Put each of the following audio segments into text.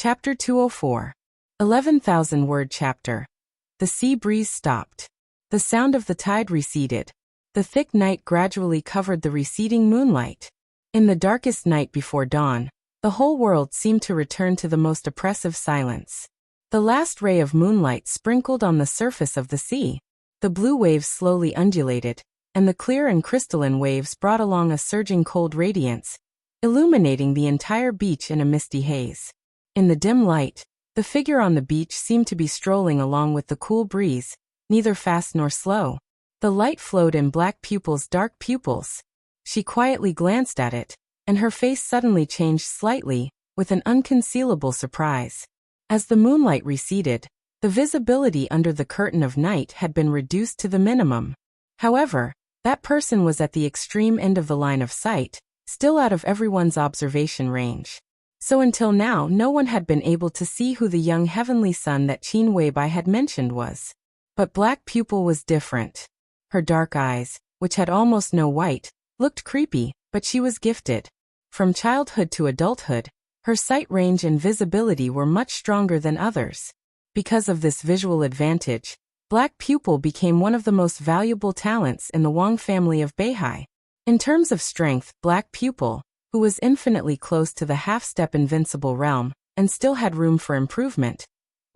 Chapter 204. 11,000-word chapter. The sea breeze stopped. The sound of the tide receded. The thick night gradually covered the receding moonlight. In the darkest night before dawn, the whole world seemed to return to the most oppressive silence. The last ray of moonlight sprinkled on the surface of the sea. The blue waves slowly undulated, and the clear and crystalline waves brought along a surging cold radiance, illuminating the entire beach in a misty haze. In the dim light, the figure on the beach seemed to be strolling along with the cool breeze, neither fast nor slow. The light flowed in Black Pupil's dark pupils. She quietly glanced at it, and her face suddenly changed slightly, with an unconcealable surprise. As the moonlight receded, the visibility under the curtain of night had been reduced to the minimum. However, that person was at the extreme end of the line of sight, still out of everyone's observation range. So until now no one had been able to see who the young heavenly son that Qin Weibai had mentioned was. But Black Pupil was different. Her dark eyes, which had almost no white, looked creepy, but she was gifted. From childhood to adulthood, her sight range and visibility were much stronger than others. Because of this visual advantage, Black Pupil became one of the most valuable talents in the Wang family of Beihai. In terms of strength, Black Pupil, who was infinitely close to the half-step invincible realm, and still had room for improvement,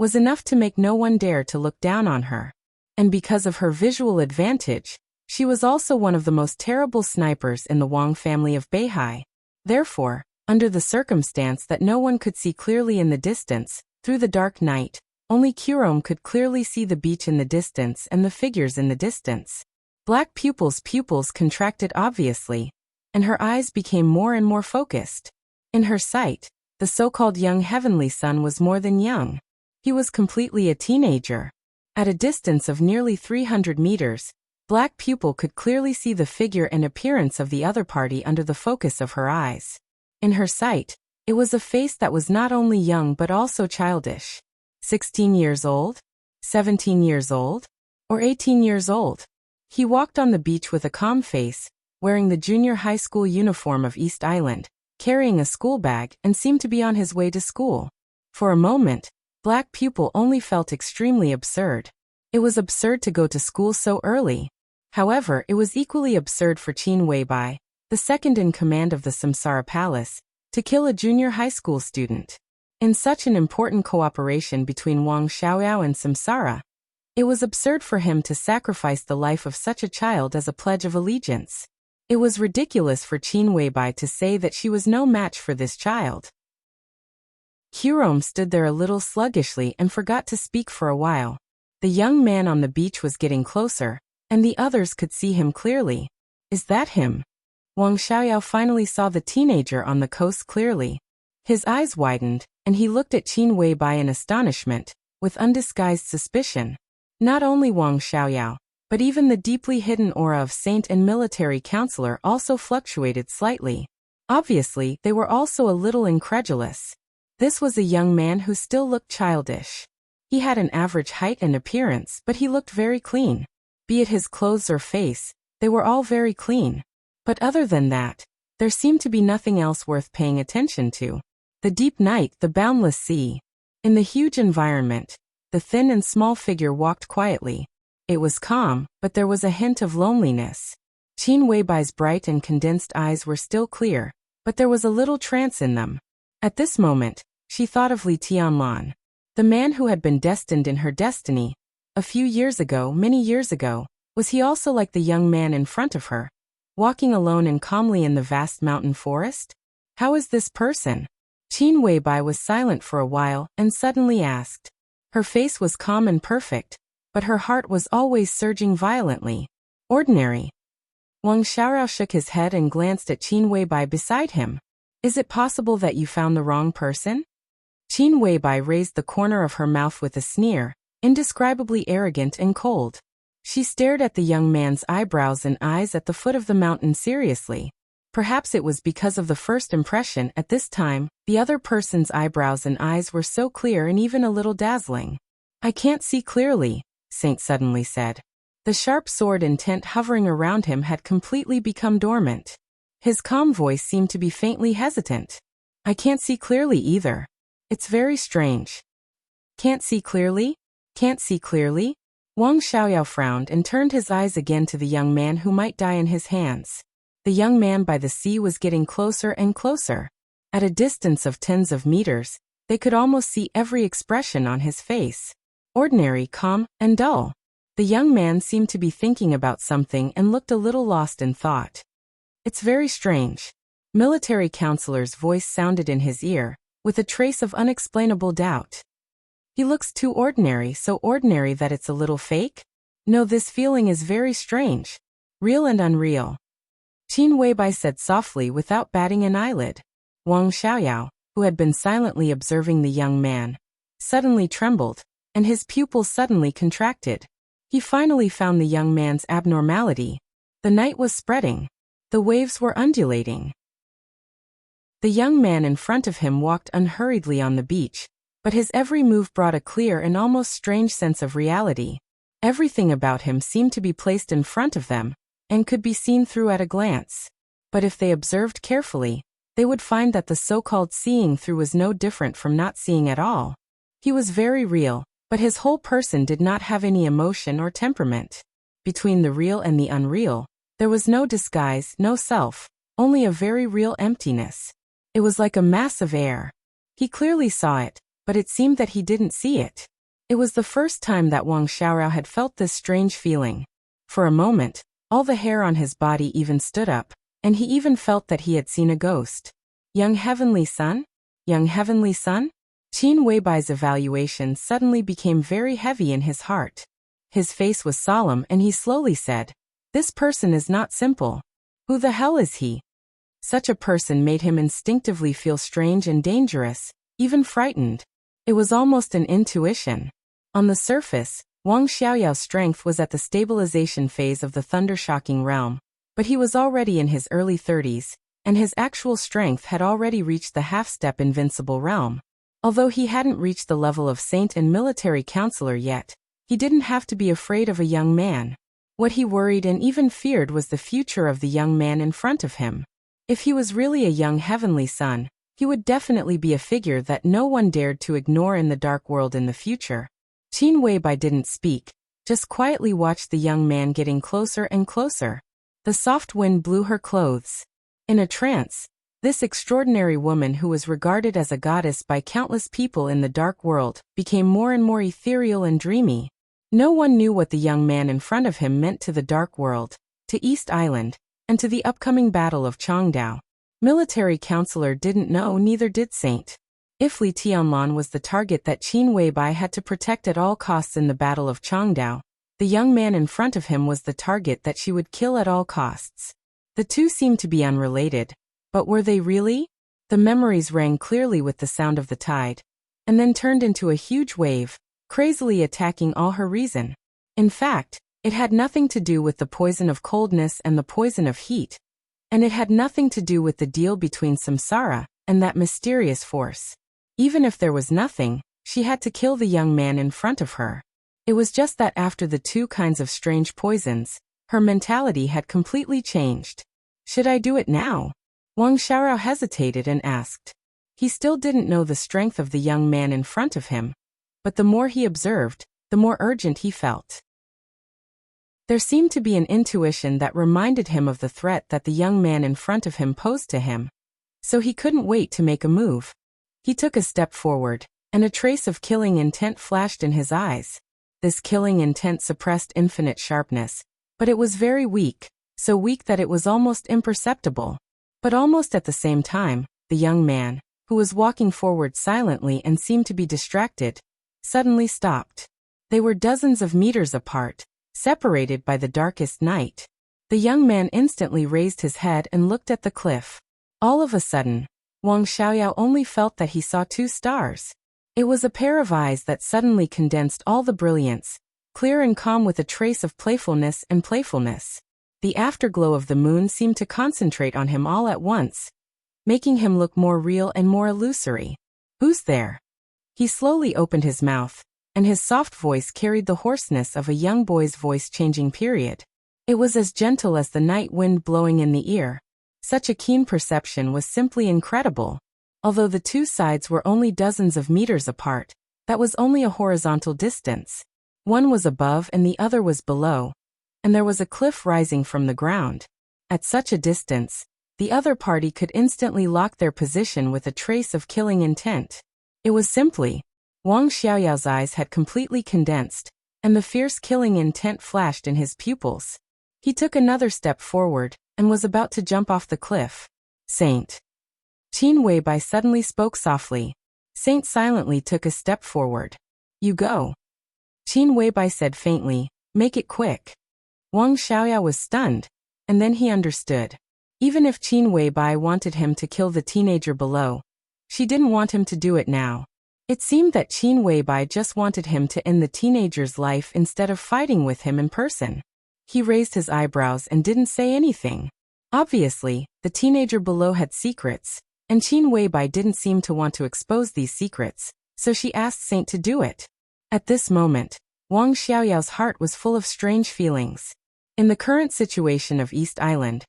was enough to make no one dare to look down on her. And because of her visual advantage, she was also one of the most terrible snipers in the Wang family of Beihai. Therefore, under the circumstance that no one could see clearly in the distance, through the dark night, only Qirome could clearly see the beach in the distance and the figures in the distance. Black Pupil's pupils contracted obviously, and her eyes became more and more focused. In her sight, the so-called young heavenly son was more than young. He was completely a teenager. At a distance of nearly 300 meters, Black Pupil could clearly see the figure and appearance of the other party under the focus of her eyes. In her sight, it was a face that was not only young but also childish. 16 years old? 17 years old? Or 18 years old? He walked on the beach with a calm face, wearing the junior high school uniform of East Island, carrying a school bag, and seemed to be on his way to school. For a moment, Black Pupil only felt extremely absurd. It was absurd to go to school so early. However, it was equally absurd for Qin Weibai, the second in command of the Samsara Palace, to kill a junior high school student. In such an important cooperation between Wang Xiaoyao and Samsara, it was absurd for him to sacrifice the life of such a child as a pledge of allegiance. It was ridiculous for Qin Weibai to say that she was no match for this child. Qirome stood there a little sluggishly and forgot to speak for a while. The young man on the beach was getting closer, and the others could see him clearly. Is that him? Wang Xiaoyao finally saw the teenager on the coast clearly. His eyes widened, and he looked at Qin Weibai in astonishment, with undisguised suspicion. Not only Wang Xiaoyao, but even the deeply hidden aura of saint and military counselor also fluctuated slightly. Obviously, they were also a little incredulous. This was a young man who still looked childish. He had an average height and appearance, but he looked very clean. Be it his clothes or face, they were all very clean. But other than that, there seemed to be nothing else worth paying attention to. The deep night, the boundless sea. In the huge environment, the thin and small figure walked quietly. It was calm, but there was a hint of loneliness. Qin Weibai's bright and condensed eyes were still clear, but there was a little trance in them. At this moment, she thought of Li Tianlan, the man who had been destined in her destiny. A few years ago, many years ago, was he also like the young man in front of her, walking alone and calmly in the vast mountain forest? How is this person? Qin Weibai was silent for a while and suddenly asked. Her face was calm and perfect, but her heart was always surging violently. Ordinary. Wang Xiaorao shook his head and glanced at Qin Weibai beside him. Is it possible that you found the wrong person? Qin Weibai raised the corner of her mouth with a sneer, indescribably arrogant and cold. She stared at the young man's eyebrows and eyes at the foot of the mountain seriously. Perhaps it was because of the first impression at this time, the other person's eyebrows and eyes were so clear and even a little dazzling. I can't see clearly, Saint suddenly said. The sharp sword intent hovering around him had completely become dormant. His calm voice seemed to be faintly hesitant. I can't see clearly either. It's very strange. Can't see clearly? Can't see clearly? Wang Xiaoyao frowned and turned his eyes again to the young man who might die in his hands. The young man by the sea was getting closer and closer. At a distance of tens of meters, they could almost see every expression on his face. Ordinary, calm, and dull. The young man seemed to be thinking about something and looked a little lost in thought. It's very strange. Military counselor's voice sounded in his ear, with a trace of unexplainable doubt. He looks too ordinary, so ordinary that it's a little fake? No, this feeling is very strange. Real and unreal. Qin Weibai said softly without batting an eyelid. Wang Xiaoyao, who had been silently observing the young man, suddenly trembled, and his pupils suddenly contracted. He finally found the young man's abnormality. The night was spreading. The waves were undulating. The young man in front of him walked unhurriedly on the beach, but his every move brought a clear and almost strange sense of reality. Everything about him seemed to be placed in front of them, and could be seen through at a glance. But if they observed carefully, they would find that the so-called seeing through was no different from not seeing at all. He was very real, but his whole person did not have any emotion or temperament. Between the real and the unreal, there was no disguise, no self, only a very real emptiness. It was like a mass of air. He clearly saw it, but it seemed that he didn't see it. It was the first time that Wang Xiaorao had felt this strange feeling. For a moment, all the hair on his body even stood up, and he even felt that he had seen a ghost. Young Heavenly Son? Young Heavenly Son? Qin Weibai's evaluation suddenly became very heavy in his heart. His face was solemn and he slowly said, "This person is not simple. Who the hell is he?" Such a person made him instinctively feel strange and dangerous, even frightened. It was almost an intuition. On the surface, Wang Xiaoyao's strength was at the stabilization phase of the thunder-shocking realm, but he was already in his early 30s, and his actual strength had already reached the half-step invincible realm. Although he hadn't reached the level of saint and military counselor yet, he didn't have to be afraid of a young man. What he worried and even feared was the future of the young man in front of him. If he was really a young heavenly son, he would definitely be a figure that no one dared to ignore in the dark world in the future. Qin Weibai didn't speak, just quietly watched the young man getting closer and closer. The soft wind blew her clothes. In a trance, this extraordinary woman who was regarded as a goddess by countless people in the dark world became more and more ethereal and dreamy. No one knew what the young man in front of him meant to the dark world, to East Island, and to the upcoming battle of Changdao. Military counselor didn't know, neither did Saint. If Li Tianlan was the target that Qin Weibai had to protect at all costs in the battle of Changdao, the young man in front of him was the target that she would kill at all costs. The two seemed to be unrelated, but were they really? The memories rang clearly with the sound of the tide, and then turned into a huge wave, crazily attacking all her reason. In fact, it had nothing to do with the poison of coldness and the poison of heat, and it had nothing to do with the deal between Samsara and that mysterious force. Even if there was nothing, she had to kill the young man in front of her. It was just that after the two kinds of strange poisons, her mentality had completely changed. Should I do it now? Wang Xiaorao hesitated and asked. He still didn't know the strength of the young man in front of him, but the more he observed, the more urgent he felt. There seemed to be an intuition that reminded him of the threat that the young man in front of him posed to him. So he couldn't wait to make a move. He took a step forward, and a trace of killing intent flashed in his eyes. This killing intent suppressed infinite sharpness, but it was very weak, so weak that it was almost imperceptible. But almost at the same time, the young man, who was walking forward silently and seemed to be distracted, suddenly stopped. They were dozens of meters apart, separated by the darkest night. The young man instantly raised his head and looked at the cliff. All of a sudden, Wang Xiaoyao only felt that he saw two stars. It was a pair of eyes that suddenly condensed all the brilliance, clear and calm with a trace of playfulness and playfulness. The afterglow of the moon seemed to concentrate on him all at once, making him look more real and more illusory. "Who's there?" He slowly opened his mouth, and his soft voice carried the hoarseness of a young boy's voice changing period. It was as gentle as the night wind blowing in the ear. Such a keen perception was simply incredible. Although the two sides were only dozens of meters apart, that was only a horizontal distance. One was above and the other was below, and there was a cliff rising from the ground. At such a distance, the other party could instantly lock their position with a trace of killing intent. It was simply, Wang Xiaoyao's eyes had completely condensed, and the fierce killing intent flashed in his pupils. He took another step forward, and was about to jump off the cliff. Saint. Qin Weibai suddenly spoke softly. Saint silently took a step forward. You go. Qin Weibai said faintly, make it quick. Wang Xiaoyao was stunned, and then he understood. Even if Qin Weibai wanted him to kill the teenager below, she didn't want him to do it now. It seemed that Qin Weibai just wanted him to end the teenager's life instead of fighting with him in person. He raised his eyebrows and didn't say anything. Obviously, the teenager below had secrets, and Qin Weibai didn't seem to want to expose these secrets, so she asked Saint to do it. At this moment, Wang Xiaoyao's heart was full of strange feelings. In the current situation of East Island,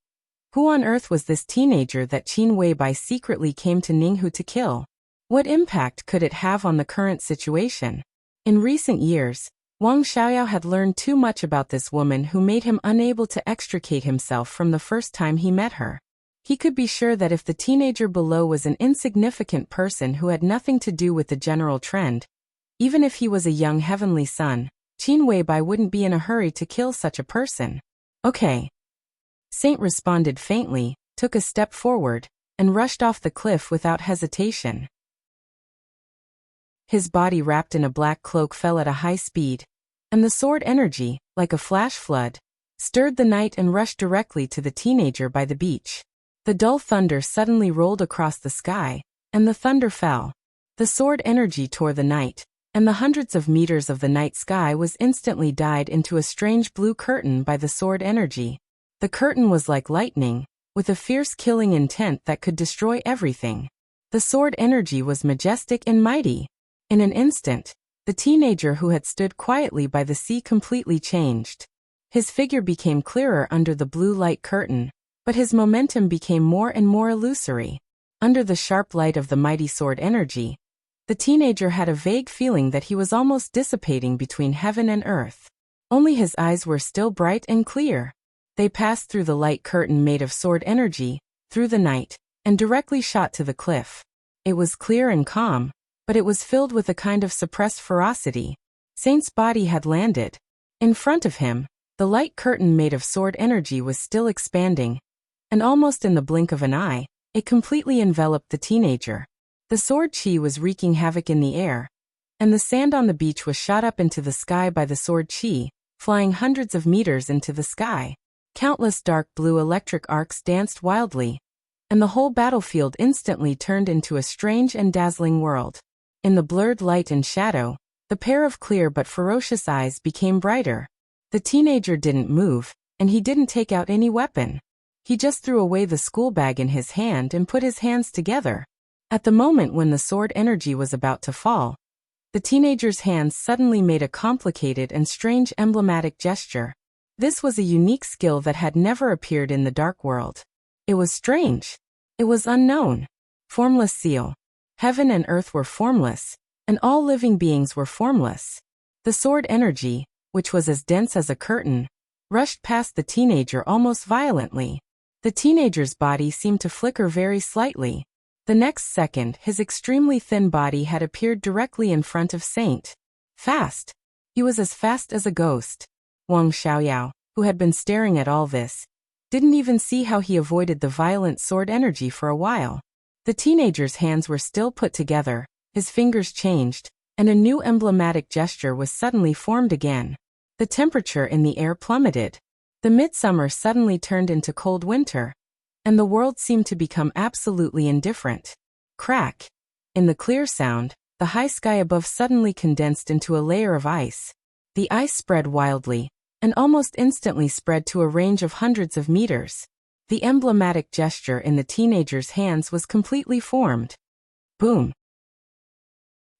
who on earth was this teenager that Qin Weibai secretly came to Ninghu to kill? What impact could it have on the current situation? In recent years, Wang Xiaoyao had learned too much about this woman who made him unable to extricate himself from the first time he met her. He could be sure that if the teenager below was an insignificant person who had nothing to do with the general trend, even if he was a young heavenly son, Qin Weibai wouldn't be in a hurry to kill such a person. Okay. Saint responded faintly, took a step forward, and rushed off the cliff without hesitation. His body wrapped in a black cloak fell at a high speed, and the sword energy, like a flash flood, stirred the night and rushed directly to the teenager by the beach. The dull thunder suddenly rolled across the sky, and the thunder fell. The sword energy tore the night, and the hundreds of meters of the night sky was instantly dyed into a strange blue curtain by the sword energy. The curtain was like lightning, with a fierce killing intent that could destroy everything. The sword energy was majestic and mighty. In an instant, the teenager who had stood quietly by the sea completely changed. His figure became clearer under the blue light curtain, but his momentum became more and more illusory. Under the sharp light of the mighty sword energy, the teenager had a vague feeling that he was almost dissipating between heaven and earth. Only his eyes were still bright and clear. They passed through the light curtain made of sword energy, through the night, and directly shot to the cliff. It was clear and calm, but it was filled with a kind of suppressed ferocity. Saint's body had landed. In front of him, the light curtain made of sword energy was still expanding, and almost in the blink of an eye, it completely enveloped the teenager. The sword chi was wreaking havoc in the air, and the sand on the beach was shot up into the sky by the sword chi, flying hundreds of meters into the sky. Countless dark blue electric arcs danced wildly, and the whole battlefield instantly turned into a strange and dazzling world. In the blurred light and shadow, the pair of clear but ferocious eyes became brighter. The teenager didn't move, and he didn't take out any weapon. He just threw away the school bag in his hand and put his hands together. At the moment when the sword energy was about to fall, the teenager's hands suddenly made a complicated and strange emblematic gesture. This was a unique skill that had never appeared in the dark world. It was strange. It was unknown. Formless seal. Heaven and earth were formless, and all living beings were formless. The sword energy, which was as dense as a curtain, rushed past the teenager almost violently. The teenager's body seemed to flicker very slightly. The next second, his extremely thin body had appeared directly in front of Saint. Fast. He was as fast as a ghost. Wang Xiaoyao, who had been staring at all this, didn't even see how he avoided the violent sword energy for a while. The teenager's hands were still put together, his fingers changed, and a new emblematic gesture was suddenly formed again. The temperature in the air plummeted. The midsummer suddenly turned into cold winter, and the world seemed to become absolutely indifferent. Crack. In the clear sound, the high sky above suddenly condensed into a layer of ice. The ice spread wildly, and almost instantly spread to a range of hundreds of meters. The emblematic gesture in the teenager's hands was completely formed. Boom.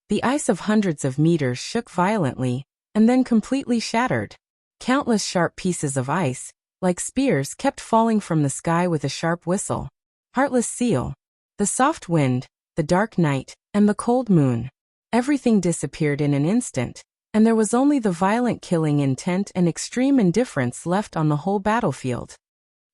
The ice of hundreds of meters shook violently, and then completely shattered. Countless sharp pieces of ice, like spears, kept falling from the sky with a sharp whistle. Heartless seal. The soft wind, the dark night, and the cold moon. Everything disappeared in an instant, and there was only the violent killing intent and extreme indifference left on the whole battlefield.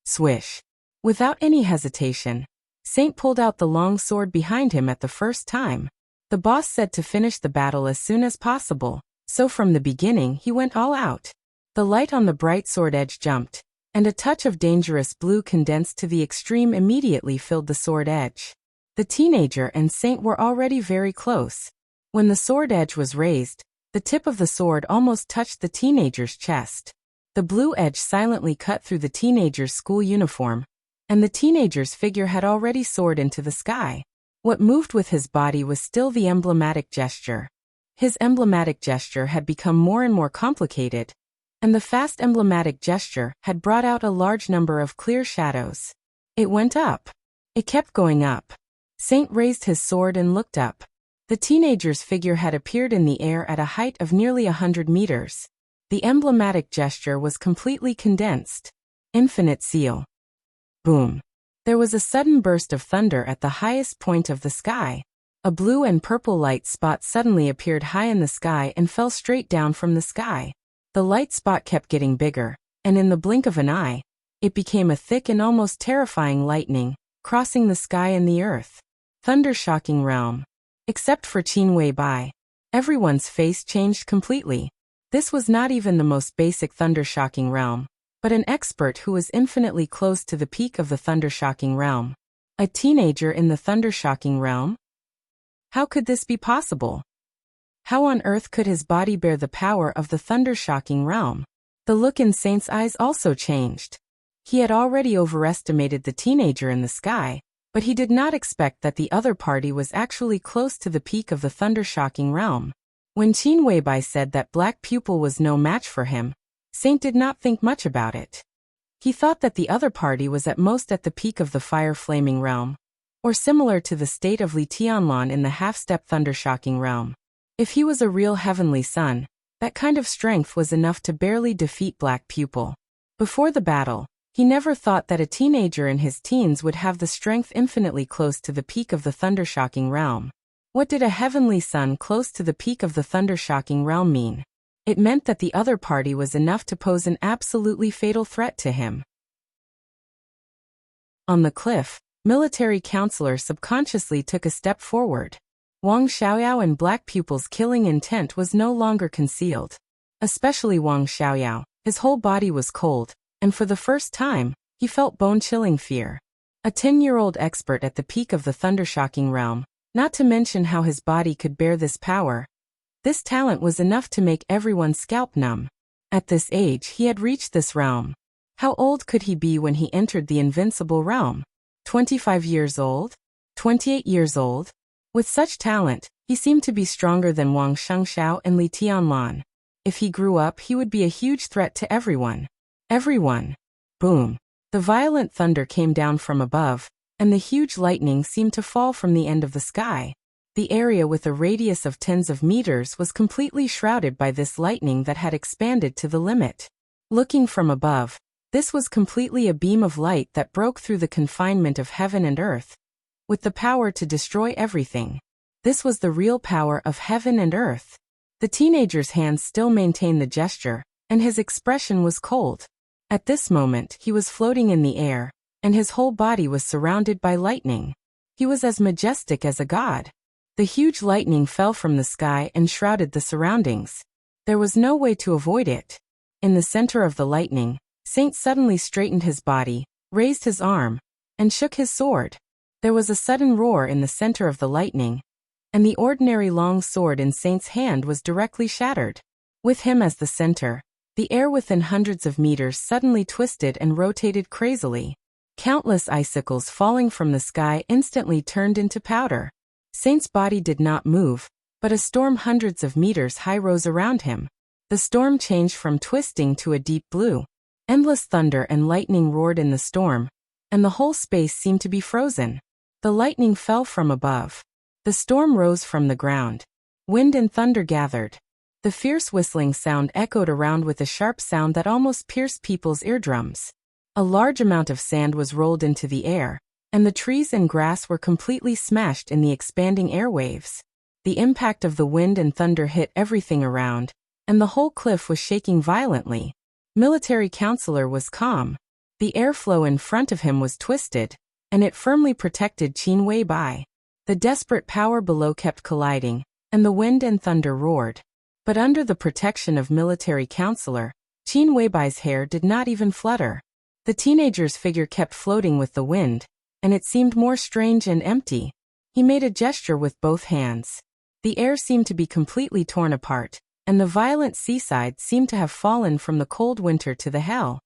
Swish. Without any hesitation, Saint pulled out the long sword behind him at the first time. The boss said to finish the battle as soon as possible, so from the beginning he went all out. The light on the bright sword edge jumped, and a touch of dangerous blue condensed to the extreme immediately filled the sword edge. The teenager and Saint were already very close. When the sword edge was raised, the tip of the sword almost touched the teenager's chest. The blue edge silently cut through the teenager's school uniform, and the teenager's figure had already soared into the sky. What moved with his body was still the emblematic gesture. His emblematic gesture had become more and more complicated, and the fast emblematic gesture had brought out a large number of clear shadows. It went up. It kept going up. Saint raised his sword and looked up. The teenager's figure had appeared in the air at a height of nearly 100 meters. The emblematic gesture was completely condensed. Infinite seal. Boom. There was a sudden burst of thunder at the highest point of the sky. A blue and purple light spot suddenly appeared high in the sky and fell straight down from the sky. The light spot kept getting bigger, and in the blink of an eye, it became a thick and almost terrifying lightning, crossing the sky and the earth. Thunder-shocking realm. Except for Qin Weibai. Everyone's face changed completely. This was not even the most basic thunder-shocking realm, but an expert who was infinitely close to the peak of the thunder-shocking realm. A teenager in the thunder-shocking realm? How could this be possible? How on earth could his body bear the power of the thunder-shocking realm? The look in Saint's eyes also changed. He had already overestimated the teenager in the sky, but he did not expect that the other party was actually close to the peak of the thunder-shocking realm. When Qin Weibai said that Black Pupil was no match for him, Saint did not think much about it. He thought that the other party was at most at the peak of the fire-flaming realm, or similar to the state of Li Tianlan in the half-step thunder-shocking realm. If he was a real heavenly son, that kind of strength was enough to barely defeat Black Pupil. Before the battle, he never thought that a teenager in his teens would have the strength infinitely close to the peak of the thunder-shocking realm. What did a heavenly son close to the peak of the thunder-shocking realm mean? It meant that the other party was enough to pose an absolutely fatal threat to him. On the cliff, military counselor subconsciously took a step forward. Wang Xiaoyao and Black Pupil's killing intent was no longer concealed. Especially Wang Xiaoyao, his whole body was cold, and for the first time, he felt bone-chilling fear. A 10-year-old expert at the peak of the thunder-shocking realm, not to mention how his body could bear this power. This talent was enough to make everyone's scalp numb. At this age he had reached this realm. How old could he be when he entered the invincible realm? 25 years old? 28 years old? With such talent, he seemed to be stronger than Wang Shengxiao and Li Tianlan. If he grew up, he would be a huge threat to everyone. Everyone. Boom. The violent thunder came down from above, and the huge lightning seemed to fall from the end of the sky. The area with a radius of tens of meters was completely shrouded by this lightning that had expanded to the limit. Looking from above, this was completely a beam of light that broke through the confinement of heaven and earth, with the power to destroy everything. This was the real power of heaven and earth. The teenager's hands still maintained the gesture, and his expression was cold. At this moment he was floating in the air, and his whole body was surrounded by lightning. He was as majestic as a god. The huge lightning fell from the sky and shrouded the surroundings. There was no way to avoid it. In the center of the lightning, Saint suddenly straightened his body, raised his arm, and shook his sword. There was a sudden roar in the center of the lightning, and the ordinary long sword in Saint's hand was directly shattered. With him as the center, the air within hundreds of meters suddenly twisted and rotated crazily. Countless icicles falling from the sky instantly turned into powder. Saint's body did not move, but a storm hundreds of meters high rose around him. The storm changed from twisting to a deep blue. Endless thunder and lightning roared in the storm, and the whole space seemed to be frozen. The lightning fell from above. The storm rose from the ground. Wind and thunder gathered. The fierce whistling sound echoed around with a sharp sound that almost pierced people's eardrums. A large amount of sand was rolled into the air, and the trees and grass were completely smashed in the expanding airwaves. The impact of the wind and thunder hit everything around, and the whole cliff was shaking violently. Military Counselor was calm. The airflow in front of him was twisted, and it firmly protected Qin Weibai. The desperate power below kept colliding, and the wind and thunder roared. But under the protection of Military Counselor, Qin Weibai's hair did not even flutter. The teenager's figure kept floating with the wind, and it seemed more strange and empty. He made a gesture with both hands. The air seemed to be completely torn apart, and the violent seaside seemed to have fallen from the cold winter to the hell.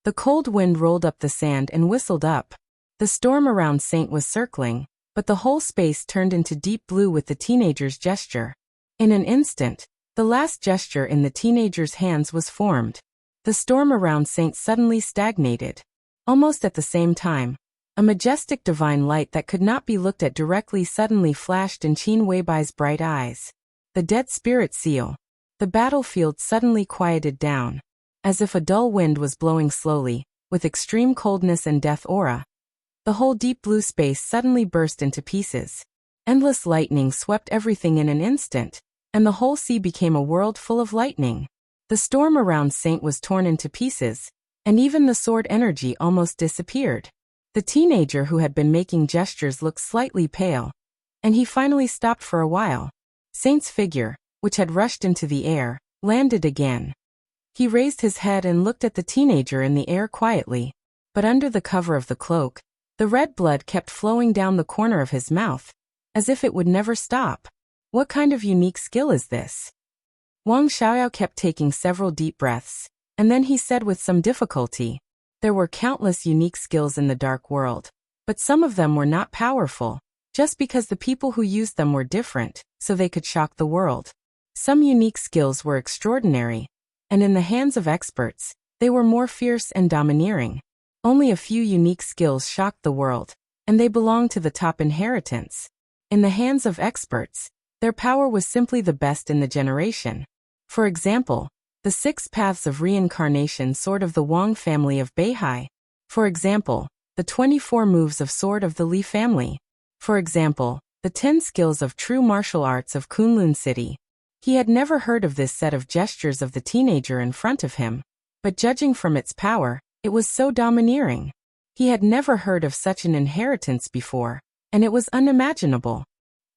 The cold wind rolled up the sand and whistled up. The storm around Saint was circling, but the whole space turned into deep blue with the teenager's gesture. In an instant, the last gesture in the teenager's hands was formed. The storm around Saint suddenly stagnated. Almost at the same time, a majestic divine light that could not be looked at directly suddenly flashed in Qin Weibai's bright eyes. The Dead Spirit Seal. The battlefield suddenly quieted down. As if a dull wind was blowing slowly, with extreme coldness and death aura. The whole deep blue space suddenly burst into pieces. Endless lightning swept everything in an instant, and the whole sea became a world full of lightning. The storm around Saint was torn into pieces, and even the sword energy almost disappeared. The teenager who had been making gestures looked slightly pale, and he finally stopped for a while. Saint's figure, which had rushed into the air, landed again. He raised his head and looked at the teenager in the air quietly, but under the cover of the cloak, the red blood kept flowing down the corner of his mouth, as if it would never stop. What kind of unique skill is this? Wang Xiaoyao kept taking several deep breaths, and then he said with some difficulty, there were countless unique skills in the dark world, but some of them were not powerful, just because the people who used them were different, so they could shock the world. Some unique skills were extraordinary, and in the hands of experts, they were more fierce and domineering. Only a few unique skills shocked the world, and they belonged to the top inheritance. In the hands of experts, their power was simply the best in the generation. For example, the 6 paths of reincarnation sword of the Wang family of Beihai. For example, the 24 moves of sword of the Li family. For example, the 10 skills of true martial arts of Kunlun City. He had never heard of this set of gestures of the teenager in front of him, but judging from its power, it was so domineering. He had never heard of such an inheritance before, and it was unimaginable.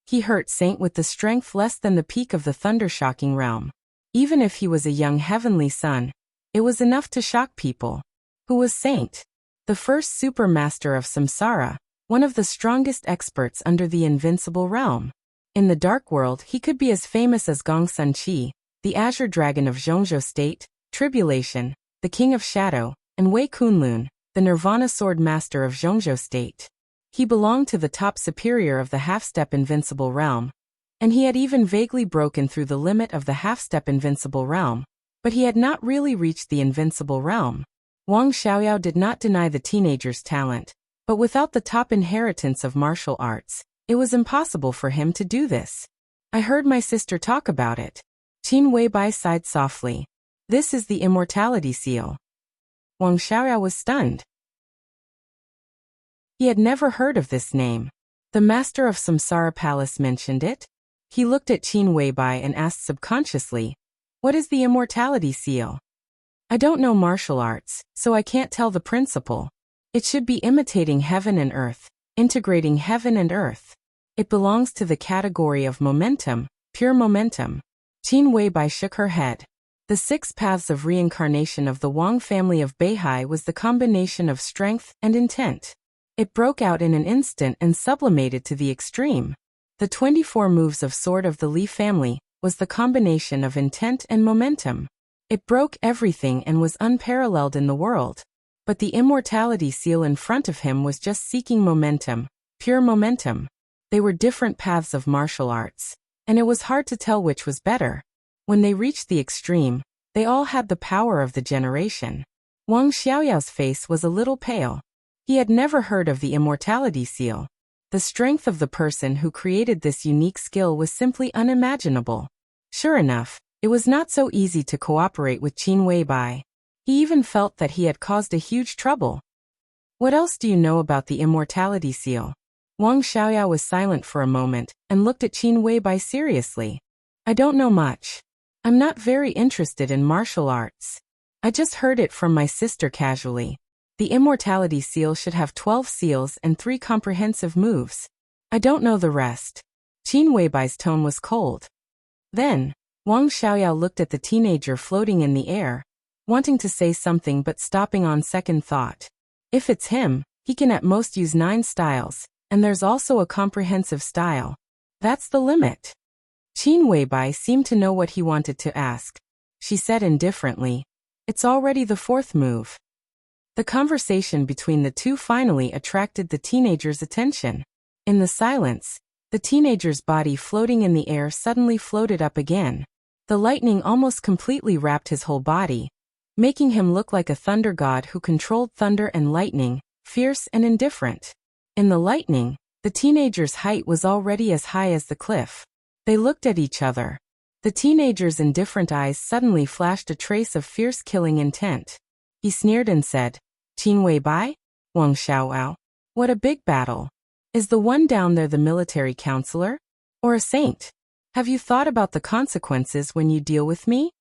He hurt Saint with the strength less than the peak of the thunder-shocking realm. Even if he was a young heavenly son, it was enough to shock people. Who was Saint? The first super master of Samsara, one of the strongest experts under the invincible realm. In the dark world, he could be as famous as Gong Sun Qi, the azure dragon of Zhongzhou State, Tribulation, the king of Shadow, and Wei Kunlun, the Nirvana sword master of Zhongzhou State. He belonged to the top superior of the half-step invincible realm, and he had even vaguely broken through the limit of the half-step invincible realm, but he had not really reached the invincible realm. Wang Xiaoyao did not deny the teenager's talent, but without the top inheritance of martial arts, it was impossible for him to do this. I heard my sister talk about it. Qin Weibai sighed softly. This is the immortality seal. Wang Xiaoyao was stunned. He had never heard of this name. The master of Samsara Palace mentioned it. He looked at Qin Weibai and asked subconsciously, what is the immortality seal? I don't know martial arts, so I can't tell the principle. It should be imitating heaven and earth, integrating heaven and earth. It belongs to the category of momentum, pure momentum. Qin Weibai shook her head. The 6 paths of reincarnation of the Wang family of Beihai was the combination of strength and intent. It broke out in an instant and sublimated to the extreme. The 24 moves of sword of the Li family was the combination of intent and momentum. It broke everything and was unparalleled in the world. But the immortality seal in front of him was just seeking momentum, pure momentum. They were different paths of martial arts, and it was hard to tell which was better. When they reached the extreme, they all had the power of the generation. Wang Xiaoyao's face was a little pale. He had never heard of the immortality seal. The strength of the person who created this unique skill was simply unimaginable. Sure enough, it was not so easy to cooperate with Qin Weibai. He even felt that he had caused a huge trouble. What else do you know about the immortality seal? Wang Xiaoyao was silent for a moment and looked at Qin Weibai seriously. I don't know much. I'm not very interested in martial arts. I just heard it from my sister casually. The immortality seal should have 12 seals and 3 comprehensive moves. I don't know the rest. Qin Weibai's tone was cold. Then, Wang Xiaoyao looked at the teenager floating in the air, wanting to say something but stopping on second thought. If it's him, he can at most use 9 styles, and there's also a comprehensive style. That's the limit. Qin Weibai seemed to know what he wanted to ask. She said indifferently, "It's already the 4th move." The conversation between the two finally attracted the teenager's attention. In the silence, the teenager's body floating in the air suddenly floated up again. The lightning almost completely wrapped his whole body, making him look like a thunder god who controlled thunder and lightning, fierce and indifferent. In the lightning, the teenager's height was already as high as the cliff. They looked at each other. The teenager's indifferent eyes suddenly flashed a trace of fierce killing intent. He sneered and said, "Qin Weibai? Wang Xiaoyao? What a big battle. Is the one down there the military counselor? Or a saint? Have you thought about the consequences when you deal with me?"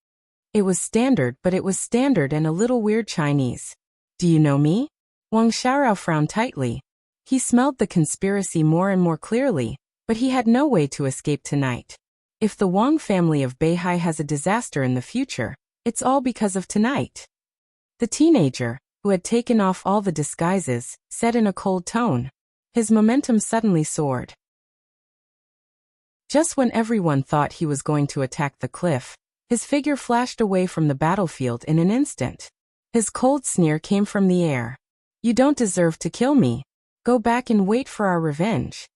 It was standard, but it was standard and a little weird Chinese. "Do you know me?" Wang Xiaoyao frowned tightly. He smelled the conspiracy more and more clearly, but he had no way to escape tonight. If the Wang family of Beihai has a disaster in the future, it's all because of tonight. The teenager, who had taken off all the disguises, said in a cold tone. His momentum suddenly soared. Just when everyone thought he was going to attack the cliff, his figure flashed away from the battlefield in an instant. His cold sneer came from the air. "You don't deserve to kill me. Go back and wait for our revenge."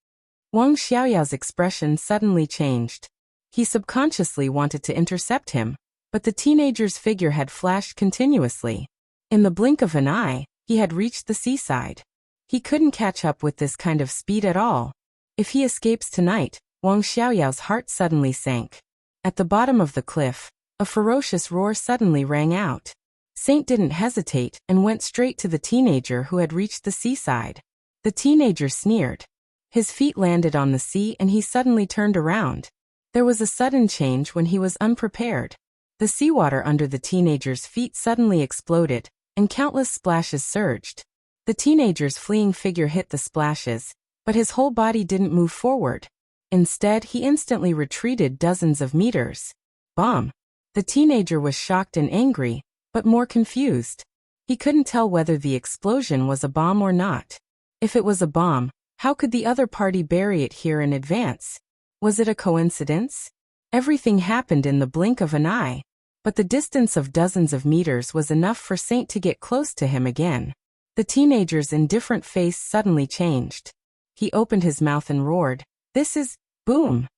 Wang Xiaoyao's expression suddenly changed. He subconsciously wanted to intercept him, but the teenager's figure had flashed continuously. In the blink of an eye, he had reached the seaside. He couldn't catch up with this kind of speed at all. If he escapes tonight, Wang Xiaoyao's heart suddenly sank. At the bottom of the cliff, a ferocious roar suddenly rang out. Saint didn't hesitate and went straight to the teenager who had reached the seaside. The teenager sneered. His feet landed on the sea and he suddenly turned around. There was a sudden change when he was unprepared. The seawater under the teenager's feet suddenly exploded, and countless splashes surged. The teenager's fleeing figure hit the splashes, but his whole body didn't move forward. Instead, he instantly retreated dozens of meters. Bomb! The teenager was shocked and angry, but more confused. He couldn't tell whether the explosion was a bomb or not. If it was a bomb, how could the other party bury it here in advance? Was it a coincidence? Everything happened in the blink of an eye, but the distance of dozens of meters was enough for Saint to get close to him again. The teenager's indifferent face suddenly changed. He opened his mouth and roared, "This is..." Boom!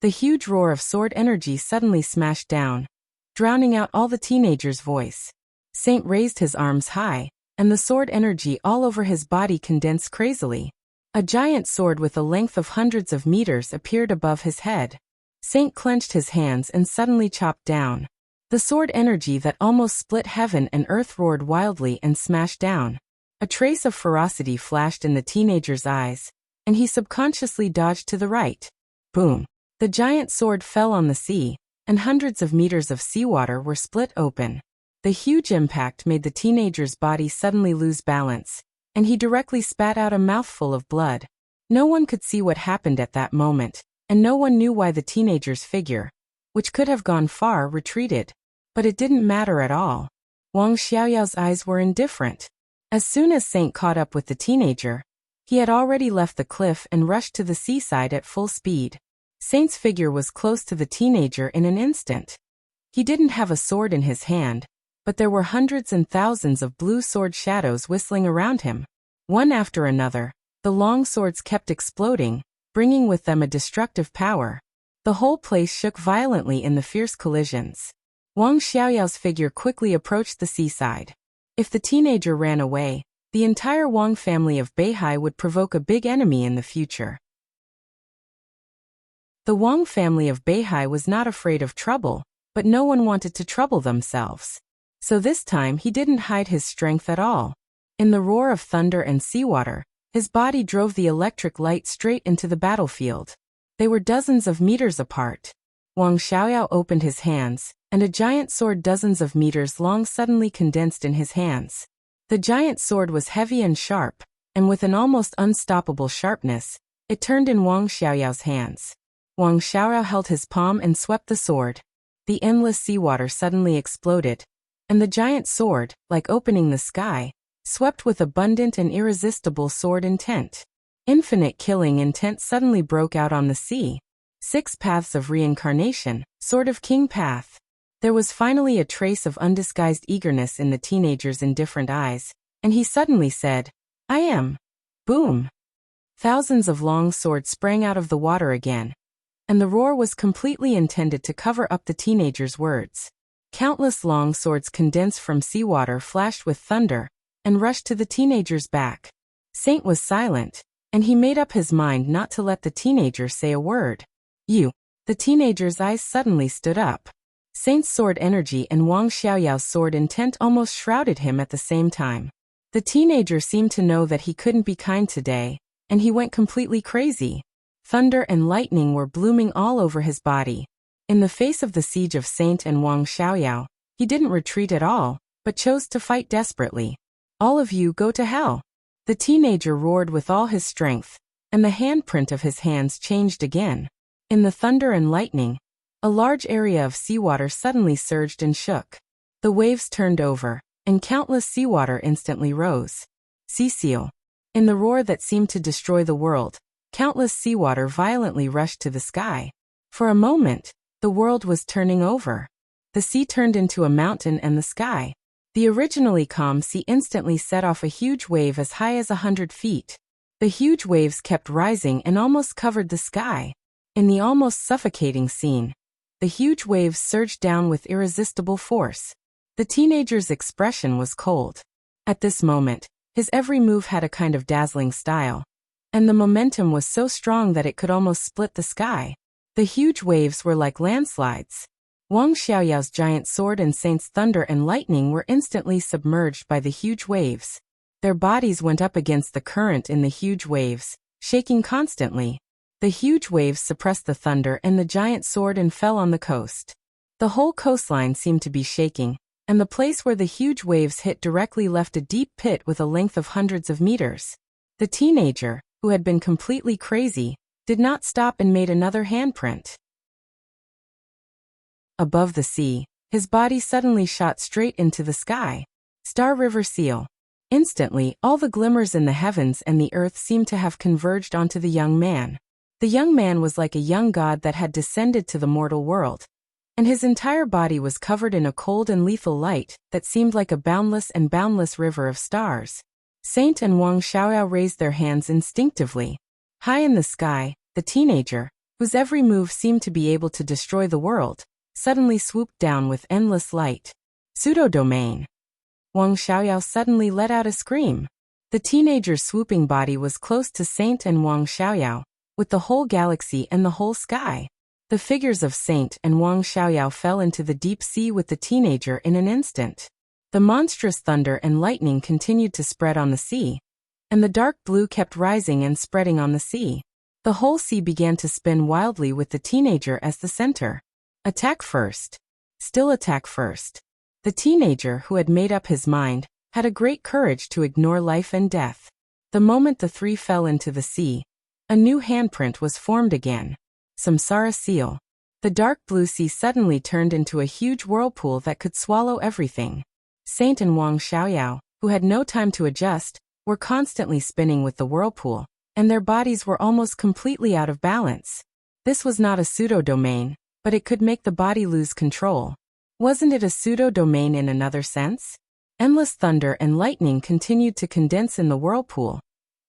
The huge roar of sword energy suddenly smashed down, drowning out all the teenager's voice. Saint raised his arms high, and the sword energy all over his body condensed crazily. A giant sword with a length of hundreds of meters appeared above his head. Saint clenched his hands and suddenly chopped down. The sword energy that almost split heaven and earth roared wildly and smashed down. A trace of ferocity flashed in the teenager's eyes, and he subconsciously dodged to the right. Boom! The giant sword fell on the sea, and hundreds of meters of seawater were split open. The huge impact made the teenager's body suddenly lose balance, and he directly spat out a mouthful of blood. No one could see what happened at that moment, and no one knew why the teenager's figure, which could have gone far, retreated. But it didn't matter at all. Wang Xiaoyao's eyes were indifferent. As soon as Saint caught up with the teenager, he had already left the cliff and rushed to the seaside at full speed. Saint's figure was close to the teenager in an instant. He didn't have a sword in his hand, but there were hundreds and thousands of blue sword shadows whistling around him. One after another, the long swords kept exploding, bringing with them a destructive power. The whole place shook violently in the fierce collisions. Wang Xiaoyao's figure quickly approached the seaside. If the teenager ran away, the entire Wang family of Beihai would provoke a big enemy in the future. The Wang family of Beihai was not afraid of trouble, but no one wanted to trouble themselves. So this time he didn't hide his strength at all. In the roar of thunder and seawater, his body drove the electric light straight into the battlefield. They were dozens of meters apart. Wang Xiaoyao opened his hands, and a giant sword dozens of meters long suddenly condensed in his hands. The giant sword was heavy and sharp, and with an almost unstoppable sharpness, it turned in Wang Xiaoyao's hands. Wang Xiaoyao held his palm and swept the sword. The endless seawater suddenly exploded, and the giant sword, like opening the sky, swept with abundant and irresistible sword intent. Infinite killing intent suddenly broke out on the sea. 6 paths of reincarnation, Sword of King path. There was finally a trace of undisguised eagerness in the teenager's indifferent eyes, and he suddenly said, "I am." Boom! Thousands of long swords sprang out of the water again, and the roar was completely intended to cover up the teenager's words. Countless long swords condensed from seawater flashed with thunder and rushed to the teenager's back. Saint was silent, and he made up his mind not to let the teenager say a word. "You." The teenager's eyes suddenly stood up. Saint's sword energy and Wang Xiaoyao's sword intent almost shrouded him at the same time. The teenager seemed to know that he couldn't be kind today, and he went completely crazy. Thunder and lightning were blooming all over his body. In the face of the siege of Saint and Wang Xiaoyao, he didn't retreat at all, but chose to fight desperately. "All of you go to hell." The teenager roared with all his strength, and the handprint of his hands changed again. In the thunder and lightning, a large area of seawater suddenly surged and shook. The waves turned over, and countless seawater instantly rose. Seal. In the roar that seemed to destroy the world, countless seawater violently rushed to the sky. For a moment, the world was turning over. The sea turned into a mountain and the sky. The originally calm sea instantly set off a huge wave as high as 100 feet. The huge waves kept rising and almost covered the sky. In the almost suffocating scene, the huge waves surged down with irresistible force. The teenager's expression was cold. At this moment, his every move had a kind of dazzling style, and the momentum was so strong that it could almost split the sky. The huge waves were like landslides. Wang Xiaoyao's giant sword and Saint's thunder and lightning were instantly submerged by the huge waves. Their bodies went up against the current in the huge waves, shaking constantly. The huge waves suppressed the thunder and the giant sword and fell on the coast. The whole coastline seemed to be shaking, and the place where the huge waves hit directly left a deep pit with a length of hundreds of meters. The teenager, who had been completely crazy, did not stop and made another handprint. Above the sea, his body suddenly shot straight into the sky. Star River Seal. Instantly, all the glimmers in the heavens and the earth seemed to have converged onto the young man. The young man was like a young god that had descended to the mortal world, and his entire body was covered in a cold and lethal light that seemed like a boundless river of stars. Saint and Wang Xiaoyao raised their hands instinctively. High in the sky, the teenager, whose every move seemed to be able to destroy the world, suddenly swooped down with endless light. Pseudo-domain. Wang Xiaoyao suddenly let out a scream. The teenager's swooping body was close to Saint and Wang Xiaoyao, with the whole galaxy and the whole sky. The figures of Saint and Wang Xiaoyao fell into the deep sea with the teenager in an instant. The monstrous thunder and lightning continued to spread on the sea, and the dark blue kept rising and spreading on the sea. The whole sea began to spin wildly with the teenager as the center. Attack first. Still attack first. The teenager, who had made up his mind, had a great courage to ignore life and death. The moment the three fell into the sea, a new handprint was formed again. Samsara Seal. The dark blue sea suddenly turned into a huge whirlpool that could swallow everything. Saint and Wang Xiaoyao, who had no time to adjust, were constantly spinning with the whirlpool, and their bodies were almost completely out of balance. This was not a pseudo-domain, but it could make the body lose control. Wasn't it a pseudo-domain in another sense? Endless thunder and lightning continued to condense in the whirlpool,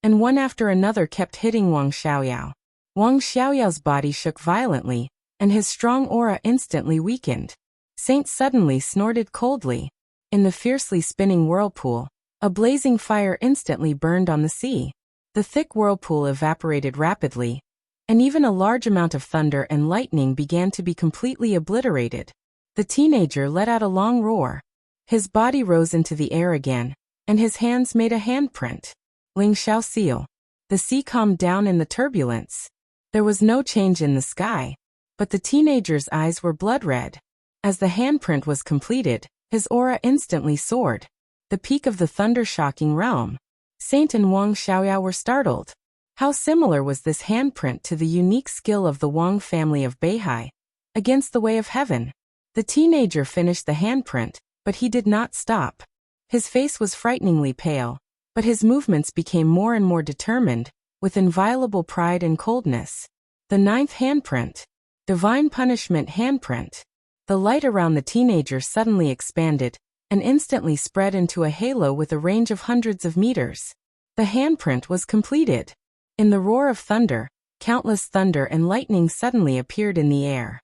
and one after another kept hitting Wang Xiaoyao. Wang Xiaoyao's body shook violently, and his strong aura instantly weakened. Saint suddenly snorted coldly. In the fiercely spinning whirlpool, a blazing fire instantly burned on the sea. The thick whirlpool evaporated rapidly, and even a large amount of thunder and lightning began to be completely obliterated. The teenager let out a long roar. His body rose into the air again, and his hands made a handprint. Ling Xiao seal. The sea calmed down in the turbulence. There was no change in the sky, but the teenager's eyes were blood red. As the handprint was completed, his aura instantly soared. The peak of the thunder-shocking realm. Saint and Wang Xiaoyao were startled. How similar was this handprint to the unique skill of the Wang family of Beihai against the way of heaven? The teenager finished the handprint, but he did not stop. His face was frighteningly pale, but his movements became more and more determined, with inviolable pride and coldness. The 9th handprint. Divine Punishment handprint. The light around the teenager suddenly expanded, and instantly spread into a halo with a range of hundreds of meters. The handprint was completed. In the roar of thunder, countless thunder and lightning suddenly appeared in the air.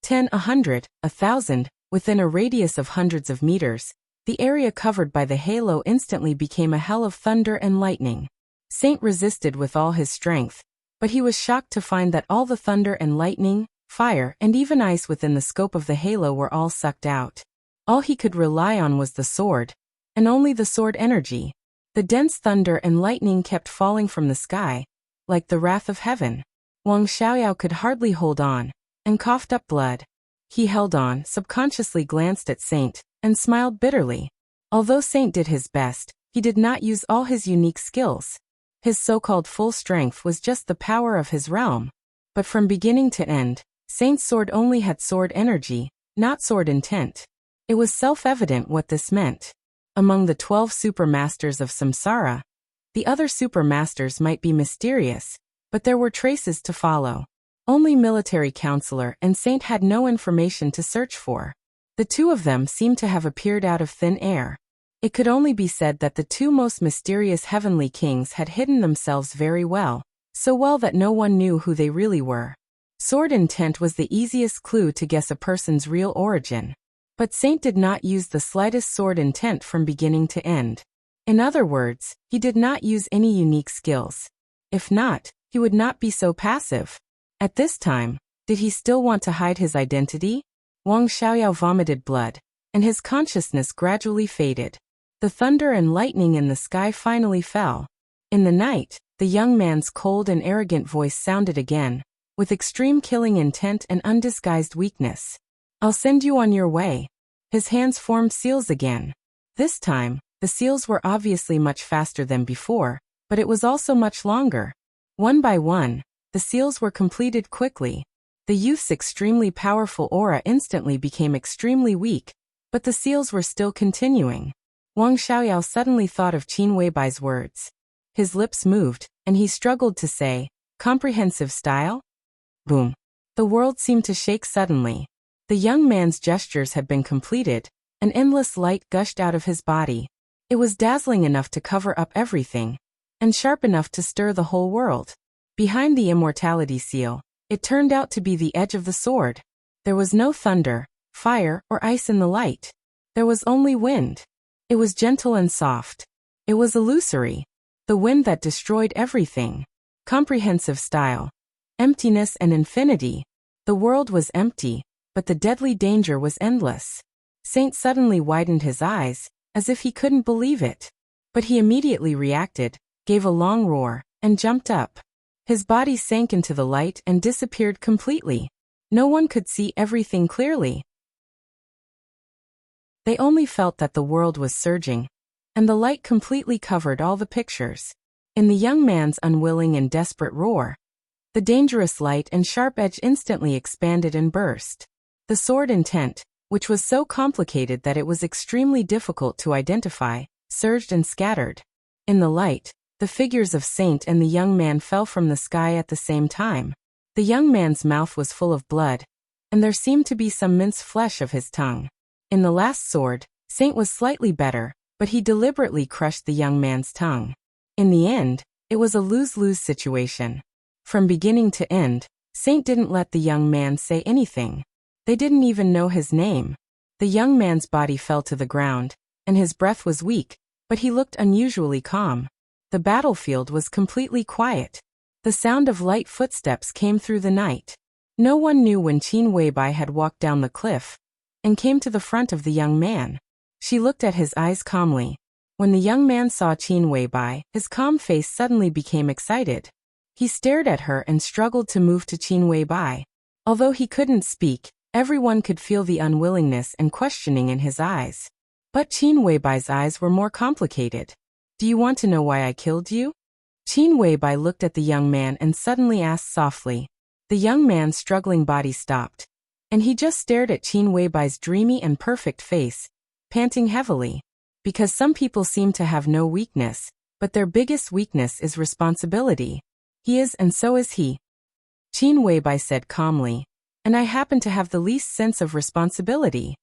10, 100, 1,000, within a radius of hundreds of meters, the area covered by the halo instantly became a hell of thunder and lightning. Saint resisted with all his strength, but he was shocked to find that all the thunder and lightning, fire, and even ice within the scope of the halo were all sucked out. All he could rely on was the sword, and only the sword energy. The dense thunder and lightning kept falling from the sky, like the wrath of heaven. Wang Xiaoyao could hardly hold on, and coughed up blood. He held on, subconsciously glanced at Saint, and smiled bitterly. Although Saint did his best, he did not use all his unique skills. His so-called full strength was just the power of his realm. But from beginning to end, Saint's sword only had sword energy, not sword intent. It was self-evident what this meant. Among the 12 supermasters of Samsara, the other supermasters might be mysterious, but there were traces to follow. Only military counselor and Saint had no information to search for. The two of them seemed to have appeared out of thin air. It could only be said that the two most mysterious heavenly kings had hidden themselves very well, so well that no one knew who they really were. Sword intent was the easiest clue to guess a person's real origin. But Saint did not use the slightest sword intent from beginning to end. In other words, he did not use any unique skills. If not, he would not be so passive. At this time, did he still want to hide his identity? Wang Xiaoyao vomited blood, and his consciousness gradually faded. The thunder and lightning in the sky finally fell. In the night, the young man's cold and arrogant voice sounded again, with extreme killing intent and undisguised weakness. I'll send you on your way. His hands formed seals again. This time, the seals were obviously much faster than before, but it was also much longer. One by one, the seals were completed quickly. The youth's extremely powerful aura instantly became extremely weak, but the seals were still continuing. Wang Xiaoyao suddenly thought of Qin Weibai's words. His lips moved, and he struggled to say, "Comprehensive style?" Boom. The world seemed to shake suddenly. The young man's gestures had been completed, an endless light gushed out of his body. It was dazzling enough to cover up everything, and sharp enough to stir the whole world. Behind the immortality seal, it turned out to be the edge of the sword. There was no thunder, fire, or ice in the light. There was only wind. It was gentle and soft. It was illusory. The wind that destroyed everything. Comprehensive style. Emptiness and infinity. The world was empty, but the deadly danger was endless. Saint suddenly widened his eyes, as if he couldn't believe it. But he immediately reacted, gave a long roar, and jumped up. His body sank into the light and disappeared completely. No one could see everything clearly. They only felt that the world was surging, and the light completely covered all the pictures. In the young man's unwilling and desperate roar, the dangerous light and sharp edge instantly expanded and burst. The sword intent, which was so complicated that it was extremely difficult to identify, surged and scattered. In the light, the figures of Saint and the young man fell from the sky at the same time. The young man's mouth was full of blood, and there seemed to be some minced flesh of his tongue. In the last sword, Saint was slightly better, but he deliberately crushed the young man's tongue. In the end, it was a lose-lose situation. From beginning to end, Saint didn't let the young man say anything. They didn't even know his name. The young man's body fell to the ground, and his breath was weak, but he looked unusually calm. The battlefield was completely quiet. The sound of light footsteps came through the night. No one knew when Qin Weibai had walked down the cliff and came to the front of the young man. She looked at his eyes calmly. When the young man saw Qin Weibai, his calm face suddenly became excited. He stared at her and struggled to move to Qin Weibai. Although he couldn't speak, everyone could feel the unwillingness and questioning in his eyes. But Qin Weibai's eyes were more complicated. Do you want to know why I killed you? Qin Weibai looked at the young man and suddenly asked softly. The young man's struggling body stopped, and he just stared at Qin Weibai's dreamy and perfect face, panting heavily. Because some people seem to have no weakness, but their biggest weakness is responsibility. He is, and so is he. Qin Weibai said calmly. And I happen to have the least sense of responsibility.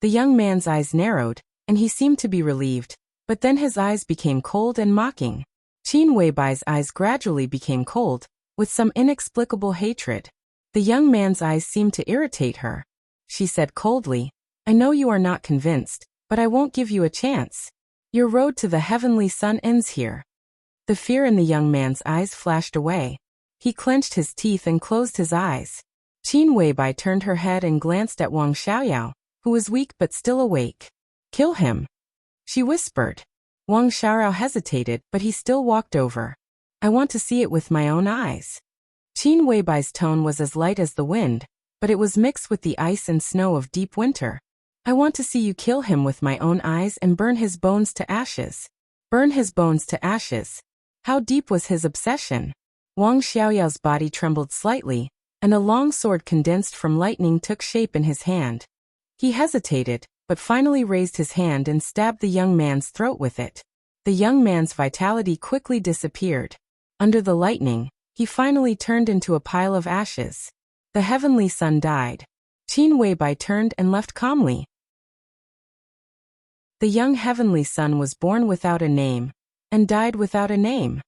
The young man's eyes narrowed, and he seemed to be relieved, but then his eyes became cold and mocking. Qin Weibai's eyes gradually became cold, with some inexplicable hatred. The young man's eyes seemed to irritate her. She said coldly, I know you are not convinced, but I won't give you a chance. Your road to the heavenly sun ends here. The fear in the young man's eyes flashed away. He clenched his teeth and closed his eyes. Qin Weibai turned her head and glanced at Wang Xiaoyao, who was weak but still awake. Kill him, she whispered. Wang Xiaoyao hesitated, but he still walked over. I want to see it with my own eyes. Qin Weibai's tone was as light as the wind, but it was mixed with the ice and snow of deep winter. I want to see you kill him with my own eyes and burn his bones to ashes. Burn his bones to ashes. How deep was his obsession? Wang Xiaoyao's body trembled slightly, and a long sword condensed from lightning took shape in his hand. He hesitated, but finally raised his hand and stabbed the young man's throat with it. The young man's vitality quickly disappeared. Under the lightning, he finally turned into a pile of ashes. The heavenly sun died. Qin Weibai turned and left calmly. The young heavenly sun was born without a name, and died without a name.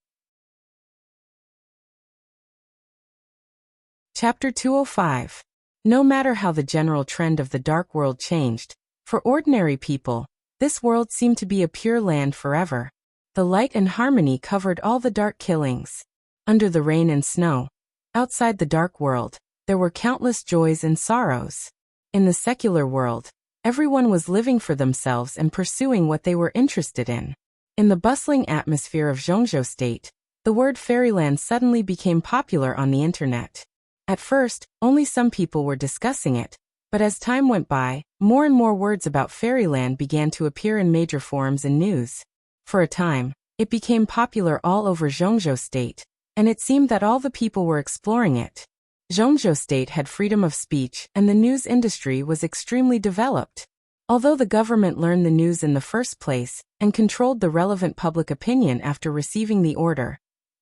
Chapter 205. No matter how the general trend of the dark world changed, for ordinary people, this world seemed to be a pure land forever. The light and harmony covered all the dark killings. Under the rain and snow, outside the dark world, there were countless joys and sorrows. In the secular world, everyone was living for themselves and pursuing what they were interested in. In the bustling atmosphere of Zhongzhou State, the word fairyland suddenly became popular on the internet. At first, only some people were discussing it, but as time went by, more and more words about fairyland began to appear in major forums and news. For a time, it became popular all over Zhongzhou State, and it seemed that all the people were exploring it. Zhongzhou State had freedom of speech, and the news industry was extremely developed. Although the government learned the news in the first place, and controlled the relevant public opinion after receiving the order,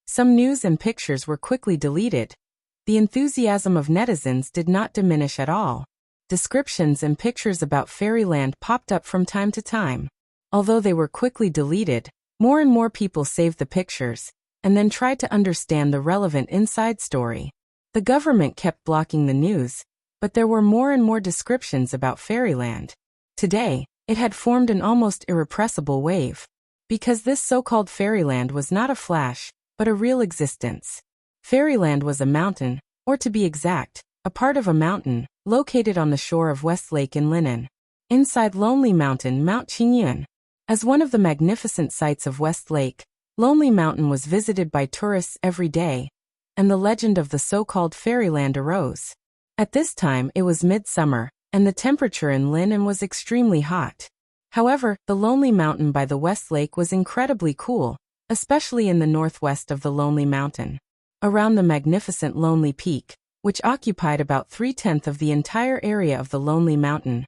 some news and pictures were quickly deleted. The enthusiasm of netizens did not diminish at all. Descriptions and pictures about fairyland popped up from time to time. Although they were quickly deleted, more and more people saved the pictures, and then tried to understand the relevant inside story. The government kept blocking the news, but there were more and more descriptions about fairyland. Today, it had formed an almost irrepressible wave. Because this so-called fairyland was not a flash, but a real existence. Fairyland was a mountain, or to be exact, a part of a mountain, located on the shore of West Lake in Linnan. Inside Lonely Mountain, Mount Qingyun. As one of the magnificent sights of West Lake, Lonely Mountain was visited by tourists every day, and the legend of the so-called fairyland arose. At this time it was midsummer, and the temperature in Linnan was extremely hot. However, the Lonely Mountain by the West Lake was incredibly cool, especially in the northwest of the Lonely Mountain. Around the magnificent Lonely Peak, which occupied about 3/10 of the entire area of the Lonely Mountain,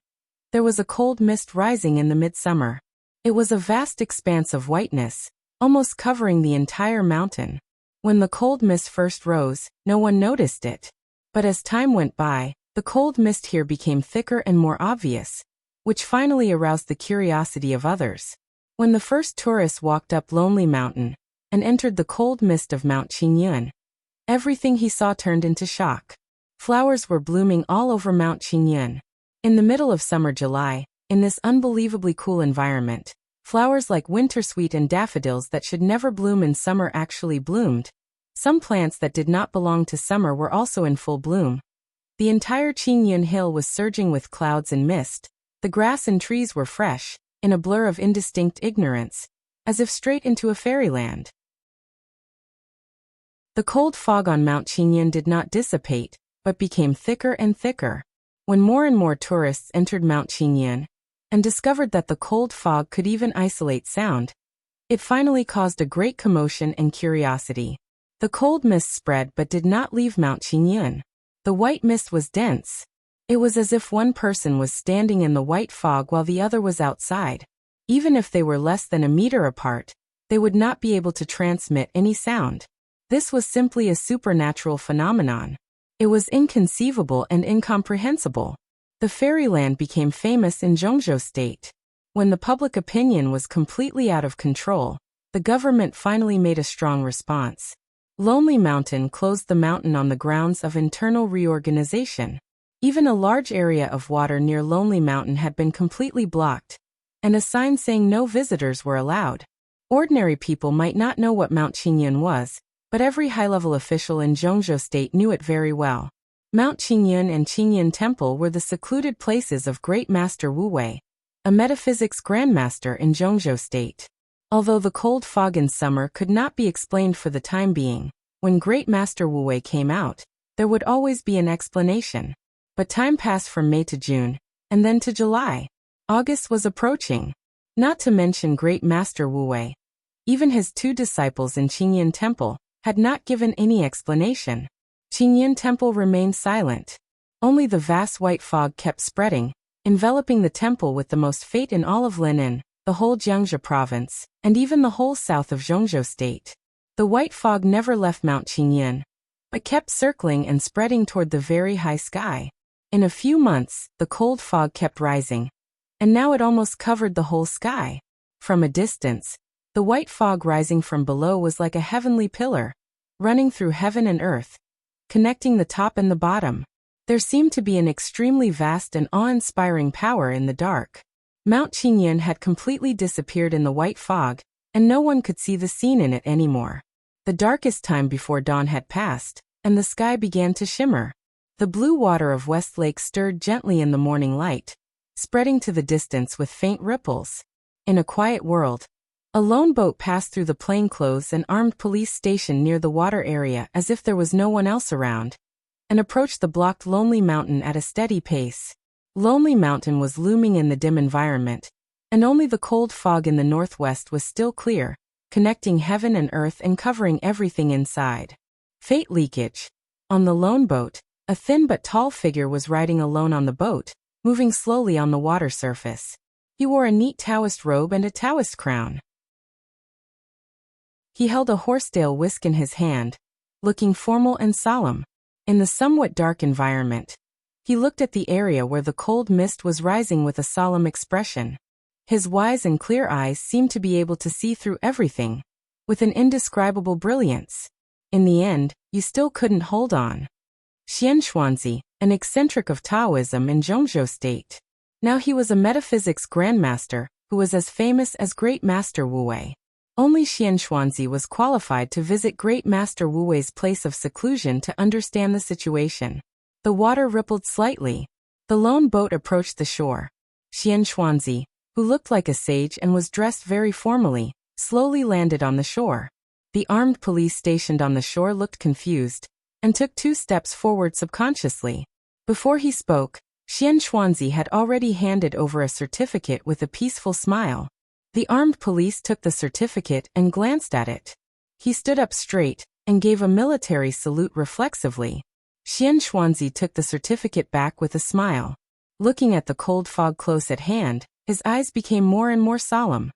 there was a cold mist rising in the midsummer. It was a vast expanse of whiteness, almost covering the entire mountain. When the cold mist first rose, no one noticed it. But as time went by, the cold mist here became thicker and more obvious, which finally aroused the curiosity of others. When the first tourist walked up Lonely Mountain and entered the cold mist of Mount Qingyun, everything he saw turned into shock. Flowers were blooming all over Mount Qingyun. In the middle of summer July, in this unbelievably cool environment, flowers like wintersweet and daffodils that should never bloom in summer actually bloomed. Some plants that did not belong to summer were also in full bloom. The entire Qingyun Hill was surging with clouds and mist. The grass and trees were fresh, in a blur of indistinct ignorance, as if straight into a fairyland. The cold fog on Mount Qingyan did not dissipate, but became thicker and thicker. When more and more tourists entered Mount Qingyan and discovered that the cold fog could even isolate sound, it finally caused a great commotion and curiosity. The cold mist spread but did not leave Mount Qingyan. The white mist was dense. It was as if one person was standing in the white fog while the other was outside. Even if they were less than a meter apart, they would not be able to transmit any sound. This was simply a supernatural phenomenon. It was inconceivable and incomprehensible. The fairyland became famous in Zhongzhou State. When the public opinion was completely out of control, the government finally made a strong response. Lonely Mountain closed the mountain on the grounds of internal reorganization. Even a large area of water near Lonely Mountain had been completely blocked, and a sign saying no visitors were allowed. Ordinary people might not know what Mount Qingyan was, but every high-level official in Zhongzhou State knew it very well. Mount Qingyan and Qingyan Temple were the secluded places of Great Master Wu Wei, a metaphysics grandmaster in Zhongzhou State. Although the cold fog in summer could not be explained for the time being, when Great Master Wu Wei came out, there would always be an explanation. But time passed from May to June, and then to July. August was approaching. Not to mention Great Master Wu Wei. Even his two disciples in Qingyan Temple had not given any explanation. Qingyan Temple remained silent. Only the vast white fog kept spreading, enveloping the temple with the most fate in all of Linen, the whole Jiangxia province, and even the whole south of Zhongzhou State. The white fog never left Mount Qingyan, but kept circling and spreading toward the very high sky. In a few months, the cold fog kept rising, and now it almost covered the whole sky. From a distance, the white fog rising from below was like a heavenly pillar, running through heaven and earth, connecting the top and the bottom. There seemed to be an extremely vast and awe-inspiring power in the dark. Mount Qingyan had completely disappeared in the white fog, and no one could see the scene in it anymore. The darkest time before dawn had passed, and the sky began to shimmer. The blue water of West Lake stirred gently in the morning light, spreading to the distance with faint ripples. In a quiet world, a lone boat passed through the plainclothes and armed police station near the water area as if there was no one else around, and approached the blocked Lonely Mountain at a steady pace. Lonely Mountain was looming in the dim environment, and only the cold fog in the northwest was still clear, connecting heaven and earth and covering everything inside. Fate leakage. On the lone boat, a thin but tall figure was riding alone on the boat, moving slowly on the water surface. He wore a neat Taoist robe and a Taoist crown. He held a horsetail whisk in his hand, looking formal and solemn. In the somewhat dark environment, he looked at the area where the cold mist was rising with a solemn expression. His wise and clear eyes seemed to be able to see through everything, with an indescribable brilliance. In the end, you still couldn't hold on. Xian Xuanzi, an eccentric of Taoism in Zhongzhou State. Now he was a metaphysics grandmaster, who was as famous as Great Master Wu Wei. Only Xian Xuanzi was qualified to visit Great Master Wu Wei's place of seclusion to understand the situation. The water rippled slightly. The lone boat approached the shore. Xian Xuanzi, who looked like a sage and was dressed very formally, slowly landed on the shore. The armed police stationed on the shore looked confused, and took 2 steps forward subconsciously. Before he spoke, Xian Xuanzi had already handed over a certificate with a peaceful smile. The armed police took the certificate and glanced at it. He stood up straight, and gave a military salute reflexively. Xian Xuanzi took the certificate back with a smile. Looking at the cold fog close at hand, his eyes became more and more solemn.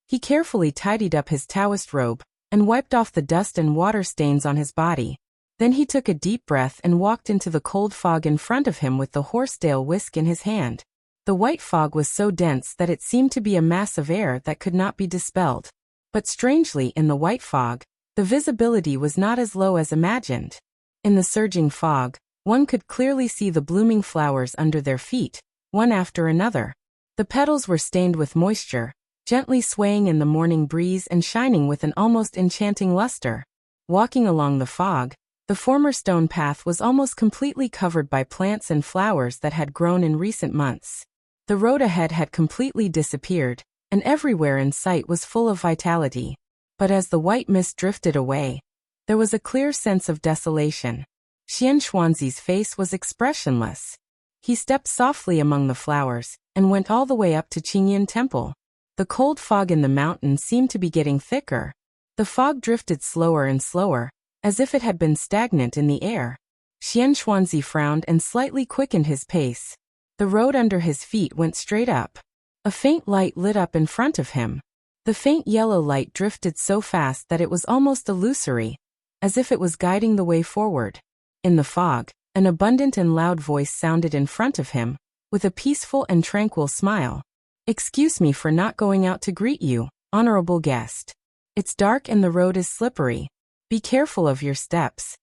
He carefully tidied up his Taoist robe, and wiped off the dust and water stains on his body. Then he took a deep breath and walked into the cold fog in front of him with the horsetail whisk in his hand. The white fog was so dense that it seemed to be a mass of air that could not be dispelled. But strangely, in the white fog, the visibility was not as low as imagined. In the surging fog, one could clearly see the blooming flowers under their feet, one after another. The petals were stained with moisture, gently swaying in the morning breeze and shining with an almost enchanting luster. Walking along the fog, the former stone path was almost completely covered by plants and flowers that had grown in recent months. The road ahead had completely disappeared, and everywhere in sight was full of vitality. But as the white mist drifted away, there was a clear sense of desolation. Xian Xuanzi's face was expressionless. He stepped softly among the flowers, and went all the way up to Qingyan Temple. The cold fog in the mountain seemed to be getting thicker. The fog drifted slower and slower, as if it had been stagnant in the air. Xian Xuanzi frowned and slightly quickened his pace. The road under his feet went straight up. A faint light lit up in front of him. The faint yellow light drifted so fast that it was almost illusory, as if it was guiding the way forward. In the fog, an abundant and loud voice sounded in front of him, with a peaceful and tranquil smile. "Excuse me for not going out to greet you, honorable guest. It's dark and the road is slippery. Be careful of your steps."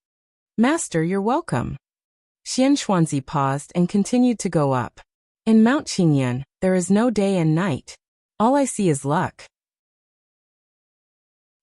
"Master, you're welcome." Xian Xuanzi paused and continued to go up. "In Mount Qingyan, there is no day and night. All I see is luck."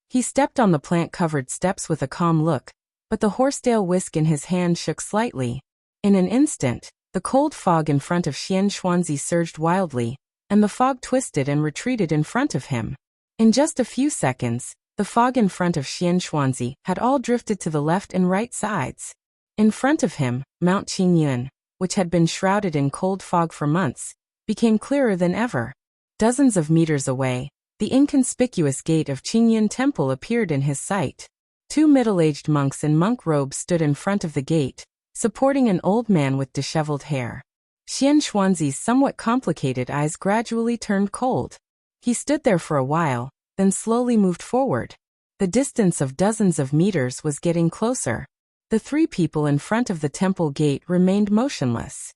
He stepped on the plant-covered steps with a calm look, but the horsetail whisk in his hand shook slightly. In an instant, the cold fog in front of Xian Xuanzi surged wildly, and the fog twisted and retreated in front of him. In just a few seconds, the fog in front of Xian Xuanzi had all drifted to the left and right sides. In front of him, Mount Qingyan, which had been shrouded in cold fog for months, became clearer than ever. Dozens of meters away, the inconspicuous gate of Qingyan Temple appeared in his sight. Two middle-aged monks in monk robes stood in front of the gate, supporting an old man with disheveled hair. Xian Xuanzi's somewhat complicated eyes gradually turned cold. He stood there for a while, then slowly moved forward. The distance of dozens of meters was getting closer. The three people in front of the temple gate remained motionless.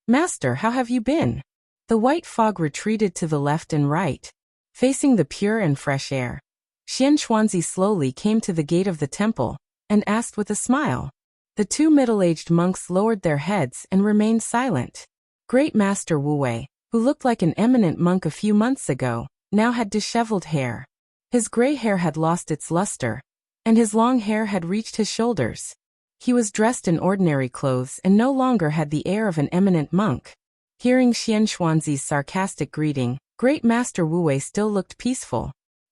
"Master, how have you been?" The white fog retreated to the left and right, facing the pure and fresh air. Xian Xuanzi slowly came to the gate of the temple, and asked with a smile. The two middle-aged monks lowered their heads and remained silent. Great Master Wu Wei, who looked like an eminent monk a few months ago, now had disheveled hair. His gray hair had lost its luster, and his long hair had reached his shoulders. He was dressed in ordinary clothes and no longer had the air of an eminent monk. Hearing Xian Xuanzi's sarcastic greeting, Great Master Wu Wei still looked peaceful.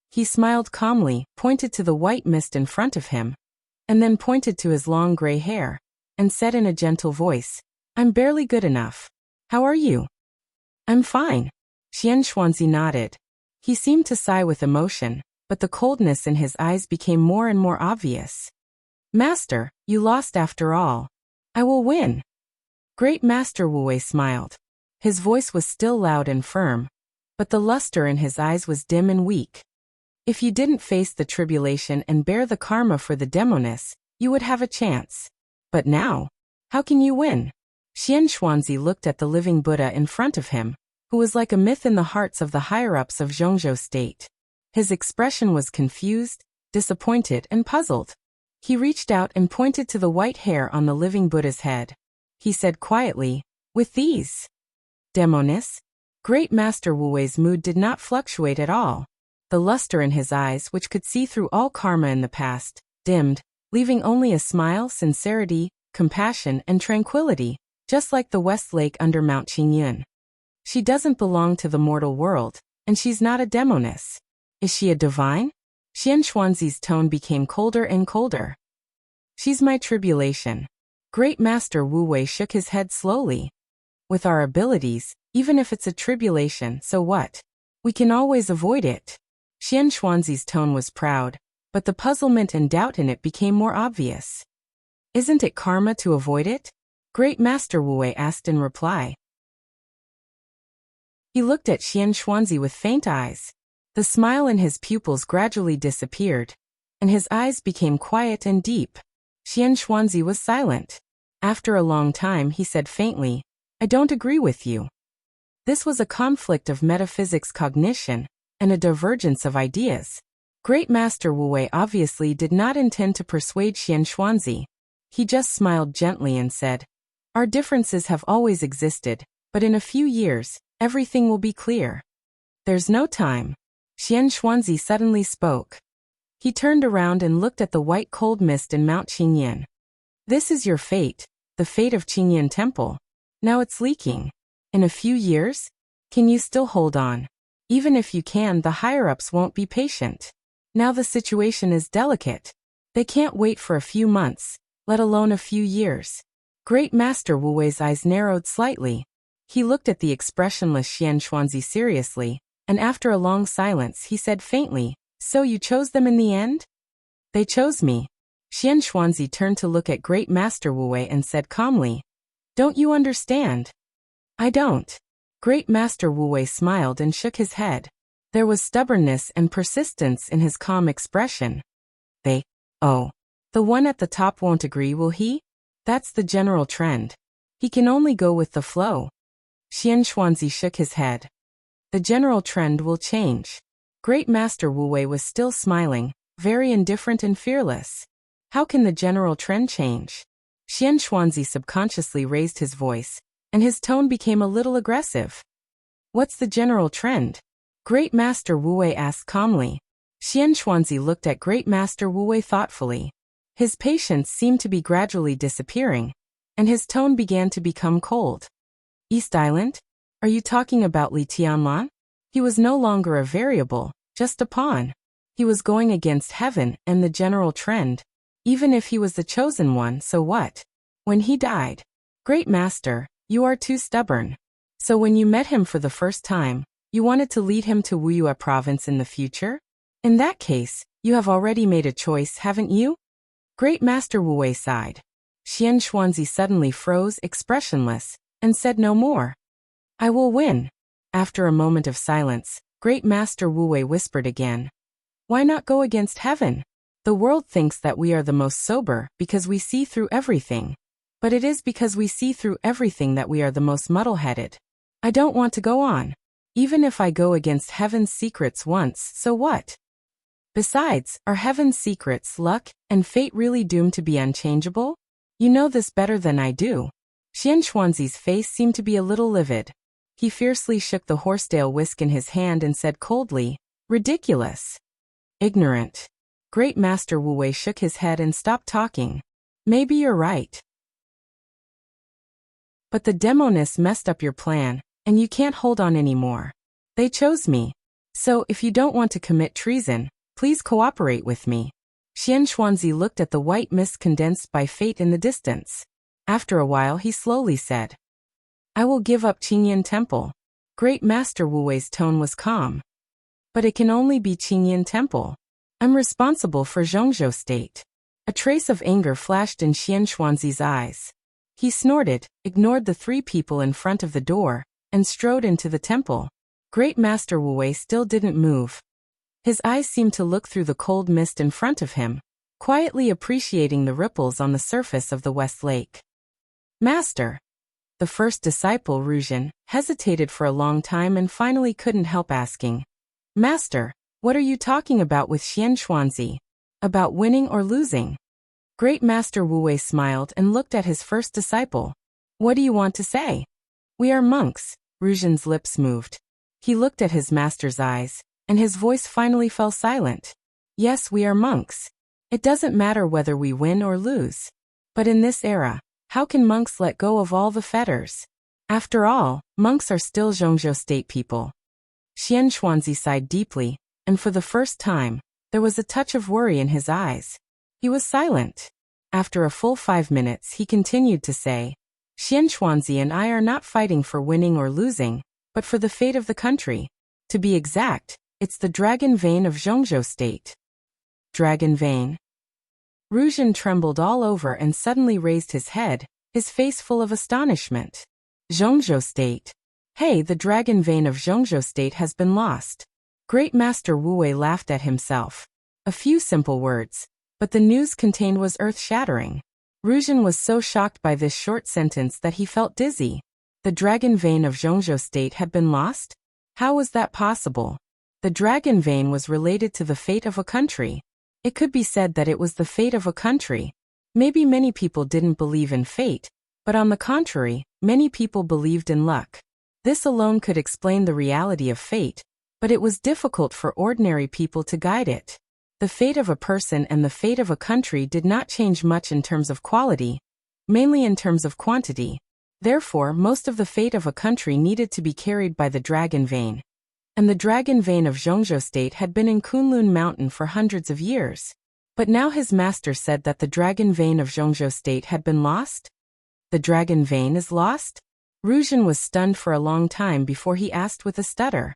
He smiled calmly, pointed to the white mist in front of him, and then pointed to his long gray hair, and said in a gentle voice, "I'm barely good enough. How are you?" "I'm fine." Xian Xuanzi nodded. He seemed to sigh with emotion, but the coldness in his eyes became more and more obvious. "Master, you lost after all. I will win." Great Master Wu Wei smiled. His voice was still loud and firm, but the luster in his eyes was dim and weak. "If you didn't face the tribulation and bear the karma for the demoness, you would have a chance. But now, how can you win?" Xian Xuanzi looked at the living Buddha in front of him, who was like a myth in the hearts of the higher-ups of Zhongzhou State. His expression was confused, disappointed, and puzzled. He reached out and pointed to the white hair on the living Buddha's head. He said quietly, "With these demoness?" Great Master Wu Wei's mood did not fluctuate at all. The luster in his eyes, which could see through all karma in the past, dimmed, leaving only a smile, sincerity, compassion, and tranquility, just like the West Lake under Mount Qingyan. "She doesn't belong to the mortal world, and she's not a demoness. Is she a divine?" Xian Xuanzi's tone became colder and colder. "She's my tribulation." Great Master Wu Wei shook his head slowly. "With our abilities, even if it's a tribulation, so what? We can always avoid it." Xian Xuanzi's tone was proud, but the puzzlement and doubt in it became more obvious. "Isn't it karma to avoid it?" Great Master Wu Wei asked in reply. He looked at Xian Xuanzi with faint eyes. The smile in his pupils gradually disappeared, and his eyes became quiet and deep. Xian Xuanzi was silent. After a long time he said faintly, "I don't agree with you." This was a conflict of metaphysics cognition, and a divergence of ideas. Great Master Wu Wei obviously did not intend to persuade Xian Xuanzi. He just smiled gently and said, "Our differences have always existed, but in a few years, everything will be clear." "There's no time." Xian Xuanzi suddenly spoke. He turned around and looked at the white cold mist in Mount Qingyan. "This is your fate, the fate of Qingyan Temple. Now it's leaking. In a few years, Can you still hold on? Even if you can, the higher-ups won't be patient. Now the situation is delicate. They can't wait for a few months, let alone a few years. Great Master Wu Wei's eyes narrowed slightly. He looked at the expressionless Xian Xuanzi seriously, and after a long silence he said faintly, "So you chose them in the end?" "They chose me." Xian Xuanzi turned to look at Great Master Wu Wei and said calmly, "Don't you understand?" "I don't." Great Master Wu Wei smiled and shook his head. There was stubbornness and persistence in his calm expression. Oh. The one at the top won't agree, will he? That's the general trend. He can only go with the flow. Xian Xuanzi shook his head. The general trend will change. Great Master Wu Wei was still smiling, very indifferent and fearless. How can the general trend change? Xian Xuanzi subconsciously raised his voice, and his tone became a little aggressive. What's the general trend? Great Master Wu Wei asked calmly. Xian Xuanzi looked at Great Master Wu Wei thoughtfully. His patience seemed to be gradually disappearing, and his tone began to become cold. East Island? Are you talking about Li Tianlan? He was no longer a variable, just a pawn. He was going against heaven and the general trend. Even if he was the chosen one, so what? When he died. Great Master, you are too stubborn. So when you met him for the first time, you wanted to lead him to Wuxia province in the future? In that case, you have already made a choice, haven't you? Great Master Wu Wei sighed. Xian Xuanzi suddenly froze, expressionless, and said no more. I will win. After a moment of silence, Great Master Wu Wei whispered again. Why not go against heaven? The world thinks that we are the most sober because we see through everything. But it is because we see through everything that we are the most muddle-headed. I don't want to go on. Even if I go against heaven's secrets once, so what? Besides, are heaven's secrets, luck, and fate really doomed to be unchangeable? You know this better than I do. Xian Xuanzi's face seemed to be a little livid. He fiercely shook the horsetail whisk in his hand and said coldly, ridiculous. Ignorant. Great Master Wu Wei shook his head and stopped talking. Maybe you're right. But the demonists messed up your plan, and you can't hold on anymore. They chose me. So if you don't want to commit treason, please cooperate with me. Xian Xuanzi looked at the white mist condensed by fate in the distance. After a while he slowly said, I will give up Qingyan Temple. Great Master Wu Wei's tone was calm. But it can only be Qingyan Temple. I'm responsible for Zhongzhou State. A trace of anger flashed in Xian Xuanzi's eyes. He snorted, ignored the three people in front of the door, and strode into the temple. Great Master Wu Wei still didn't move. His eyes seemed to look through the cold mist in front of him, quietly appreciating the ripples on the surface of the West Lake. Master. The first disciple, Ruzhen, hesitated for a long time and finally couldn't help asking. Master, what are you talking about with Xian Xuanzi? About winning or losing? Great Master Wu Wei smiled and looked at his first disciple. What do you want to say? We are monks. Ruzhen's lips moved. He looked at his master's eyes, and his voice finally fell silent. Yes, we are monks. It doesn't matter whether we win or lose. But in this era, how can monks let go of all the fetters? After all, monks are still Zhongzhou State people. Xian Xuanzi sighed deeply, and for the first time, there was a touch of worry in his eyes. He was silent. After a full 5 minutes he continued to say, Xian Xuanzi and I are not fighting for winning or losing, but for the fate of the country. To be exact, it's the dragon vein of Zhongzhou State. Dragon vein? Ruzhen trembled all over and suddenly raised his head, his face full of astonishment. Zhongzhou State. Hey, the dragon vein of Zhongzhou State has been lost. Great Master Wu Wei laughed at himself. A few simple words, but the news contained was earth-shattering. Ruzhen was so shocked by this short sentence that he felt dizzy. The dragon vein of Zhongzhou State had been lost? How was that possible? The dragon vein was related to the fate of a country. It could be said that it was the fate of a country. Maybe many people didn't believe in fate, but on the contrary, many people believed in luck. This alone could explain the reality of fate, but it was difficult for ordinary people to guide it. The fate of a person and the fate of a country did not change much in terms of quality, mainly in terms of quantity. Therefore, most of the fate of a country needed to be carried by the dragon vein. And the dragon vein of Zhongzhou State had been in Kunlun Mountain for hundreds of years. But now his master said that the dragon vein of Zhongzhou State had been lost? The dragon vein is lost? Ruzhen was stunned for a long time before he asked with a stutter.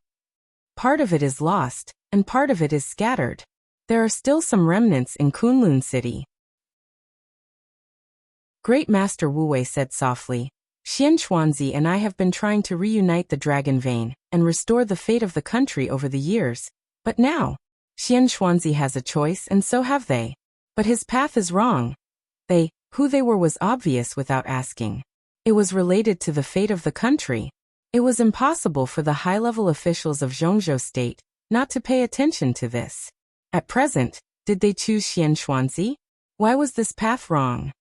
Part of it is lost, and part of it is scattered. There are still some remnants in Kunlun City. Great Master Wu Wei said softly, Xian Xuanzi and I have been trying to reunite the dragon vein and restore the fate of the country over the years, but now, Xian Xuanzi has a choice and so have they. But his path is wrong. Who they were was obvious without asking. It was related to the fate of the country. It was impossible for the high-level officials of Zhongzhou State not to pay attention to this. At present, did they choose Xian Xuanzi? Why was this path wrong?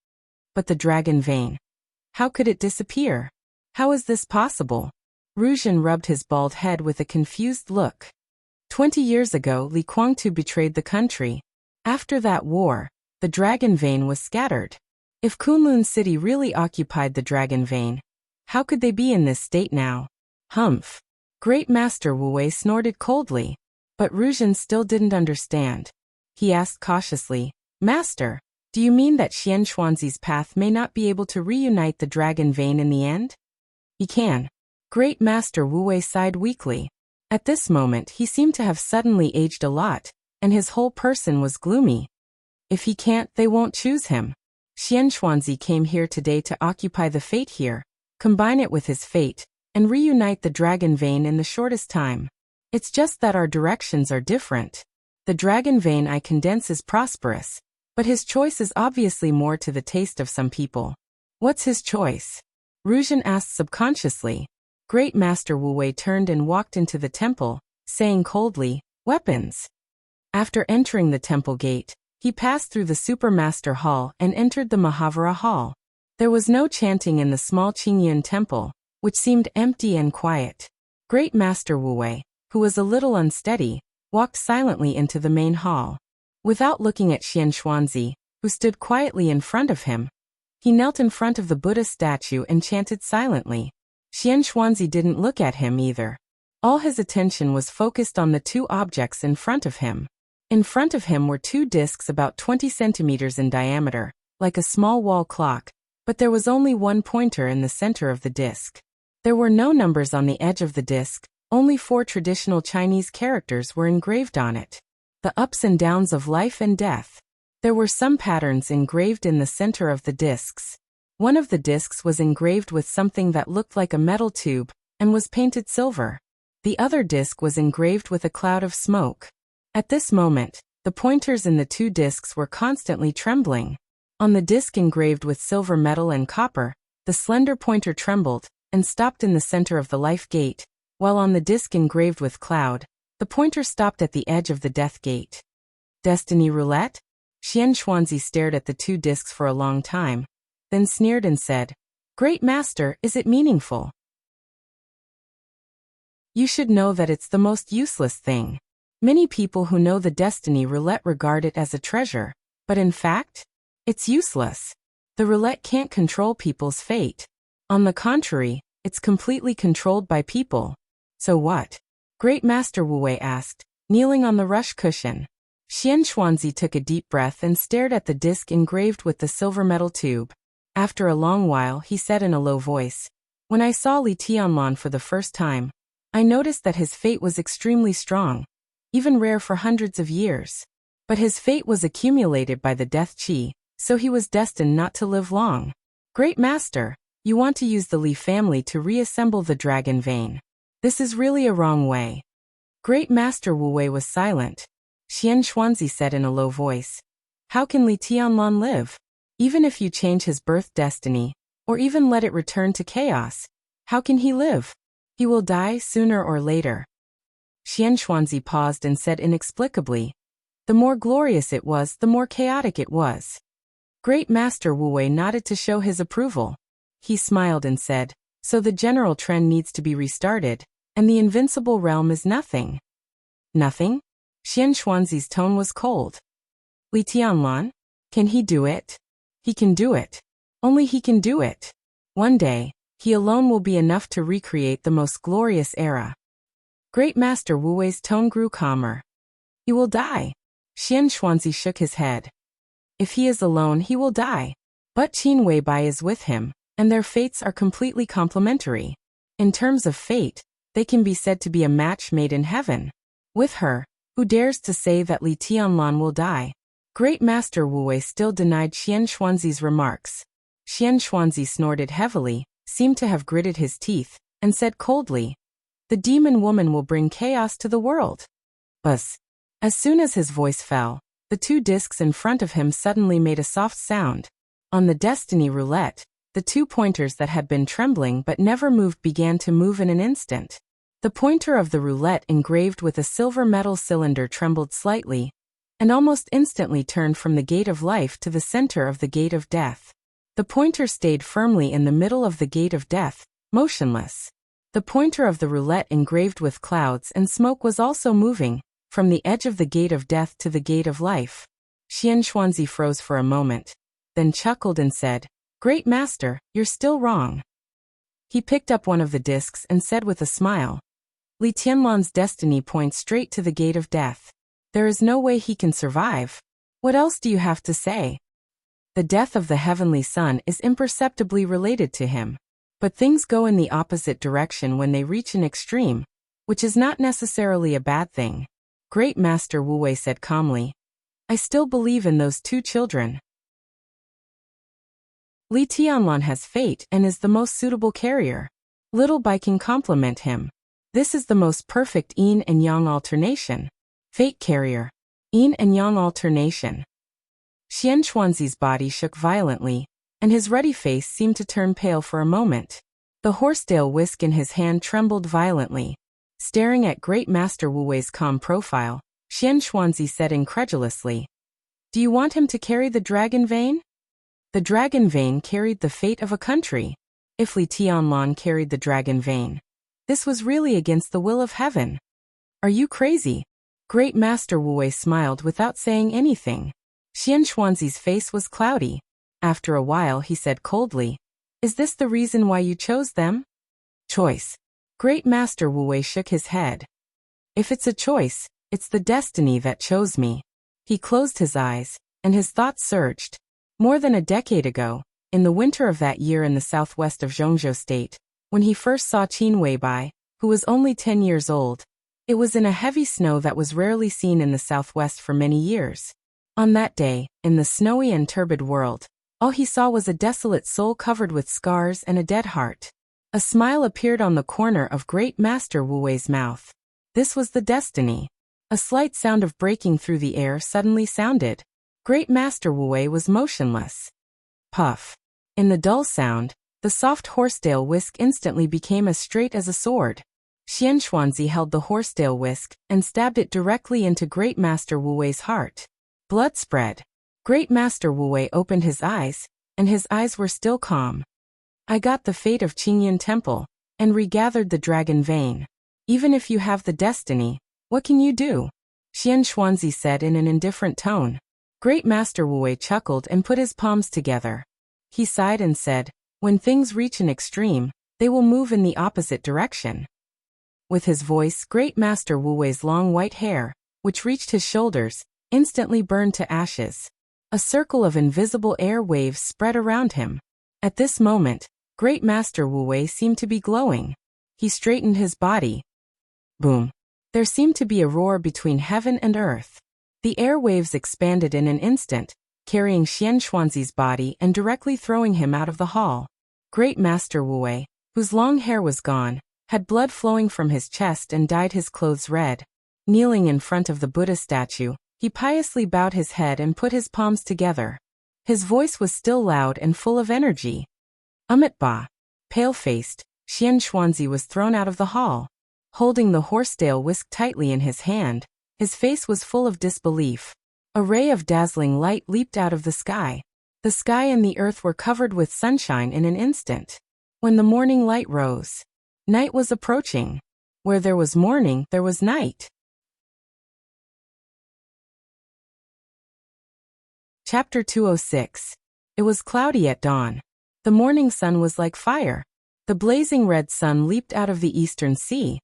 But the dragon vein. How could it disappear? How is this possible? Ruzhen rubbed his bald head with a confused look. 20 years ago, Li Guangtu betrayed the country. After that war, the dragon vein was scattered. If Kunlun City really occupied the dragon vein, how could they be in this state now? Humph. Great Master Wu Wei snorted coldly. But Ruzhen still didn't understand. He asked cautiously, Master, do you mean that Xian Xuanzi's path may not be able to reunite the dragon vein in the end? He can. Great Master Wu Wei sighed weakly. At this moment he seemed to have suddenly aged a lot, and his whole person was gloomy. If he can't, they won't choose him. Xian Xuanzi came here today to occupy the fate here, combine it with his fate, and reunite the dragon vein in the shortest time. It's just that our directions are different. The dragon vein I condense is prosperous, but his choice is obviously more to the taste of some people. What's his choice? Ruzhen asked subconsciously. Great Master Wu Wei turned and walked into the temple, saying coldly, Weapons. After entering the temple gate, he passed through the Supermaster Hall and entered the Mahavira Hall. There was no chanting in the small Qingyun temple, which seemed empty and quiet. Great Master Wu Wei, who was a little unsteady, walked silently into the main hall. Without looking at Xian Xuanzi, who stood quietly in front of him, he knelt in front of the Buddha statue and chanted silently. Xian Xuanzi didn't look at him either. All his attention was focused on the two objects in front of him. In front of him were two discs about 20 centimeters in diameter, like a small wall clock, but there was only one pointer in the center of the disc. There were no numbers on the edge of the disc, only 4 traditional Chinese characters were engraved on it. The ups and downs of life and death. There were some patterns engraved in the center of the discs. One of the discs was engraved with something that looked like a metal tube, and was painted silver. The other disc was engraved with a cloud of smoke. At this moment, the pointers in the two discs were constantly trembling. On the disc engraved with silver metal and copper, the slender pointer trembled, and stopped in the center of the life gate, while on the disc engraved with cloud, the pointer stopped at the edge of the death gate. Destiny roulette? Xian Xuanzi stared at the two discs for a long time, then sneered and said, Great Master, is it meaningful? You should know that it's the most useless thing. Many people who know the destiny roulette regard it as a treasure, but in fact, it's useless. The roulette can't control people's fate. On the contrary, it's completely controlled by people. So what? Great Master Wu Wei asked, kneeling on the rush cushion. Xian Xuanzi took a deep breath and stared at the disc engraved with the silver metal tube. After a long while he said in a low voice, When I saw Li Tianlan for the first time, I noticed that his fate was extremely strong, even rare for hundreds of years. But his fate was accumulated by the death qi, so he was destined not to live long. Great Master, you want to use the Li family to reassemble the dragon vein. This is really a wrong way. Great Master Wu Wei was silent. Xian Xuanzi said in a low voice, How can Li Tianlan live? Even if you change his birth destiny, or even let it return to chaos, how can he live? He will die sooner or later. Xian Xuanzi paused and said inexplicably, The more glorious it was, the more chaotic it was. Great Master Wu Wei nodded to show his approval. He smiled and said, So the general trend needs to be restarted, and the invincible realm is nothing. Nothing? Xian Xuanzi's tone was cold. Li Tianlan? Can he do it? He can do it. Only he can do it. One day, He alone will be enough to recreate the most glorious era. Great Master Wu Wei's tone grew calmer. He will die. Xian Xuanzi shook his head. If he is alone, he will die. But Qin Weibai is with him, and their fates are completely complementary. In terms of fate, they can be said to be a match made in heaven. With her, who dares to say that Li Tianlan will die? Great Master Wu Wei still denied Xian Xuanzi's remarks. Xian Xuanzi snorted heavily, seemed to have gritted his teeth, and said coldly, "The demon woman will bring chaos to the world." Buzz. As soon as his voice fell, the two discs in front of him suddenly made a soft sound. On the destiny roulette, the two pointers that had been trembling but never moved began to move in an instant. The pointer of the roulette engraved with a silver metal cylinder trembled slightly, and almost instantly turned from the gate of life to the center of the gate of death. The pointer stayed firmly in the middle of the gate of death, motionless. The pointer of the roulette engraved with clouds and smoke was also moving, from the edge of the gate of death to the gate of life. Xian Xuanzi froze for a moment, then chuckled and said, "Great Master, you're still wrong." He picked up one of the discs and said with a smile, "Li Tianlan's destiny points straight to the gate of death. There is no way he can survive. What else do you have to say? The death of the heavenly sun is imperceptibly related to him. But things go in the opposite direction when they reach an extreme, which is not necessarily a bad thing." Great Master Wu Wei said calmly, "I still believe in those two children. Li Tianlan has fate and is the most suitable carrier. Little Bai can complement him. This is the most perfect yin and yang alternation. Fate carrier. Yin and yang alternation." Xian Xuanzi's body shook violently, and his ruddy face seemed to turn pale for a moment. The horsetail whisk in his hand trembled violently. Staring at Great Master Wu Wei's calm profile, Xian Xuanzi said incredulously, "Do you want him to carry the dragon vein?" The dragon vein carried the fate of a country. If Li Tianlan carried the dragon vein, this was really against the will of heaven. "Are you crazy?" Great Master Wu Wei smiled without saying anything. Xian Xuanzi's face was cloudy. After a while he said coldly, "Is this the reason why you chose them?" "Choice." Great Master Wu Wei shook his head. "If it's a choice, it's the destiny that chose me." He closed his eyes, and his thoughts surged. More than a decade ago, in the winter of that year in the southwest of Zhongzhou State, when he first saw Qin Weibai, who was only 10 years old, it was in a heavy snow that was rarely seen in the southwest for many years. On that day, in the snowy and turbid world, all he saw was a desolate soul covered with scars and a dead heart. A smile appeared on the corner of Great Master Wu Wei's mouth. This was the destiny. A slight sound of breaking through the air suddenly sounded. Great Master Wu Wei was motionless. Puff. In the dull sound, the soft horsetail whisk instantly became as straight as a sword. Xian Xuanzi held the horsetail whisk and stabbed it directly into Great Master Wu Wei's heart. Blood spread. Great Master Wu Wei opened his eyes, and his eyes were still calm. "I got the fate of Qingyan Temple, and regathered the dragon vein. Even if you have the destiny, what can you do?" Xian Xuanzi said in an indifferent tone. Great Master Wu Wei chuckled and put his palms together. He sighed and said, "When things reach an extreme, they will move in the opposite direction." With his voice, Great Master Wu Wei's long white hair, which reached his shoulders, instantly burned to ashes. A circle of invisible air waves spread around him. At this moment, Great Master Wu Wei seemed to be glowing. He straightened his body. Boom. There seemed to be a roar between heaven and earth. The air waves expanded in an instant, carrying Xian Xuanzi's body and directly throwing him out of the hall. Great Master Wu Wei, whose long hair was gone, had blood flowing from his chest and dyed his clothes red. Kneeling in front of the Buddha statue, he piously bowed his head and put his palms together. His voice was still loud and full of energy. Ba. Pale-faced, Xian Xuanzi was thrown out of the hall. Holding the horsetail whisk tightly in his hand, his face was full of disbelief. A ray of dazzling light leaped out of the sky. The sky and the earth were covered with sunshine in an instant. When the morning light rose, night was approaching. Where there was morning, there was night. Chapter 206. It was cloudy at dawn. The morning sun was like fire. The blazing red sun leaped out of the eastern sea,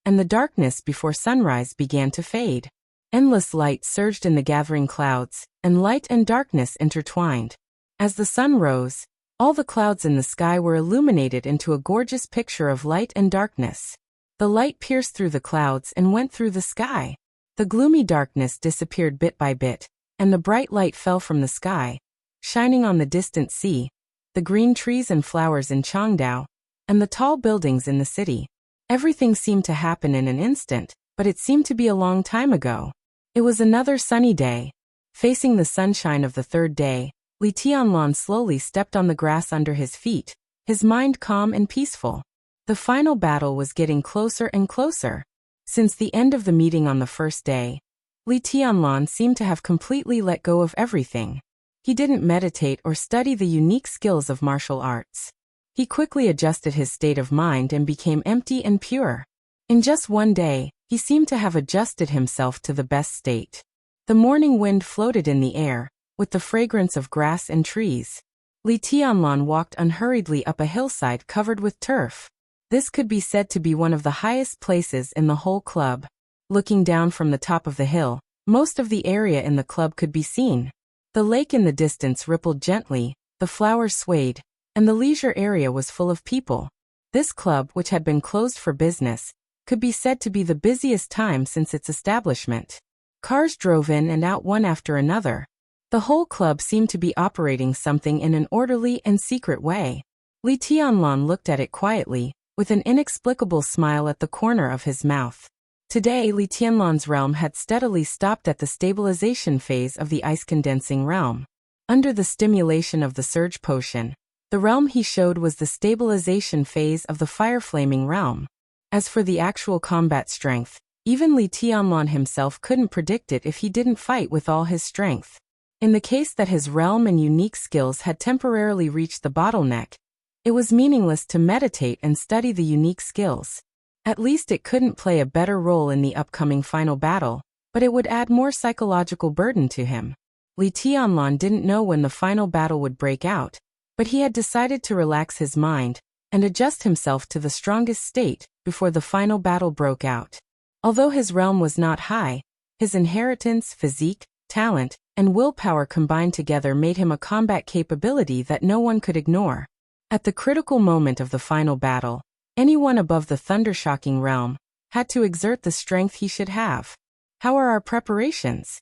and the darkness before sunrise began to fade. Endless light surged in the gathering clouds, and light and darkness intertwined. As the sun rose, all the clouds in the sky were illuminated into a gorgeous picture of light and darkness. The light pierced through the clouds and went through the sky. The gloomy darkness disappeared bit by bit, and the bright light fell from the sky, shining on the distant sea, the green trees and flowers in Changdao, and the tall buildings in the city. Everything seemed to happen in an instant, but it seemed to be a long time ago. It was another sunny day. Facing the sunshine of the third day, Li Tianlan slowly stepped on the grass under his feet, his mind calm and peaceful. The final battle was getting closer and closer. Since the end of the meeting on the first day, Li Tianlan seemed to have completely let go of everything. He didn't meditate or study the unique skills of martial arts. He quickly adjusted his state of mind and became empty and pure. In just one day, he seemed to have adjusted himself to the best state. The morning wind floated in the air, with the fragrance of grass and trees. Li Tianlan walked unhurriedly up a hillside covered with turf. This could be said to be one of the highest places in the whole club. Looking down from the top of the hill, most of the area in the club could be seen. The lake in the distance rippled gently, the flowers swayed, and the leisure area was full of people. This club, which had been closed for business, could be said to be the busiest time since its establishment. Cars drove in and out one after another. The whole club seemed to be operating something in an orderly and secret way. Li Tianlan looked at it quietly, with an inexplicable smile at the corner of his mouth. Today, Li Tianlan's realm had steadily stopped at the stabilization phase of the ice-condensing realm. Under the stimulation of the surge potion, the realm he showed was the stabilization phase of the fire-flaming realm. As for the actual combat strength, even Li Tianlan himself couldn't predict it if he didn't fight with all his strength. In the case that his realm and unique skills had temporarily reached the bottleneck, it was meaningless to meditate and study the unique skills. At least it couldn't play a better role in the upcoming final battle, but it would add more psychological burden to him. Li Tianlan didn't know when the final battle would break out, but he had decided to relax his mind and adjust himself to the strongest state before the final battle broke out. Although his realm was not high, his inheritance, physique, talent, and willpower combined together made him a combat capability that no one could ignore. At the critical moment of the final battle, anyone above the thunder-shocking realm had to exert the strength he should have. How are our preparations?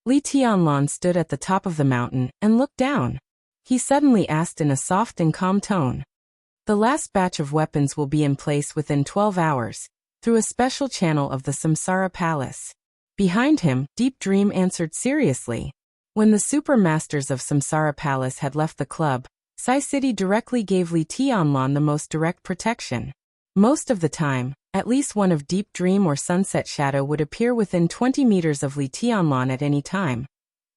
Li Tianlan stood at the top of the mountain and looked down. He suddenly asked in a soft and calm tone. The last batch of weapons will be in place within 12 hours, through a special channel of the Samsara Palace. Behind him, Deep Dream answered seriously. When the super masters of Samsara Palace had left the club, Sai City directly gave Li Tianlan the most direct protection. Most of the time, at least one of Deep Dream or Sunset Shadow would appear within 20 meters of Li Tianlan at any time.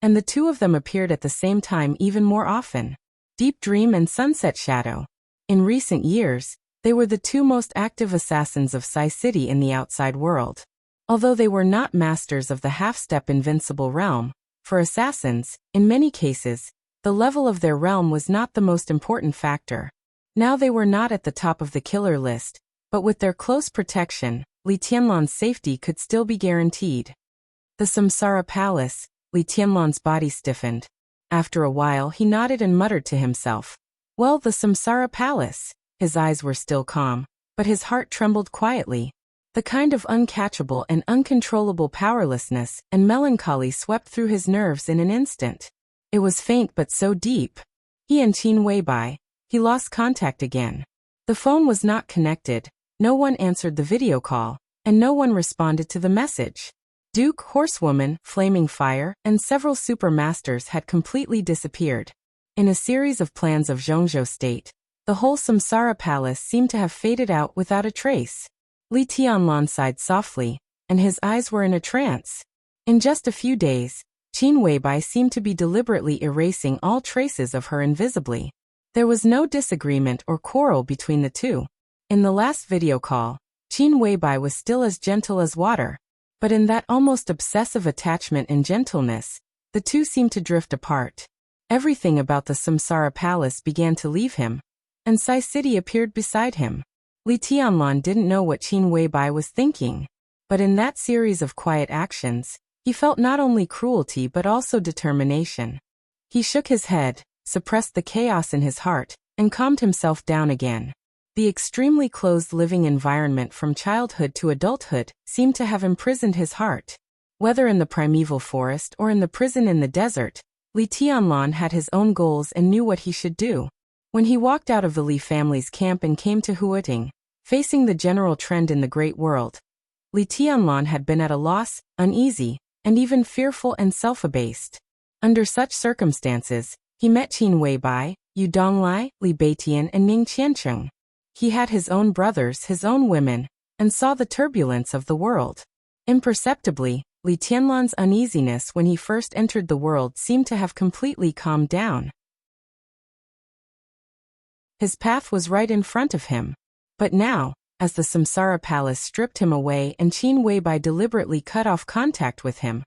And the two of them appeared at the same time even more often. Deep Dream and Sunset Shadow. In recent years, they were the two most active assassins of Sai City in the outside world. Although they were not masters of the half-step invincible realm, for assassins, in many cases, the level of their realm was not the most important factor. Now they were not at the top of the killer list, but with their close protection, Li Tianlan's safety could still be guaranteed. The Samsara Palace, Li Tianlan's body stiffened. After a while he nodded and muttered to himself. Well, the Samsara Palace. His eyes were still calm, but his heart trembled quietly. The kind of uncatchable and uncontrollable powerlessness and melancholy swept through his nerves in an instant. It was faint but so deep. He and Qin Weibai. He lost contact again. The phone was not connected, no one answered the video call, and no one responded to the message. Duke, Horsewoman, Flaming Fire, and several super masters had completely disappeared. In a series of plans of Zhongzhou State, the whole Samsara Palace seemed to have faded out without a trace. Li Tianlan sighed softly, and his eyes were in a trance. In just a few days, Qin Weibai seemed to be deliberately erasing all traces of her invisibly. There was no disagreement or quarrel between the two. In the last video call, Qin Weibai was still as gentle as water, but in that almost obsessive attachment and gentleness, the two seemed to drift apart. Everything about the Samsara Palace began to leave him, and Sai City appeared beside him. Li Tianlan didn't know what Qin Weibai was thinking, but in that series of quiet actions, he felt not only cruelty but also determination. He shook his head, suppressed the chaos in his heart, and calmed himself down again. The extremely closed living environment from childhood to adulthood seemed to have imprisoned his heart. Whether in the primeval forest or in the prison in the desert, Li Tianlan had his own goals and knew what he should do. When he walked out of the Li family's camp and came to Huating, facing the general trend in the great world, Li Tianlan had been at a loss, uneasy, and even fearful and self-abased. Under such circumstances, he met Qin Weibai, Yu Donglai, Li Beitian and Ning Qiancheng. He had his own brothers, his own women, and saw the turbulence of the world. Imperceptibly, Li Tianlan's uneasiness when he first entered the world seemed to have completely calmed down. His path was right in front of him. But now, as the Samsara Palace stripped him away and Qin Weibai deliberately cut off contact with him,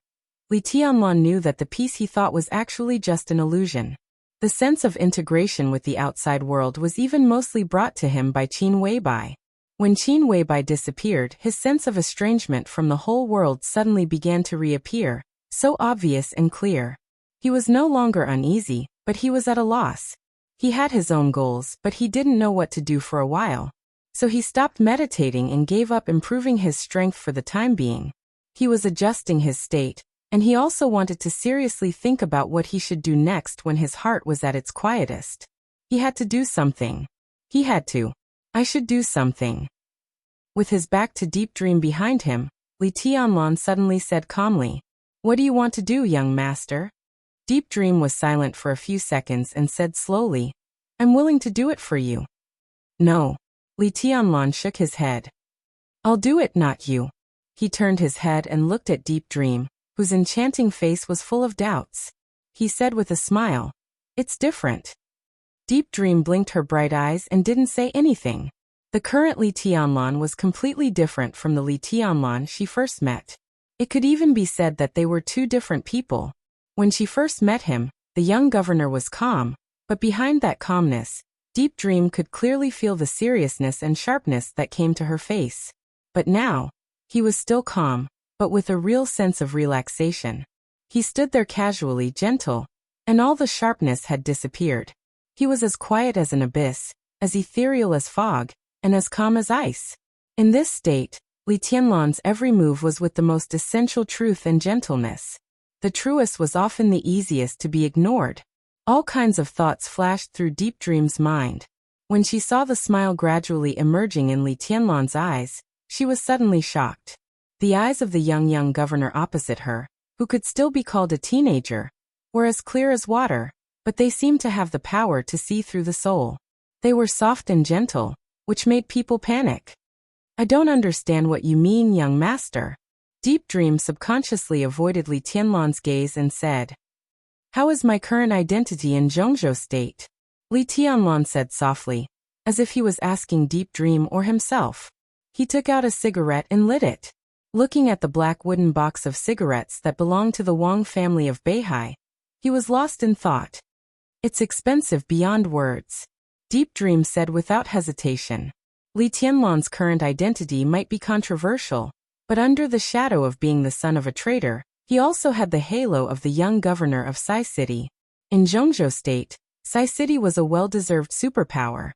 Li Tianlan knew that the peace he thought was actually just an illusion. The sense of integration with the outside world was even mostly brought to him by Qin Weibai. When Qin Weibai disappeared, his sense of estrangement from the whole world suddenly began to reappear, so obvious and clear. He was no longer uneasy, but he was at a loss. He had his own goals, but he didn't know what to do for a while. So he stopped meditating and gave up improving his strength for the time being. He was adjusting his state, and he also wanted to seriously think about what he should do next when his heart was at its quietest. He had to do something. He had to. I should do something. With his back to Deep Dream behind him, Li Tianlan suddenly said calmly, "What do you want to do, young master?" Deep Dream was silent for a few seconds and said slowly, "I'm willing to do it for you." "No." Li Tianlan shook his head. "I'll do it, not you." He turned his head and looked at Deep Dream, whose enchanting face was full of doubts. He said with a smile, "It's different." Deep Dream blinked her bright eyes and didn't say anything. The current Li Tianlan was completely different from the Li Tianlan she first met. It could even be said that they were two different people. When she first met him, the young governor was calm, but behind that calmness, Deep Dream could clearly feel the seriousness and sharpness that came to her face. But now, he was still calm, but with a real sense of relaxation. He stood there casually gentle, and all the sharpness had disappeared. He was as quiet as an abyss, as ethereal as fog, and as calm as ice. In this state, Li Tianlan's every move was with the most essential truth and gentleness. The truest was often the easiest to be ignored. All kinds of thoughts flashed through Deep Dream's mind. When she saw the smile gradually emerging in Li Tianlan's eyes, she was suddenly shocked. The eyes of the young governor opposite her, who could still be called a teenager, were as clear as water, but they seemed to have the power to see through the soul. They were soft and gentle, which made people panic. "I don't understand what you mean, young master." Deep Dream subconsciously avoided Li Tianlan's gaze and said, "How is my current identity in Zhongzhou state?" Li Tianlan said softly, as if he was asking Deep Dream or himself. He took out a cigarette and lit it. Looking at the black wooden box of cigarettes that belonged to the Wang family of Beihai, he was lost in thought. "It's expensive beyond words," Deep Dream said without hesitation. Li Tianlan's current identity might be controversial, but under the shadow of being the son of a trader, he also had the halo of the young governor of Sai City. In Zhongzhou state, Sai City was a well-deserved superpower.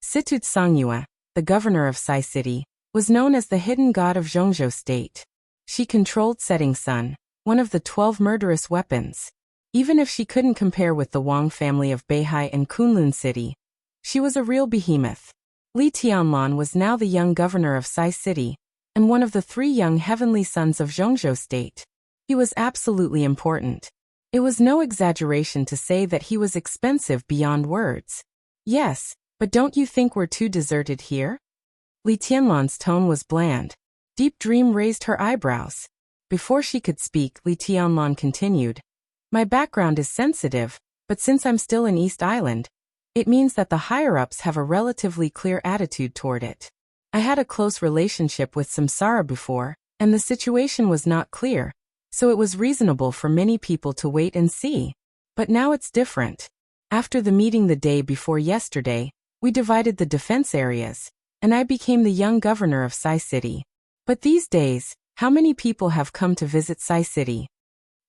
Situt Songyue, the governor of Sai City, was known as the hidden god of Zhongzhou state. She controlled Setting Sun, one of the 12 murderous weapons. Even if she couldn't compare with the Wang family of Beihai and Kunlun City, she was a real behemoth. Li Tianlan was now the young governor of Sai City, and one of the 3 young heavenly sons of Zhongzhou state. He was absolutely important. It was no exaggeration to say that he was expensive beyond words. "Yes, but don't you think we're too deserted here?" Li Tianlan's tone was bland. Deep Dream raised her eyebrows. Before she could speak, Li Tianlan continued, "My background is sensitive, but since I'm still in East Island, it means that the higher-ups have a relatively clear attitude toward it. I had a close relationship with Samsara before, and the situation was not clear, so it was reasonable for many people to wait and see. But now it's different. After the meeting the day before yesterday, we divided the defense areas, and I became the young governor of Sai City. But these days, how many people have come to visit Sai City?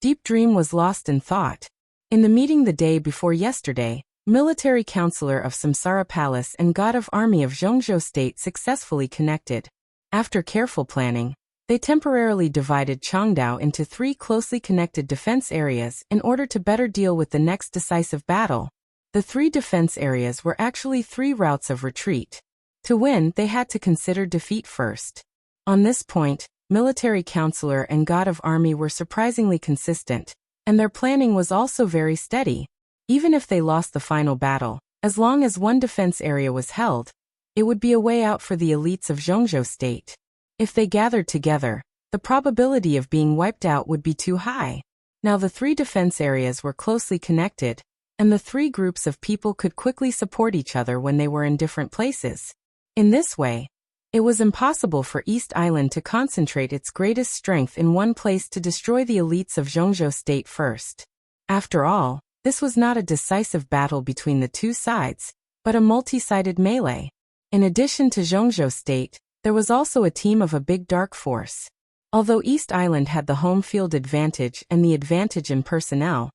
Deep Dream was lost in thought. In the meeting the day before yesterday, military counselor of Samsara Palace and god of army of Zhongzhou State successfully connected. After careful planning, they temporarily divided Changdao into 3 closely connected defense areas in order to better deal with the next decisive battle. The 3 defense areas were actually 3 routes of retreat. To win, they had to consider defeat first. On this point, military counselor and god of army were surprisingly consistent, and their planning was also very steady. Even if they lost the final battle, as long as one defense area was held, it would be a way out for the elites of Zhongzhou State. If they gathered together, the probability of being wiped out would be too high. Now the 3 defense areas were closely connected, and the 3 groups of people could quickly support each other when they were in different places. In this way, it was impossible for East Island to concentrate its greatest strength in one place to destroy the elites of Zhongzhou State first. After all, this was not a decisive battle between the 2 sides, but a multi-sided melee. In addition to Zhongzhou State, there was also a team of a big dark force. Although East Island had the home field advantage and the advantage in personnel,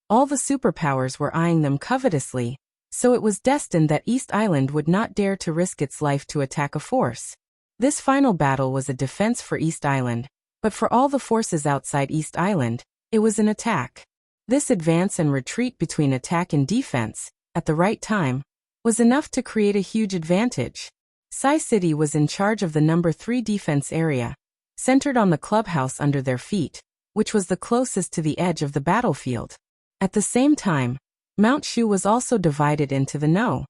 all the superpowers were eyeing them covetously, so it was destined that East Island would not dare to risk its life to attack a force. This final battle was a defense for East Island, but for all the forces outside East Island, it was an attack. This advance and retreat between attack and defense, at the right time, was enough to create a huge advantage. Sai City was in charge of the number 3 defense area, centered on the clubhouse under their feet, which was the closest to the edge of the battlefield. At the same time, Mount Shu was also divided into the No.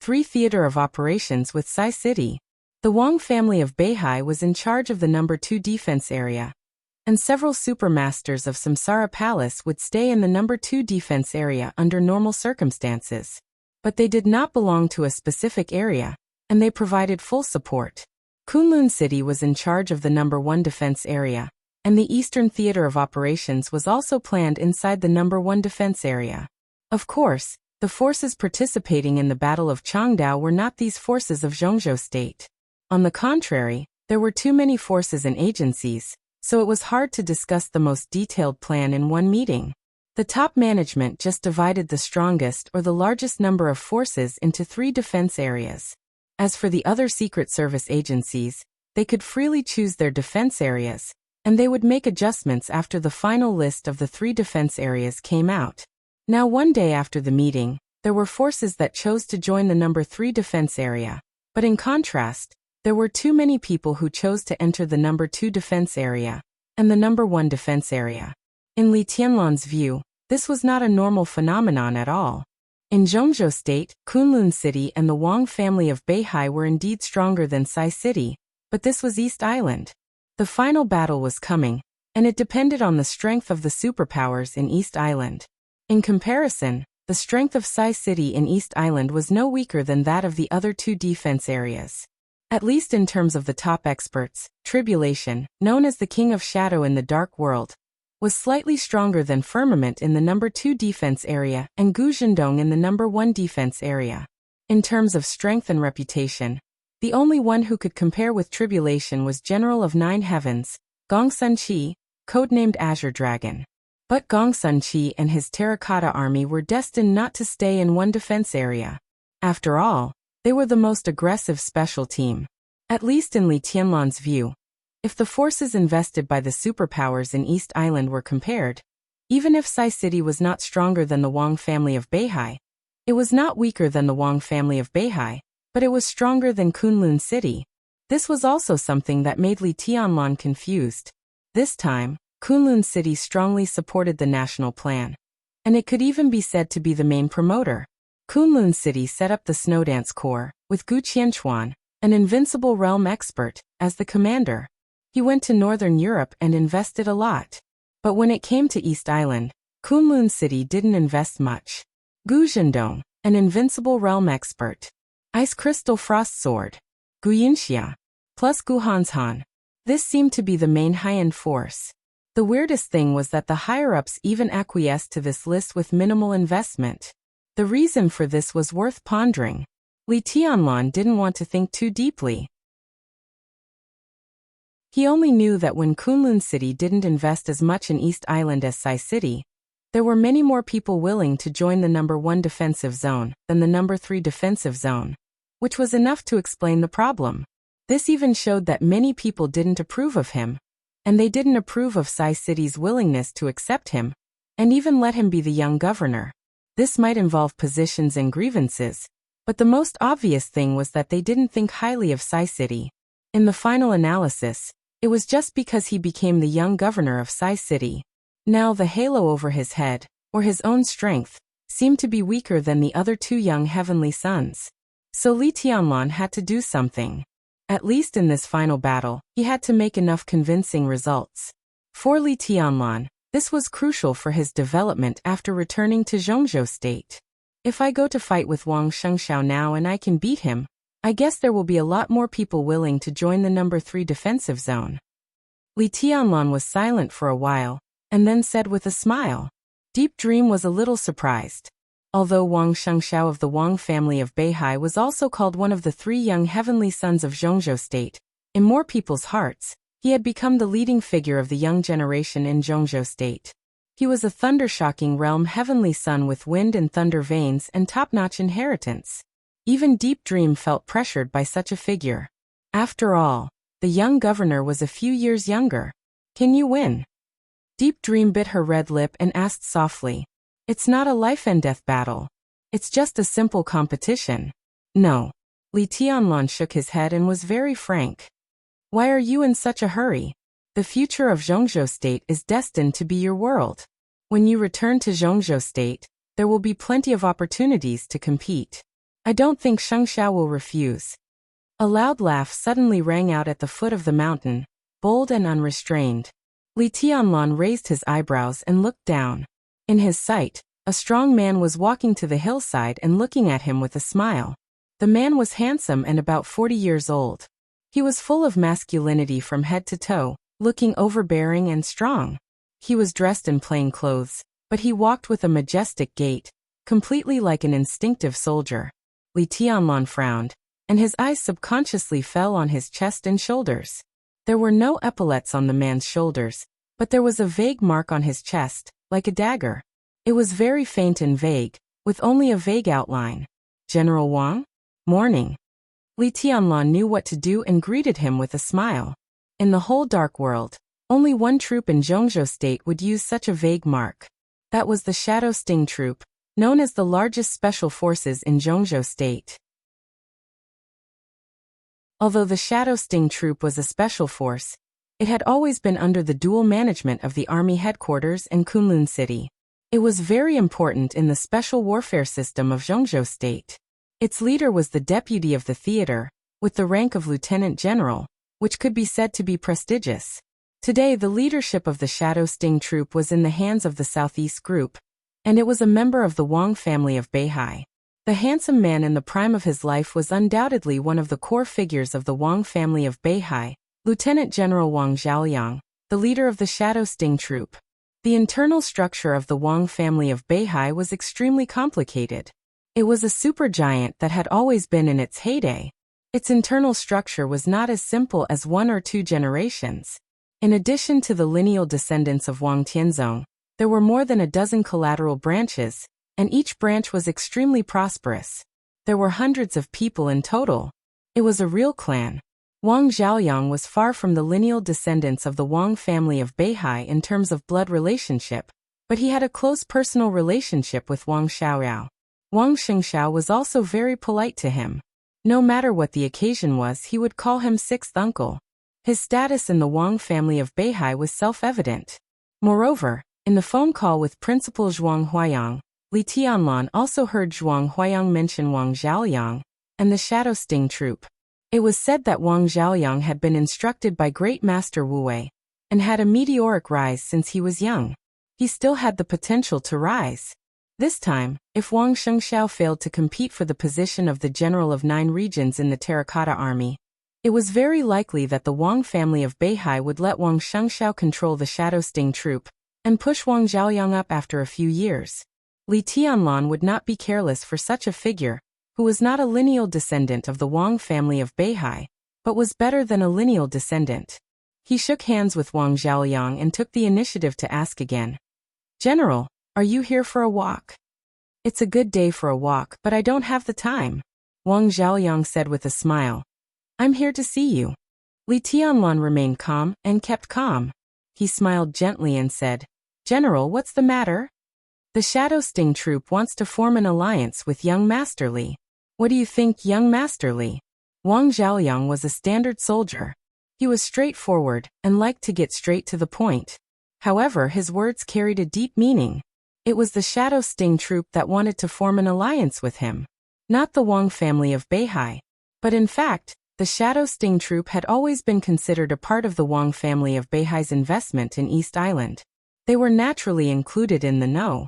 3 theater of operations with Sai City. The Wang family of Beihai was in charge of the number 2 defense area, and several supermasters of Samsara Palace would stay in the number 2 defense area under normal circumstances. But they did not belong to a specific area, and they provided full support. Kunlun City was in charge of the number 1 defense area, and the Eastern Theater of Operations was also planned inside the number 1 defense area. Of course, the forces participating in the Battle of Changdao were not these forces of Zhongzhou State. On the contrary, there were too many forces and agencies, so it was hard to discuss the most detailed plan in one meeting. The top management just divided the strongest or the largest number of forces into 3 defense areas. As for the other Secret Service agencies, they could freely choose their defense areas, and they would make adjustments after the final list of the 3 defense areas came out. Now one day after the meeting, there were forces that chose to join the number 3 defense area, but in contrast, there were too many people who chose to enter the number 2 defense area and the number 1 defense area. In Li Tianlan's view, this was not a normal phenomenon at all. In Zhongzhou State, Kunlun City and the Wang family of Beihai were indeed stronger than Sai City, but this was East Island. The final battle was coming, and it depended on the strength of the superpowers in East Island. In comparison, the strength of Sai City in East Island was no weaker than that of the other 2 defense areas. At least in terms of the top experts, Tribulation, known as the King of Shadow in the Dark World, was slightly stronger than Firmament in the number 2 defense area and Gu Zhendong in the number 1 defense area. In terms of strength and reputation, the only one who could compare with Tribulation was General of 9 Heavens, Gong Sun Qi, codenamed Azure Dragon. But Gong Sun Qi and his Terracotta army were destined not to stay in one defense area. After all, they were the most aggressive special team. At least in Li Tianlan's view, if the forces invested by the superpowers in East Island were compared, even if Sai City was not stronger than the Wang family of Beihai, it was not weaker than the Wang family of Beihai, but it was stronger than Kunlun City. This was also something that made Li Tianlan confused. This time, Kunlun City strongly supported the national plan, and it could even be said to be the main promoter. Kunlun City set up the Snowdance Corps, with Gu Qianchuan, an invincible realm expert, as the commander. He went to Northern Europe and invested a lot. But when it came to East Island, Kunlun City didn't invest much. Gu Zhendong, an invincible realm expert. Ice Crystal Frost Sword. Gu Yinxia. Plus Gu Hanshan. This seemed to be the main high-end force. The weirdest thing was that the higher-ups even acquiesced to this list with minimal investment. The reason for this was worth pondering. Li Tianlan didn't want to think too deeply. He only knew that when Kunlun City didn't invest as much in East Island as Sai City, there were many more people willing to join the number 1 defensive zone than the number 3 defensive zone, which was enough to explain the problem. This even showed that many people didn't approve of him, and they didn't approve of Sai City's willingness to accept him, and even let him be the young governor. This might involve positions and grievances, but the most obvious thing was that they didn't think highly of Sai City. In the final analysis, it was just because he became the young governor of Sai City. Now the halo over his head, or his own strength, seemed to be weaker than the other 2 young heavenly sons. So Li Tianlan had to do something. At least in this final battle, he had to make enough convincing results. For Li Tianlan, this was crucial for his development after returning to Zhongzhou State. If I go to fight with Wang Shengxiao now and I can beat him, I guess there will be a lot more people willing to join the number 3 defensive zone. Li Tianlan was silent for a while, and then said with a smile. Deep Dream was a little surprised. Although Wang Shengxiao of the Wang family of Beihai was also called one of the 3 young heavenly sons of Zhongzhou State, in more people's hearts, he had become the leading figure of the young generation in Zhongzhou State. He was a thunder-shocking realm heavenly son with wind and thunder veins and top-notch inheritance. Even Deep Dream felt pressured by such a figure. After all, the young governor was a few years younger. Can you win? Deep Dream bit her red lip and asked softly. It's not a life-and-death battle. It's just a simple competition. No. Li Tianlan shook his head and was very frank. Why are you in such a hurry? The future of Zhongzhou State is destined to be your world. When you return to Zhongzhou State, there will be plenty of opportunities to compete. I don't think Shengxiao will refuse. A loud laugh suddenly rang out at the foot of the mountain, bold and unrestrained. Li Tianlan raised his eyebrows and looked down. In his sight, a strong man was walking to the hillside and looking at him with a smile. The man was handsome and about 40 years old. He was full of masculinity from head to toe, looking overbearing and strong. He was dressed in plain clothes, but he walked with a majestic gait, completely like an instinctive soldier. Li Tianlan frowned, and his eyes subconsciously fell on his chest and shoulders. There were no epaulets on the man's shoulders, but there was a vague mark on his chest, like a dagger. It was very faint and vague, with only a vague outline. General Wang? Morning. Li Tianlan knew what to do and greeted him with a smile. In the whole dark world, only one troop in Zhongzhou State would use such a vague mark. That was the Shadow Sting Troop, known as the largest special forces in Zhongzhou State. Although the Shadow Sting Troop was a special force, it had always been under the dual management of the army headquarters in Kunlun City. It was very important in the special warfare system of Zhongzhou State. Its leader was the deputy of the theater, with the rank of lieutenant general, which could be said to be prestigious. Today the leadership of the Shadow Sting Troop was in the hands of the Southeast Group, and it was a member of the Wang family of Beihai. The handsome man in the prime of his life was undoubtedly one of the core figures of the Wang family of Beihai, Lieutenant General Wang Zhaoyang, the leader of the Shadow Sting Troop. The internal structure of the Wang family of Beihai was extremely complicated. It was a supergiant that had always been in its heyday. Its internal structure was not as simple as 1 or 2 generations. In addition to the lineal descendants of Wang Tianzong, there were more than a dozen collateral branches, and each branch was extremely prosperous. There were hundreds of people in total. It was a real clan. Wang Zhaoyang was far from the lineal descendants of the Wang family of Beihai in terms of blood relationship, but he had a close personal relationship with Wang Xiaoyao. Wang Shengxiao was also very polite to him. No matter what the occasion was, he would call him sixth uncle. His status in the Wang family of Beihai was self-evident. Moreover, in the phone call with Principal Zhuang Huayang, Li Tianlan also heard Zhuang Huayang mention Wang Zhaoyang and the Shadow Sting Troop. It was said that Wang Zhaoyang had been instructed by Great Master Wu Wei and had a meteoric rise since he was young. He still had the potential to rise. This time, if Wang Shengxiao failed to compete for the position of the general of 9 regions in the Terracotta Army, It was very likely that the Wang family of Beihai would let Wang Shengxiao control the Shadow Sting troop and push Wang Zhaoyang up after a few years. Li Tianlan would not be careless for such a figure, who was not a lineal descendant of the Wang family of Beihai, but was better than a lineal descendant. He shook hands with Wang Zhaoyang and took the initiative to ask again. General, are you here for a walk? It's a good day for a walk, but I don't have the time, Wang Zhaoyang said with a smile. I'm here to see you. Li Tianlan remained calm and kept calm. He smiled gently and said, General, what's the matter? The Shadow Sting troop wants to form an alliance with young Master Li. What do you think, young Master Li? Wang Zhaoyang was a standard soldier. He was straightforward and liked to get straight to the point. However, his words carried a deep meaning. It was the Shadow Sting troop that wanted to form an alliance with him, not the Wang family of Beihai. But in fact, the Shadow Sting troop had always been considered a part of the Wang family of Beihai's investment in East Island. They were naturally included in the No.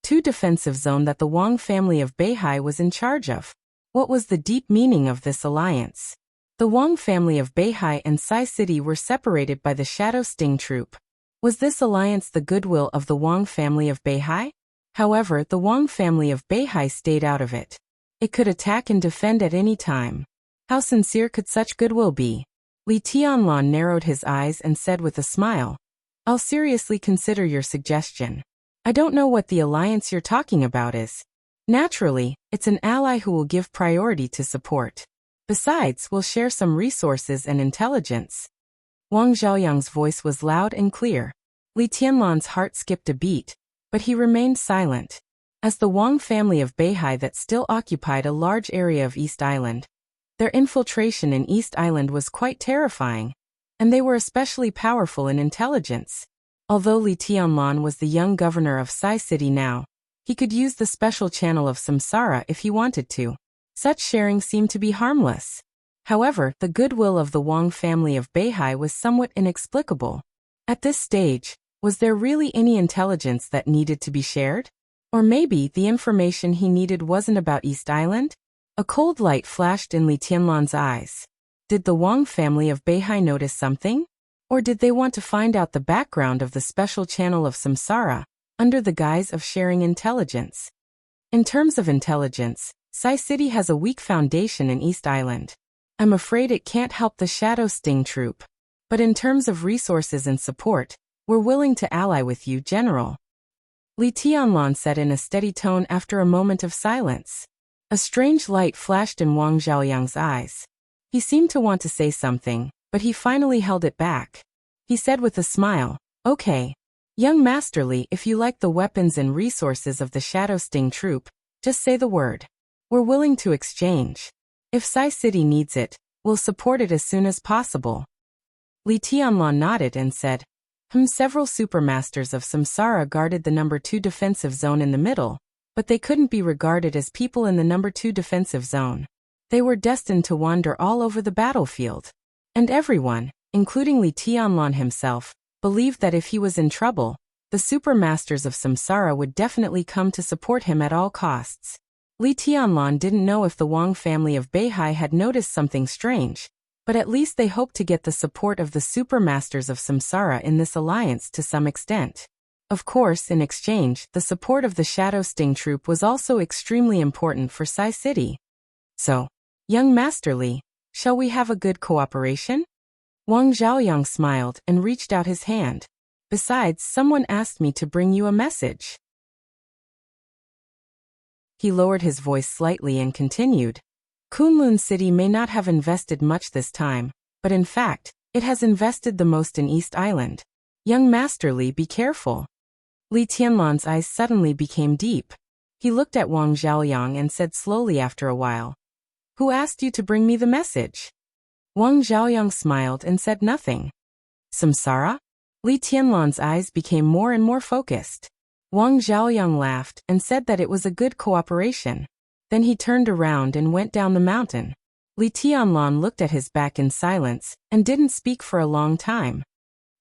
2 defensive zone that the Wang family of Beihai was in charge of. What was the deep meaning of this alliance? The Wang family of Beihai and Sai City were separated by the Shadow Sting troop. Was this alliance the goodwill of the Wang family of Beihai? However, the Wang family of Beihai stayed out of it. It could attack and defend at any time. How sincere could such goodwill be? Li Tianlan narrowed his eyes and said with a smile, I'll seriously consider your suggestion. I don't know what the alliance you're talking about is. Naturally, it's an ally who will give priority to support. Besides, we'll share some resources and intelligence. Wang Zhaoyang's voice was loud and clear. Li Tianlan's heart skipped a beat, but he remained silent. As the Wang family of Beihai that still occupied a large area of East Island, their infiltration in East Island was quite terrifying, and they were especially powerful in intelligence. Although Li Tianlan was the young governor of Sai City now, he could use the special channel of Samsara if he wanted to. Such sharing seemed to be harmless. However, the goodwill of the Wang family of Beihai was somewhat inexplicable. At this stage, was there really any intelligence that needed to be shared? Or maybe the information he needed wasn't about East Island? A cold light flashed in Li Tianlan's eyes. Did the Wang family of Beihai notice something? Or did they want to find out the background of the special channel of Samsara, under the guise of sharing intelligence? In terms of intelligence, Sai City has a weak foundation in East Island. I'm afraid it can't help the Shadow Sting troop. But in terms of resources and support, we're willing to ally with you, General. Li Tianlan said in a steady tone after a moment of silence. A strange light flashed in Wang Zhaoyang's eyes. He seemed to want to say something, but he finally held it back. He said with a smile, Okay. Young Master Li, if you like the weapons and resources of the Shadow Sting troop, just say the word. We're willing to exchange. If Sai City needs it, we'll support it as soon as possible. Li Tianlan nodded and said, Several supermasters of Samsara guarded the number 2 defensive zone in the middle, but they couldn't be regarded as people in the number 2 defensive zone. They were destined to wander all over the battlefield. And everyone, including Li Tianlan himself, believed that if he was in trouble, the supermasters of Samsara would definitely come to support him at all costs. Li Tianlan didn't know if the Wang family of Beihai had noticed something strange, but at least they hoped to get the support of the supermasters of Samsara in this alliance to some extent. Of course, in exchange, the support of the Shadow Sting troop was also extremely important for Sai City. So, young Master Li, shall we have a good cooperation? Wang Zhaoyang smiled and reached out his hand. Besides, someone asked me to bring you a message. He lowered his voice slightly and continued. Kunlun City may not have invested much this time, but in fact, it has invested the most in East Island. Young Master Li, be careful. Li Tianlan's eyes suddenly became deep. He looked at Wang Zhaoyang and said slowly after a while, Who asked you to bring me the message? Wang Zhaoyang smiled and said nothing. Samsara? Li Tianlan's eyes became more and more focused. Wang Zhaoyang laughed and said that it was a good cooperation. Then he turned around and went down the mountain. Li Tianlan looked at his back in silence and didn't speak for a long time.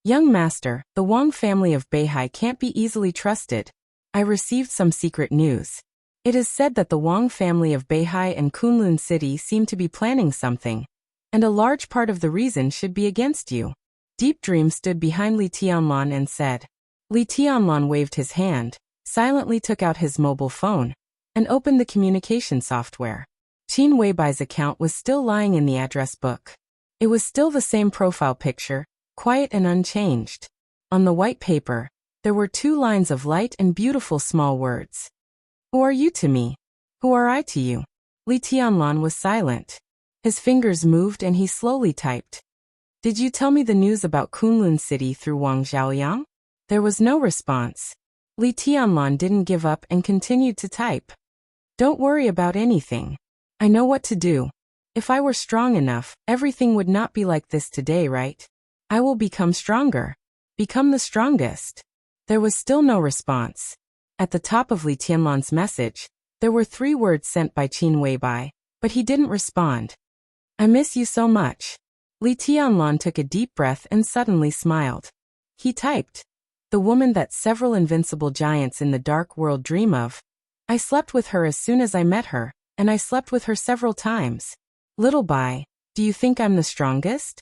Young master, the Wang family of Beihai can't be easily trusted. I received some secret news. It is said that the Wang family of Beihai and Kunlun City seem to be planning something, and a large part of the reason should be against you. Deep Dream stood behind Li Tianlan and said. Li Tianlan waved his hand, silently took out his mobile phone, and opened the communication software. Qin Weibai's account was still lying in the address book. It was still the same profile picture, quiet and unchanged. On the white paper, there were 2 lines of light and beautiful small words. Who are you to me? Who are I to you? Li Tianlan was silent. His fingers moved and he slowly typed. Did you tell me the news about Kunlun City through Wang Xiaoyang? There was no response. Li Tianlan didn't give up and continued to type. Don't worry about anything. I know what to do. If I were strong enough, everything would not be like this today, right? I will become stronger. Become the strongest. There was still no response. At the top of Li Tianlan's message, there were 3 words sent by Qin Weibai, but he didn't respond. I miss you so much. Li Tianlan took a deep breath and suddenly smiled. He typed. The woman that several invincible giants in the dark world dream of. I slept with her as soon as I met her, and I slept with her several times. Little Bai, do you think I'm the strongest?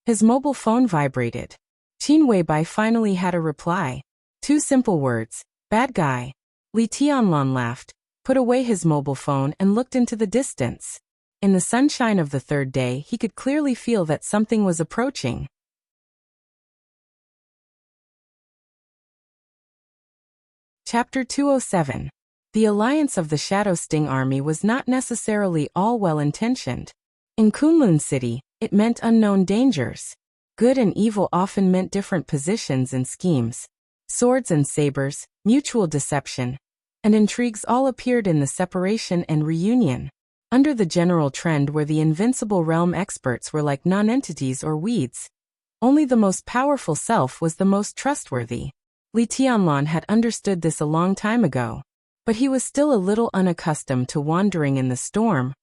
His mobile phone vibrated. Qin Weibai finally had a reply. 2 simple words. Bad guy. Li Tianlan laughed, put away his mobile phone and looked into the distance. In the sunshine of the 3rd day, he could clearly feel that something was approaching. Chapter 207. The alliance of the Shadow Sting army was not necessarily all well-intentioned. In Kunlun City, it meant unknown dangers. Good and evil often meant different positions and schemes. Swords and sabers, mutual deception, and intrigues all appeared in the separation and reunion. Under the general trend where the invincible realm experts were like non-entities or weeds. Only the most powerful self was the most trustworthy. Li Tianlan had understood this a long time ago. But he was still a little unaccustomed to wandering in the storm,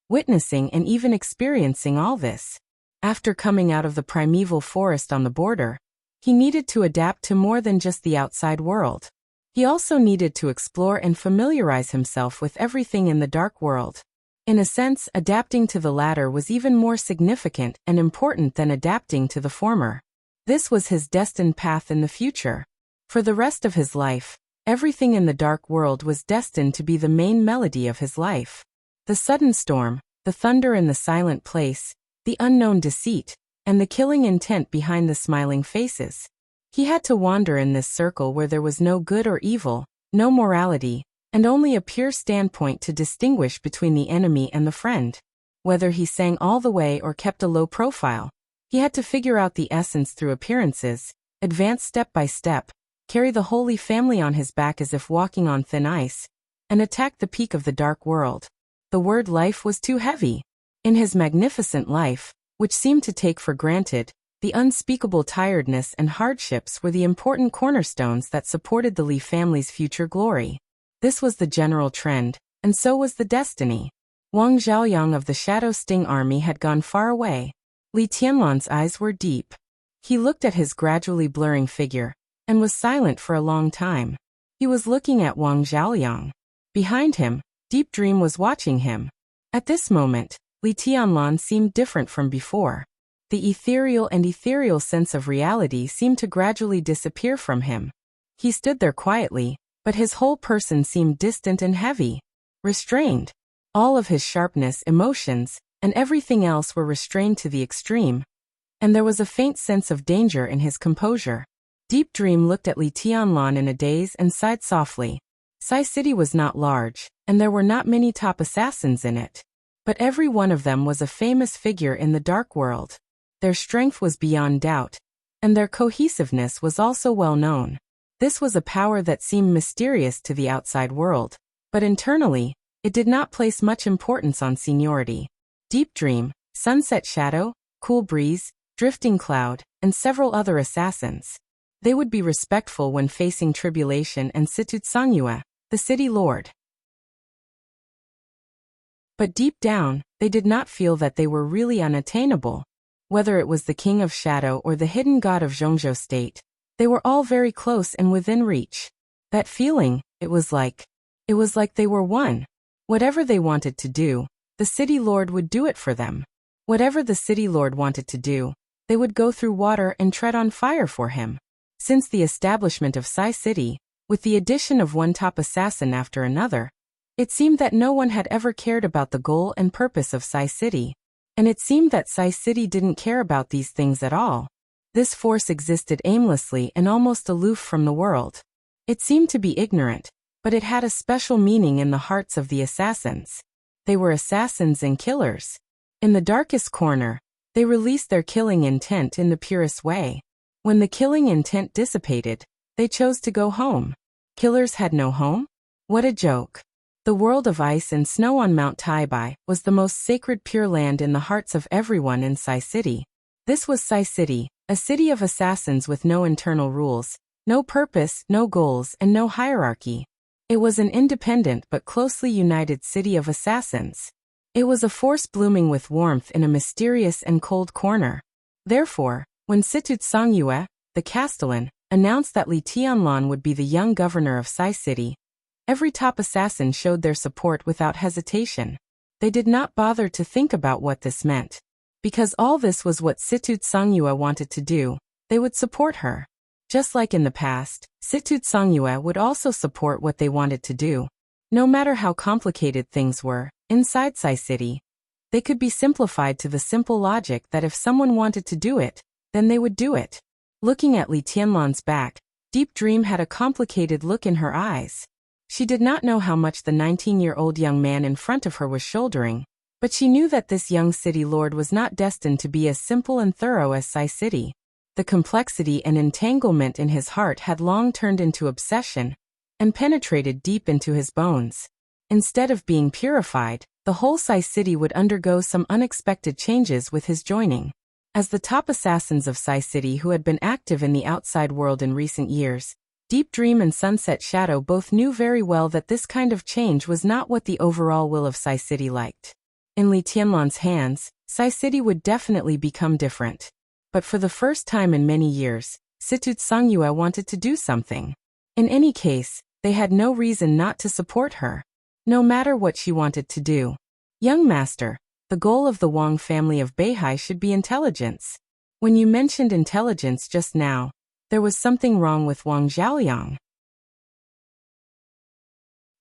witnessing and even experiencing all this. After coming out of the primeval forest on the border, he needed to adapt to more than just the outside world. He also needed to explore and familiarize himself with everything in the dark world. In a sense, adapting to the latter was even more significant and important than adapting to the former. This was his destined path in the future. For the rest of his life, everything in the dark world was destined to be the main melody of his life. The sudden storm, the thunder in the silent place, the unknown deceit, and the killing intent behind the smiling faces. He had to wander in this circle where there was no good or evil, no morality, and only a pure standpoint to distinguish between the enemy and the friend. Whether he sang all the way or kept a low profile, he had to figure out the essence through appearances, advance step by step, carry the Holy Family on his back as if walking on thin ice, and attack the peak of the dark world. The word life was too heavy. In his magnificent life, which seemed to take for granted, the unspeakable tiredness and hardships were the important cornerstones that supported the Li family's future glory. This was the general trend, and so was the destiny. Wang Xiaoyang of the Shadow Sting army had gone far away. Li Tianlan's eyes were deep. He looked at his gradually blurring figure, and was silent for a long time. He was looking at Wang Xiaoyang. Behind him, Deep Dream was watching him. At this moment, Li Tianlan seemed different from before. The ethereal sense of reality seemed to gradually disappear from him. He stood there quietly, but his whole person seemed distant and heavy, restrained. All of his sharpness, emotions, and everything else were restrained to the extreme, and there was a faint sense of danger in his composure. Deep Dream looked at Li Tianlan in a daze and sighed softly. Sai City was not large, and there were not many top assassins in it. But every one of them was a famous figure in the dark world. Their strength was beyond doubt, and their cohesiveness was also well known. This was a power that seemed mysterious to the outside world, but internally, it did not place much importance on seniority. Deep Dream, Sunset Shadow, Cool Breeze, Drifting Cloud, and several other assassins. They would be respectful when facing tribulation and Situtsanyue, the city lord. But deep down, they did not feel that they were really unattainable. Whether it was the King of Shadow or the hidden god of Zhongzhou State, they were all very close and within reach. That feeling, it was like It was like they were one. Whatever they wanted to do, the city lord would do it for them. Whatever the city lord wanted to do, they would go through water and tread on fire for him. Since the establishment of Sai City, with the addition of one top assassin after another, it seemed that no one had ever cared about the goal and purpose of Sai City. And it seemed that Sai City didn't care about these things at all. This force existed aimlessly and almost aloof from the world. It seemed to be ignorant, but it had a special meaning in the hearts of the assassins. They were assassins and killers. In the darkest corner, they released their killing intent in the purest way. When the killing intent dissipated, they chose to go home. Killers had no home? What a joke. The world of ice and snow on Mount Taibai was the most sacred pure land in the hearts of everyone in Sai City. This was Sai City, a city of assassins with no internal rules, no purpose, no goals, and no hierarchy. It was an independent but closely united city of assassins. It was a force blooming with warmth in a mysterious and cold corner. Therefore, when Situt Songyue, the Castellan, announced that Li Tianlan would be the young governor of Sai City, every top assassin showed their support without hesitation. They did not bother to think about what this meant. Because all this was what Situt Songyue wanted to do, they would support her. Just like in the past, Situt Songyue would also support what they wanted to do. No matter how complicated things were, inside Sai City, they could be simplified to the simple logic that if someone wanted to do it, then they would do it. Looking at Li Tianlan's back, Deep Dream had a complicated look in her eyes. She did not know how much the 19-year-old young man in front of her was shouldering, but she knew that this young city lord was not destined to be as simple and thorough as Sai City. The complexity and entanglement in his heart had long turned into obsession and penetrated deep into his bones. Instead of being purified, the whole Sai City would undergo some unexpected changes with his joining. As the top assassins of Sai City who had been active in the outside world in recent years, Deep Dream and Sunset Shadow both knew very well that this kind of change was not what the overall will of Sai City liked. In Li Tianlan's hands, Sai City would definitely become different. But for the first time in many years, Situt Songyue wanted to do something. In any case, they had no reason not to support her. No matter what she wanted to do. Young master, the goal of the Wang family of Beihai should be intelligence. When you mentioned intelligence just now, there was something wrong with Wang Xiaoyang.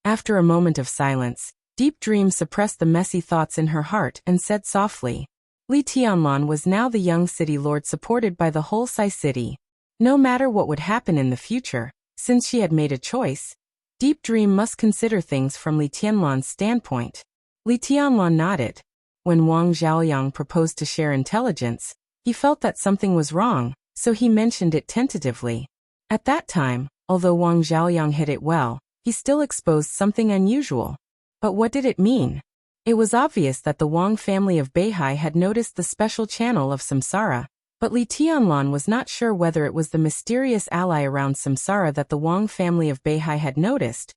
After a moment of silence, Deep Dream suppressed the messy thoughts in her heart and said softly, Li Tianlan was now the young city lord supported by the whole Sai City. No matter what would happen in the future, since she had made a choice, Deep Dream must consider things from Li Tianlan's standpoint. Li Tianlan nodded. When Wang Xiaoyang proposed to share intelligence, he felt that something was wrong, so he mentioned it tentatively. At that time, although Wang Xiaoyang hid it well, he still exposed something unusual. But what did it mean? It was obvious that the Wang family of Beihai had noticed the special channel of Samsara, but Li Tianlan was not sure whether it was the mysterious ally around Samsara that the Wang family of Beihai had noticed,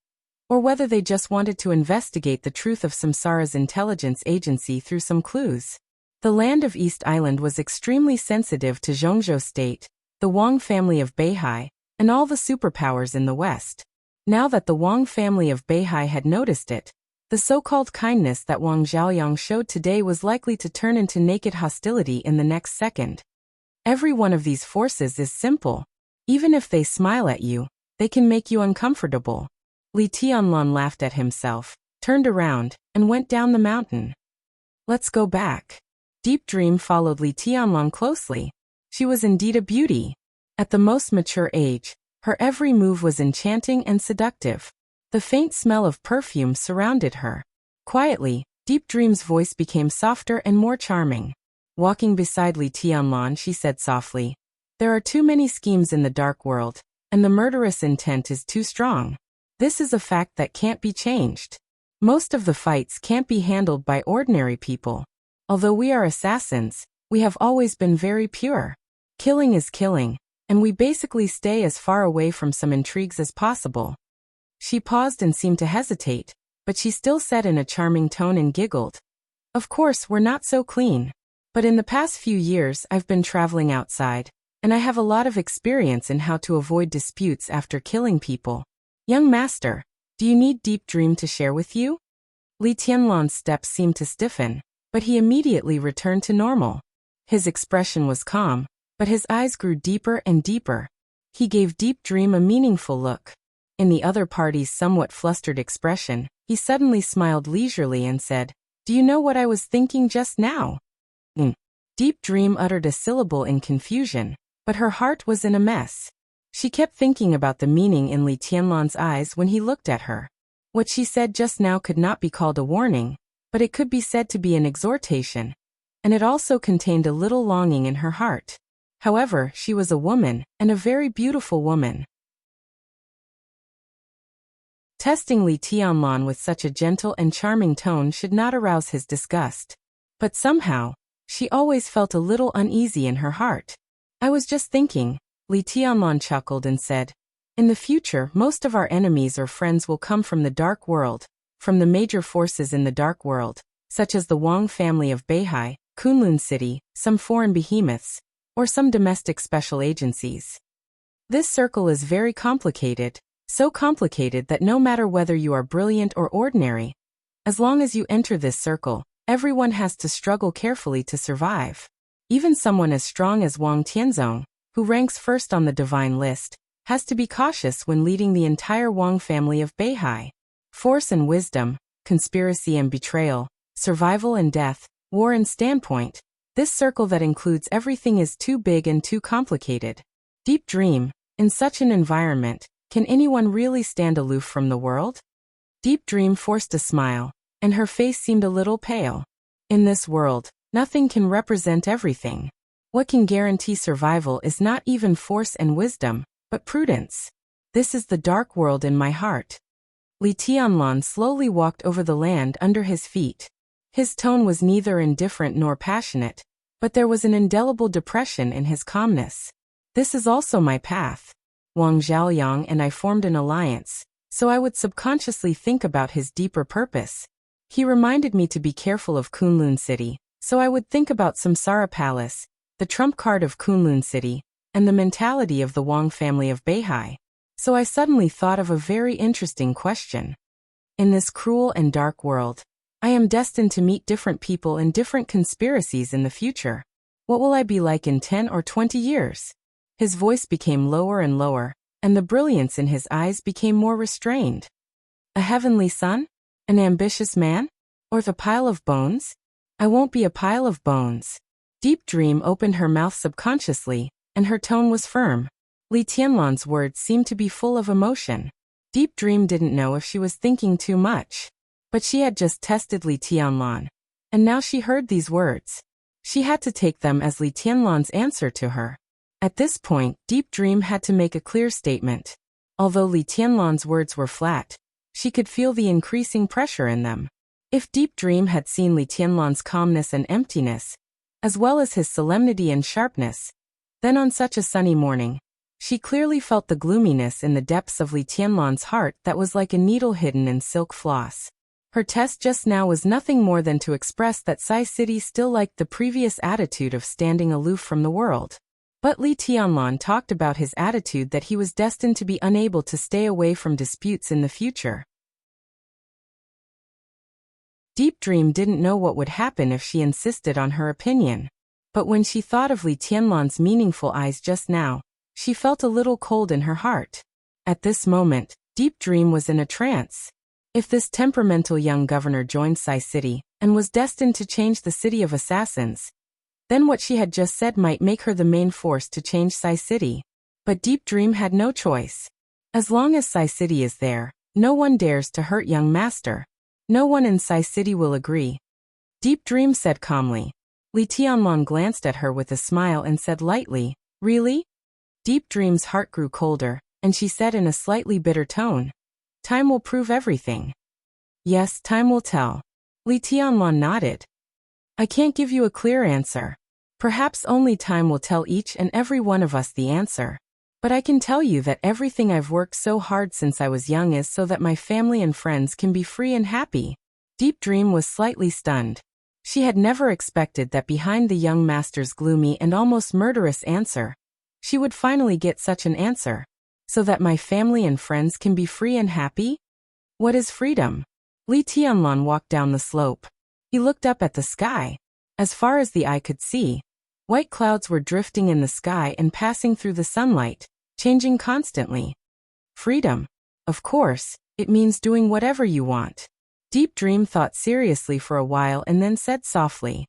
or whether they just wanted to investigate the truth of Samsara's intelligence agency through some clues. The land of East Island was extremely sensitive to Zhongzhou State, the Wang family of Beihai, and all the superpowers in the West. Now that the Wang family of Beihai had noticed it, the so-called kindness that Wang Xiaoyang showed today was likely to turn into naked hostility in the next second. Every one of these forces is simple. Even if they smile at you, they can make you uncomfortable. Li Tianlan laughed at himself, turned around, and went down the mountain. Let's go back. Deep Dream followed Li Tianlan closely. She was indeed a beauty. At the most mature age, her every move was enchanting and seductive. The faint smell of perfume surrounded her. Quietly, Deep Dream's voice became softer and more charming. Walking beside Li Tianlan, she said softly, There are too many schemes in the dark world, and the murderous intent is too strong. This is a fact that can't be changed. Most of the fights can't be handled by ordinary people. Although we are assassins, we have always been very pure. Killing is killing, and we basically stay as far away from some intrigues as possible. She paused and seemed to hesitate, but she still said in a charming tone and giggled. Of course, we're not so clean. But in the past few years I've been traveling outside, and I have a lot of experience in how to avoid disputes after killing people. Young master, Do you need Deep Dream to share with you? Li Tianlan's steps seemed to stiffen, but he immediately returned to normal. His expression was calm, but his eyes grew deeper and deeper. He gave Deep Dream a meaningful look. In the other party's somewhat flustered expression, he suddenly smiled leisurely and said, "Do you know what I was thinking just now?" Deep Dream uttered a syllable in confusion, but her heart was in a mess. She kept thinking about the meaning in Li Tianlan's eyes when he looked at her. What she said just now could not be called a warning, but it could be said to be an exhortation, and it also contained a little longing in her heart. However, she was a woman, and a very beautiful woman. Testing Li Tianlan with such a gentle and charming tone should not arouse his disgust. But somehow, she always felt a little uneasy in her heart. "I was just thinking," Li Tianlan chuckled and said, "in the future most of our enemies or friends will come from the dark world, from the major forces in the dark world, such as the Wang family of Beihai, Kunlun City, some foreign behemoths, or some domestic special agencies. This circle is very complicated, so complicated that no matter whether you are brilliant or ordinary, as long as you enter this circle, everyone has to struggle carefully to survive. Even someone as strong as Wang Tianzong, who ranks first on the divine list, has to be cautious when leading the entire Wang family of Beihai. Force and wisdom, conspiracy and betrayal, survival and death, war and standpoint. This circle that includes everything is too big and too complicated. Deep Dream, in such an environment, can anyone really stand aloof from the world?" Deep Dream forced a smile, and her face seemed a little pale. In this world, nothing can represent everything. What can guarantee survival is not even force and wisdom, but prudence. This is the dark world in my heart. Li Tianlan slowly walked over the land under his feet. His tone was neither indifferent nor passionate, but there was an indelible depression in his calmness. "This is also my path. Wang Zhaoyang and I formed an alliance, so I would subconsciously think about his deeper purpose. He reminded me to be careful of Kunlun City, so I would think about Samsara Palace, the trump card of Kunlun City, and the mentality of the Wang family of Beihai. So I suddenly thought of a very interesting question. In this cruel and dark world, I am destined to meet different people in different conspiracies in the future. What will I be like in 10 or 20 years? His voice became lower and lower, and the brilliance in his eyes became more restrained. A heavenly son? An ambitious man? Or the pile of bones? I won't be a pile of bones. Deep Dream opened her mouth subconsciously, and her tone was firm. Li Tianlan's words seemed to be full of emotion. Deep Dream didn't know if she was thinking too much. But she had just tested Li Tianlan, and now she heard these words. She had to take them as Li Tianlan's answer to her. At this point, Deep Dream had to make a clear statement. Although Li Tianlan's words were flat, she could feel the increasing pressure in them. If Deep Dream had seen Li Tianlan's calmness and emptiness, as well as his solemnity and sharpness, then on such a sunny morning, she clearly felt the gloominess in the depths of Li Tianlan's heart that was like a needle hidden in silk floss. Her test just now was nothing more than to express that Sai City still liked the previous attitude of standing aloof from the world. But Li Tianlan talked about his attitude that he was destined to be unable to stay away from disputes in the future. Deep Dream didn't know what would happen if she insisted on her opinion. But when she thought of Li Tianlan's meaningful eyes just now, she felt a little cold in her heart. At this moment, Deep Dream was in a trance. If this temperamental young governor joined Sai City, and was destined to change the city of assassins, then what she had just said might make her the main force to change Sai City. But Deep Dream had no choice. As long as Sai City is there, no one dares to hurt young master. No one in Sai City will agree. Deep Dream said calmly. Li Tianlan glanced at her with a smile and said lightly, "Really?" Deep Dream's heart grew colder, and she said in a slightly bitter tone, "Time will prove everything." "Yes, time will tell." Li Tianlan nodded. "I can't give you a clear answer. Perhaps only time will tell each and every one of us the answer. But I can tell you that everything I've worked so hard since I was young is so that my family and friends can be free and happy." Deep Dream was slightly stunned. She had never expected that behind the young master's gloomy and almost murderous answer, she would finally get such an answer. "So that my family and friends can be free and happy?" What is freedom? Li Tianlan walked down the slope. He looked up at the sky. As far as the eye could see, white clouds were drifting in the sky and passing through the sunlight, changing constantly. Freedom. Of course, it means doing whatever you want. Deep Dream thought seriously for a while and then said softly.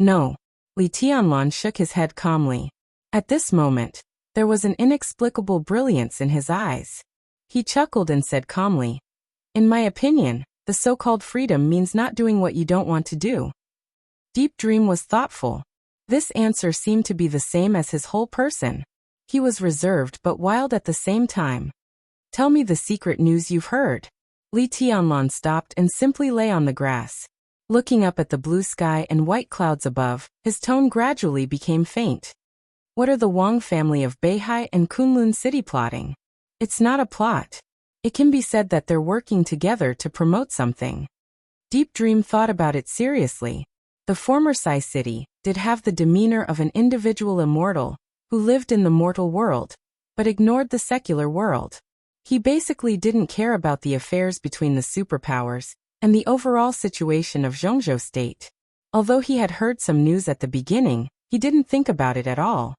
No. Li Tianlan shook his head calmly. At this moment, there was an inexplicable brilliance in his eyes. He chuckled and said calmly, in my opinion, the so-called freedom means not doing what you don't want to do. Deep Dream was thoughtful. This answer seemed to be the same as his whole person. He was reserved but wild at the same time. Tell me the secret news you've heard. Li Tianlan stopped and simply lay on the grass. Looking up at the blue sky and white clouds above, his tone gradually became faint. What are the Wang family of Beihai and Kunlun City plotting? It's not a plot. It can be said that they're working together to promote something. Deep Dream thought about it seriously. The former Sai City did have the demeanor of an individual immortal who lived in the mortal world, but ignored the secular world. He basically didn't care about the affairs between the superpowers and the overall situation of Zhongzhou State. Although he had heard some news at the beginning, he didn't think about it at all.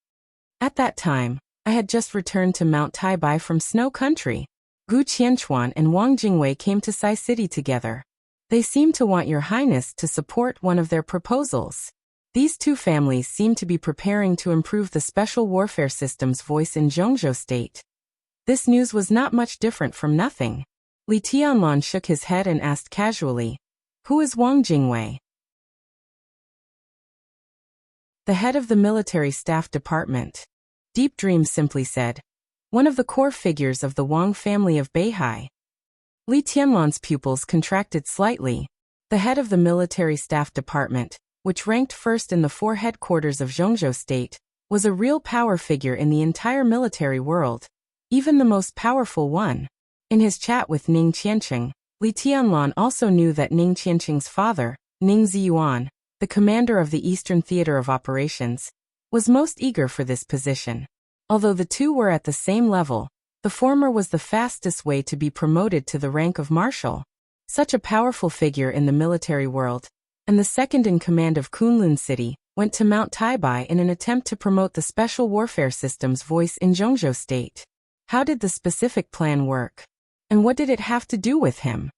At that time, I had just returned to Mount Taibai from Snow Country. Gu Qianchuan and Wang Jingwei came to Sai City together. They seem to want your highness to support one of their proposals. These two families seem to be preparing to improve the special warfare system's voice in Zhongzhou State. This news was not much different from nothing. Li Tianlan shook his head and asked casually, who is Wang Jingwei? The head of the military staff department. Deep Dream simply said, one of the core figures of the Wang family of Beihai. Li Tianlan's pupils contracted slightly. The head of the military staff department, which ranked first in the four headquarters of Zhongzhou State, was a real power figure in the entire military world, even the most powerful one. In his chat with Ning Qiancheng, Li Tianlan also knew that Ning Qiancheng's father, Ning Ziyuan, the commander of the Eastern Theater of Operations, was most eager for this position. Although the two were at the same level, the former was the fastest way to be promoted to the rank of marshal. Such a powerful figure in the military world, and the second in command of Kunlun City, went to Mount Taibai in an attempt to promote the special warfare system's voice in Zhongzhou State. How did the specific plan work? And what did it have to do with him?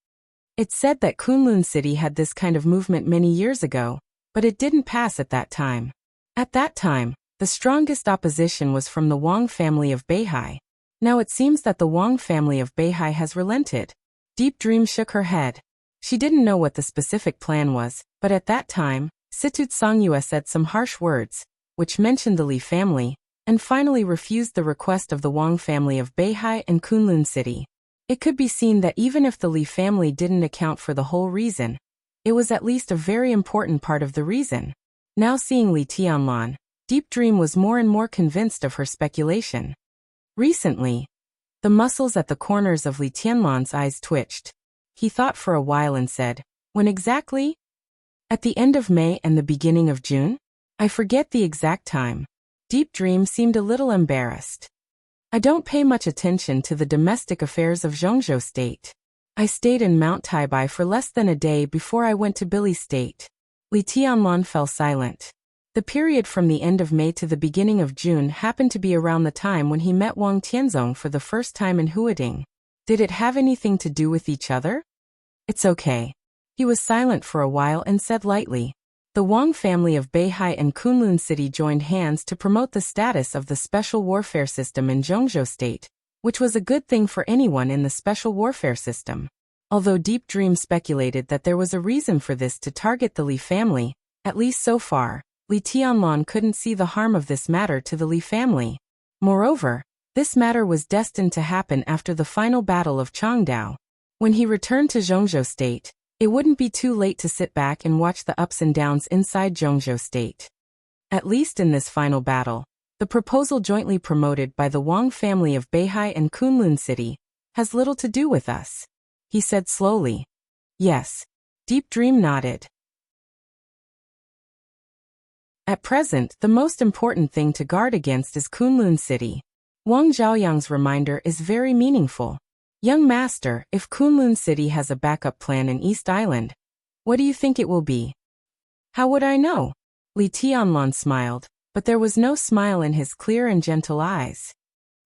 It's said that Kunlun City had this kind of movement many years ago, but it didn't pass at that time. At that time, the strongest opposition was from the Wang family of Beihai. Now it seems that the Wang family of Beihai has relented. Deep Dream shook her head. She didn't know what the specific plan was, but at that time, Situt Songyue said some harsh words, which mentioned the Li family, and finally refused the request of the Wang family of Beihai and Kunlun City. It could be seen that even if the Li family didn't account for the whole reason, it was at least a very important part of the reason. Now seeing Li Tianlan, Deep Dream was more and more convinced of her speculation. Recently, the muscles at the corners of Li Tianlan's eyes twitched. He thought for a while and said, when exactly? At the end of May and the beginning of June? I forget the exact time. Deep Dream seemed a little embarrassed. I don't pay much attention to the domestic affairs of Zhongzhou State. I stayed in Mount Taibai for less than a day before I went to Billi State. Li Tianlan fell silent. The period from the end of May to the beginning of June happened to be around the time when he met Wang Tianzong for the first time in Huading. Did it have anything to do with each other? It's okay. He was silent for a while and said lightly, the Wang family of Beihai and Kunlun City joined hands to promote the status of the special warfare system in Zhongzhou State, which was a good thing for anyone in the special warfare system. Although Deep Dream speculated that there was a reason for this to target the Li family, at least so far, Li Tianlan couldn't see the harm of this matter to the Li family. Moreover, this matter was destined to happen after the final battle of Changdao. When he returned to Zhongzhou State, it wouldn't be too late to sit back and watch the ups and downs inside Zhongzhou State. At least in this final battle, the proposal jointly promoted by the Wang family of Beihai and Kunlun City has little to do with us. He said slowly. Yes. Deep Dream nodded. At present, the most important thing to guard against is Kunlun City. Wang Zhaoyang's reminder is very meaningful. Young master, if Kunlun City has a backup plan in East Island, what do you think it will be? How would I know? Li Tianlan smiled, but there was no smile in his clear and gentle eyes.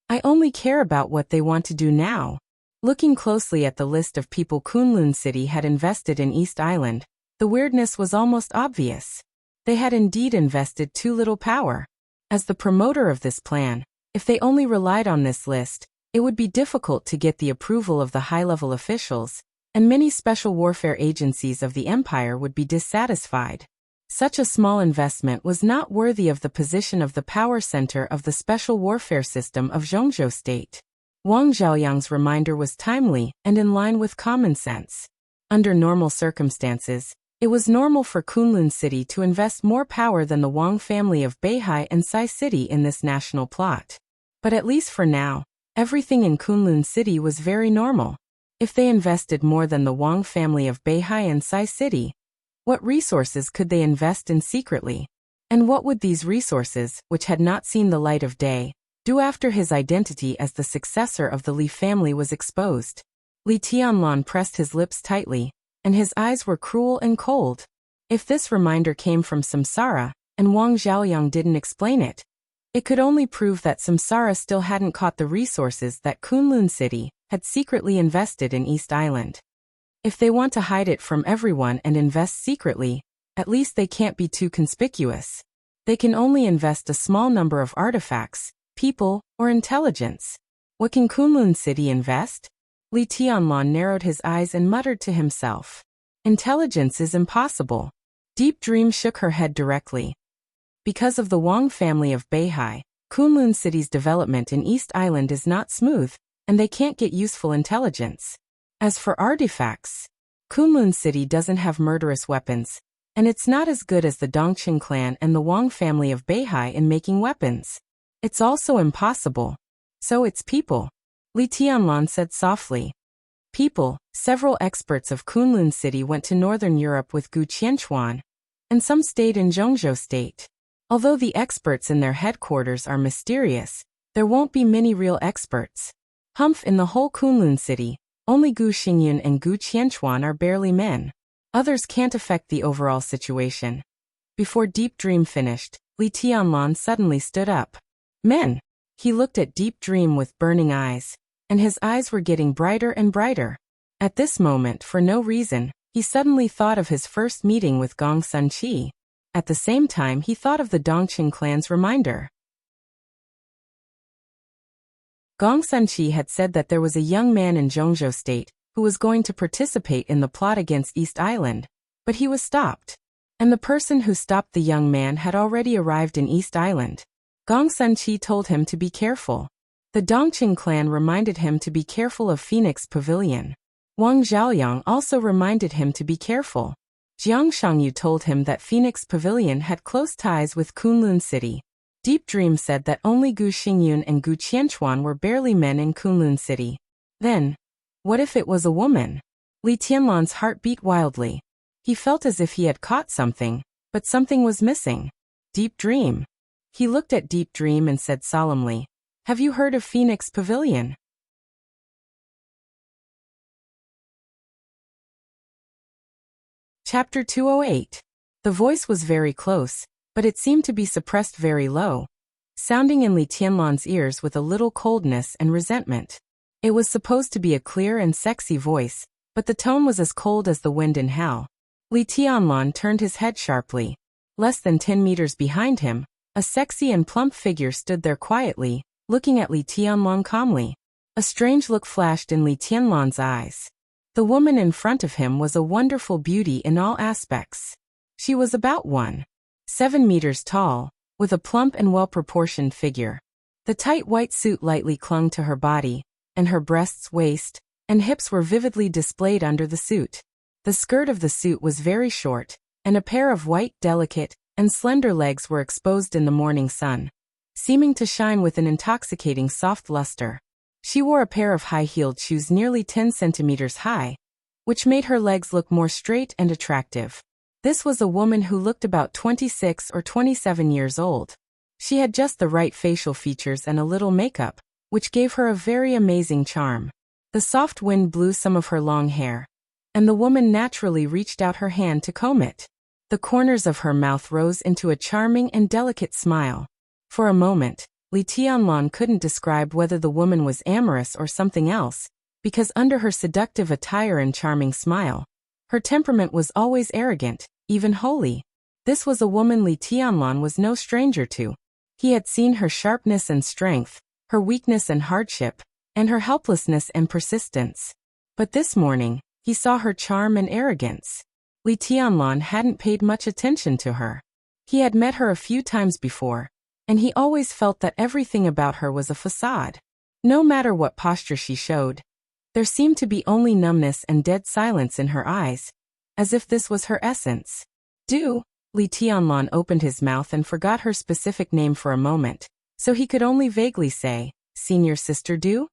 I only care about what they want to do now. Looking closely at the list of people Kunlun City had invested in East Island, the weirdness was almost obvious. They had indeed invested too little power. As the promoter of this plan, if they only relied on this list, it would be difficult to get the approval of the high-level officials, and many special warfare agencies of the empire would be dissatisfied. Such a small investment was not worthy of the position of the power center of the special warfare system of Zhongzhou State. Wang Zhaoyang's reminder was timely and in line with common sense. Under normal circumstances, it was normal for Kunlun City to invest more power than the Wang family of Beihai and Sai City in this national plot. But at least for now, everything in Kunlun City was very normal. If they invested more than the Wang family of Beihai and Sai City, what resources could they invest in secretly? And what would these resources, which had not seen the light of day, do after his identity as the successor of the Li family was exposed? Li Tianlan pressed his lips tightly, and his eyes were cruel and cold. If this reminder came from Samsara, and Wang Zhaoyang didn't explain it, it could only prove that Samsara still hadn't caught the resources that Kunlun City had secretly invested in East Island. If they want to hide it from everyone and invest secretly, at least they can't be too conspicuous. They can only invest a small number of artifacts, people, or intelligence. What can Kunlun City invest? Li Tianlan narrowed his eyes and muttered to himself. Intelligence is impossible. Deep Dream shook her head directly. Because of the Wang family of Beihai, Kunlun City's development in East Island is not smooth, and they can't get useful intelligence. As for artifacts, Kunlun City doesn't have murderous weapons, and it's not as good as the Dongqing clan and the Wang family of Beihai in making weapons. It's also impossible. So it's people. Li Tianlan said softly. People, several experts of Kunlun City went to Northern Europe with Gu Qianchuan, and some stayed in Zhongzhou State. Although the experts in their headquarters are mysterious, there won't be many real experts. Humph, in the whole Kunlun City, only Gu Xingyun and Gu Qianchuan are barely men. Others can't affect the overall situation. Before Deep Dream finished, Li Tianlan suddenly stood up. Men! He looked at Deep Dream with burning eyes, and his eyes were getting brighter and brighter. At this moment, for no reason, he suddenly thought of his first meeting with Gong Sunqi. At the same time, he thought of the Dongqing clan's reminder. Gong Sunqi had said that there was a young man in Zhongzhou State who was going to participate in the plot against East Island, but he was stopped. And the person who stopped the young man had already arrived in East Island. Gong Sunqi told him to be careful. The Dongqing clan reminded him to be careful of Phoenix Pavilion. Wang Zhaoyang also reminded him to be careful. Jiang Shangyu told him that Phoenix Pavilion had close ties with Kunlun City. Deep Dream said that only Gu Xingyun and Gu Qianchuan were barely men in Kunlun City. Then, what if it was a woman? Li Tianlan's heart beat wildly. He felt as if he had caught something, but something was missing. Deep Dream. He looked at Deep Dream and said solemnly, "Have you heard of Phoenix Pavilion?" Chapter 208. The voice was very close, but it seemed to be suppressed very low, sounding in Li Tianlan's ears with a little coldness and resentment. It was supposed to be a clear and sexy voice, but the tone was as cold as the wind in hell. Li Tianlan turned his head sharply. Less than 10 meters behind him, a sexy and plump figure stood there quietly, looking at Li Tianlan calmly. A strange look flashed in Li Tianlan's eyes. The woman in front of him was a wonderful beauty in all aspects. She was about 1.7 meters tall, with a plump and well-proportioned figure. The tight white suit lightly clung to her body, and her breasts, waist, and hips were vividly displayed under the suit. The skirt of the suit was very short, and a pair of white, delicate, and slender legs were exposed in the morning sun, seeming to shine with an intoxicating soft luster. She wore a pair of high-heeled shoes nearly 10 centimeters high, which made her legs look more straight and attractive. This was a woman who looked about 26 or 27 years old. She had just the right facial features and a little makeup, which gave her a very amazing charm. The soft wind blew some of her long hair, and the woman naturally reached out her hand to comb it. The corners of her mouth rose into a charming and delicate smile. For a moment, Li Tianlan couldn't describe whether the woman was amorous or something else, because under her seductive attire and charming smile, her temperament was always arrogant, even holy. This was a woman Li Tianlan was no stranger to. He had seen her sharpness and strength, her weakness and hardship, and her helplessness and persistence. But this morning, he saw her charm and arrogance. Li Tianlan hadn't paid much attention to her. He had met her a few times before, and he always felt that everything about her was a facade. No matter what posture she showed, there seemed to be only numbness and dead silence in her eyes, as if this was her essence. Du, Li Tianlan opened his mouth and forgot her specific name for a moment, so he could only vaguely say, "Senior Sister Du?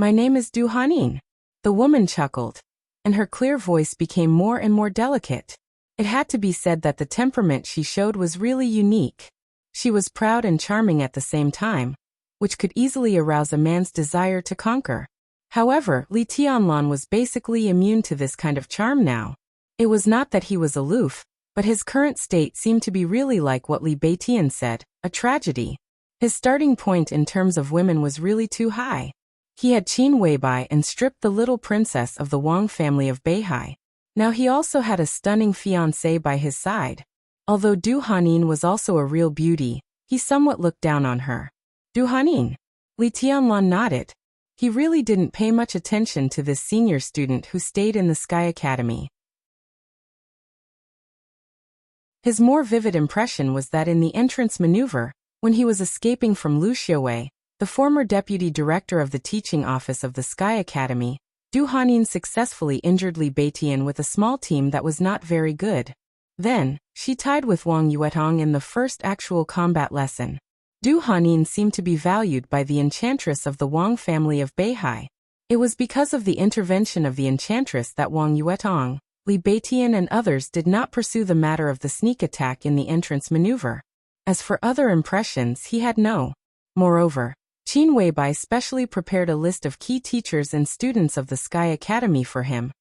My name is Du Hanin." The woman chuckled, and her clear voice became more and more delicate. It had to be said that the temperament she showed was really unique. She was proud and charming at the same time, which could easily arouse a man's desire to conquer. However, Li Tianlan was basically immune to this kind of charm now. It was not that he was aloof, but his current state seemed to be really like what Li Beitian said, a tragedy. His starting point in terms of women was really too high. He had Qin Weibai and stripped the little princess of the Wang family of Beihai. Now he also had a stunning fiancée by his side. Although Du Hanin was also a real beauty, he somewhat looked down on her. Du Hanin? Li Tianlan nodded. He really didn't pay much attention to this senior student who stayed in the Sky Academy. His more vivid impression was that in the entrance maneuver, when he was escaping from Lu Xiaowei, the former deputy director of the teaching office of the Sky Academy, Du Hanin successfully injured Li Beitian with a small team that was not very good. Then, she tied with Wang Yuetong in the first actual combat lesson. Du Hanin seemed to be valued by the enchantress of the Wang family of Beihai. It was because of the intervention of the enchantress that Wang Yuetong, Li Beitian and others did not pursue the matter of the sneak attack in the entrance maneuver. As for other impressions, he had no. Moreover, Qin Weibai specially prepared a list of key teachers and students of the Sky Academy for him,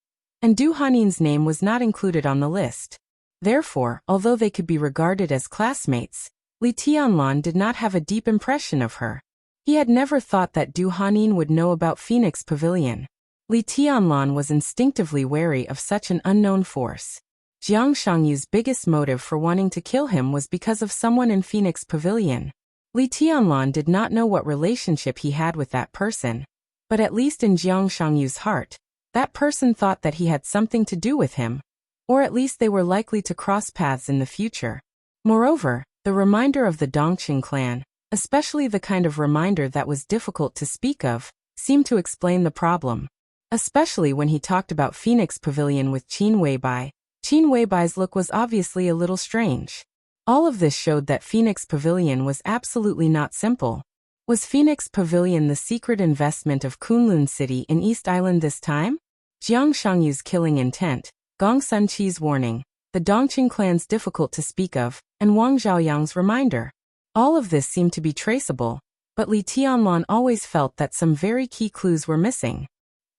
and Du Hanin's name was not included on the list. Therefore, although they could be regarded as classmates, Li Tianlan did not have a deep impression of her. He had never thought that Du Hanin would know about Phoenix Pavilion. Li Tianlan was instinctively wary of such an unknown force. Jiang Shangyu's biggest motive for wanting to kill him was because of someone in Phoenix Pavilion. Li Tianlan did not know what relationship he had with that person, but at least in Jiang Shangyu's heart, that person thought that he had something to do with him, or at least they were likely to cross paths in the future. Moreover, the reminder of the Dongqing clan, especially the kind of reminder that was difficult to speak of, seemed to explain the problem. Especially when he talked about Phoenix Pavilion with Qin Weibai. Qin Weibai's look was obviously a little strange. All of this showed that Phoenix Pavilion was absolutely not simple. Was Phoenix Pavilion the secret investment of Kunlun City in East Island this time? Jiang Shangyu's killing intent, Gong Sunqi's warning, the Dongqing clan's difficult to speak of, and Wang Zhaoyang's reminder. All of this seemed to be traceable, but Li Tianlan always felt that some very key clues were missing.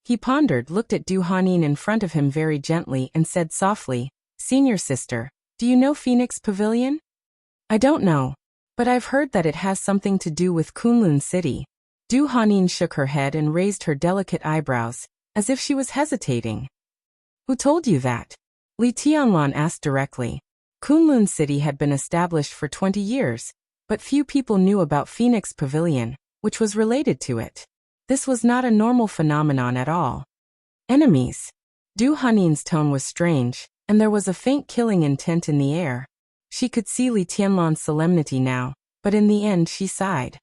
He pondered, looked at Du Hanin in front of him very gently and said softly, "Senior sister, do you know Phoenix Pavilion?" "I don't know, but I've heard that it has something to do with Kunlun City." Du Hanin shook her head and raised her delicate eyebrows, as if she was hesitating. "Who told you that?" Li Tianlan asked directly. Kunlun City had been established for 20 years, but few people knew about Phoenix Pavilion, which was related to it. This was not a normal phenomenon at all. Enemies. Du Hanin's tone was strange, and there was a faint killing intent in the air. She could see Li Tianlan's solemnity now, but in the end she sighed.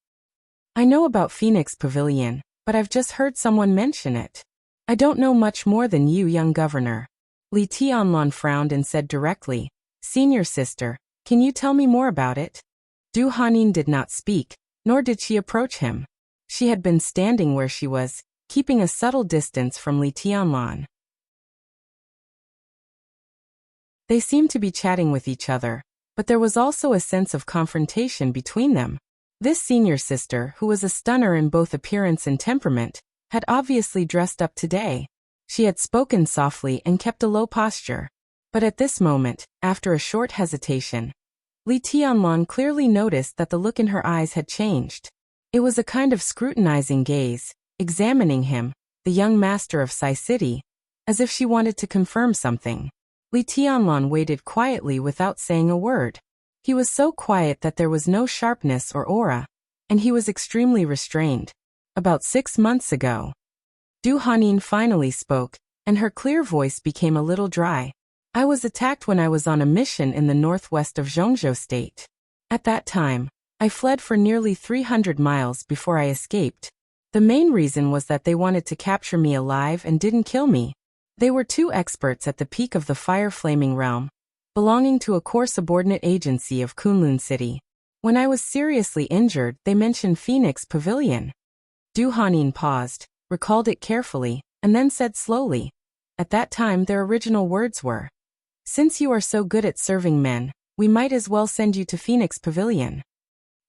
"I know about Phoenix Pavilion, but I've just heard someone mention it. I don't know much more than you, young governor." Li Tianlan frowned and said directly, "Senior sister, can you tell me more about it?" Du Hanin did not speak, nor did she approach him. She had been standing where she was, keeping a subtle distance from Li Tianlan. They seemed to be chatting with each other, but there was also a sense of confrontation between them. This senior sister, who was a stunner in both appearance and temperament, had obviously dressed up today. She had spoken softly and kept a low posture. But at this moment, after a short hesitation, Li Tianlan clearly noticed that the look in her eyes had changed. It was a kind of scrutinizing gaze, examining him, the young master of Sai City, as if she wanted to confirm something. Li Tianlan waited quietly without saying a word. He was so quiet that there was no sharpness or aura, and he was extremely restrained. About 6 months ago, Du Hanin finally spoke, and her clear voice became a little dry. I was attacked when I was on a mission in the northwest of Zhongzhou State. At that time, I fled for nearly 300 miles before I escaped. The main reason was that they wanted to capture me alive and didn't kill me. They were 2 experts at the peak of the fire-flaming realm, belonging to a core subordinate agency of Kunlun City. When I was seriously injured, they mentioned Phoenix Pavilion. Du Hanin paused, recalled it carefully, and then said slowly. At that time their original words were, "Since you are so good at serving men, we might as well send you to Phoenix Pavilion."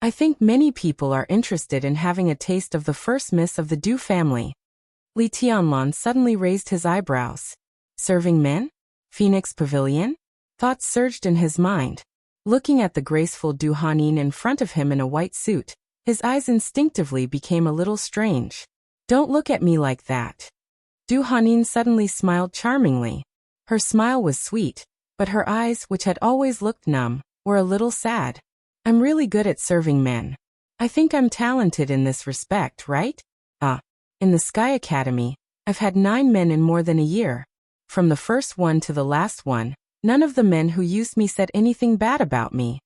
I think many people are interested in having a taste of the first miss of the Du family. Li Tianlan suddenly raised his eyebrows. Serving men? Phoenix Pavilion? Thoughts surged in his mind. Looking at the graceful Du Hanin in front of him in a white suit, his eyes instinctively became a little strange. Don't look at me like that. Du Hanin suddenly smiled charmingly. Her smile was sweet, but her eyes, which had always looked numb, were a little sad. I'm really good at serving men. I think I'm talented in this respect, right? In the Sky Academy, I've had 9 men in more than a year. From the first one to the last one, none of the men who used me said anything bad about me.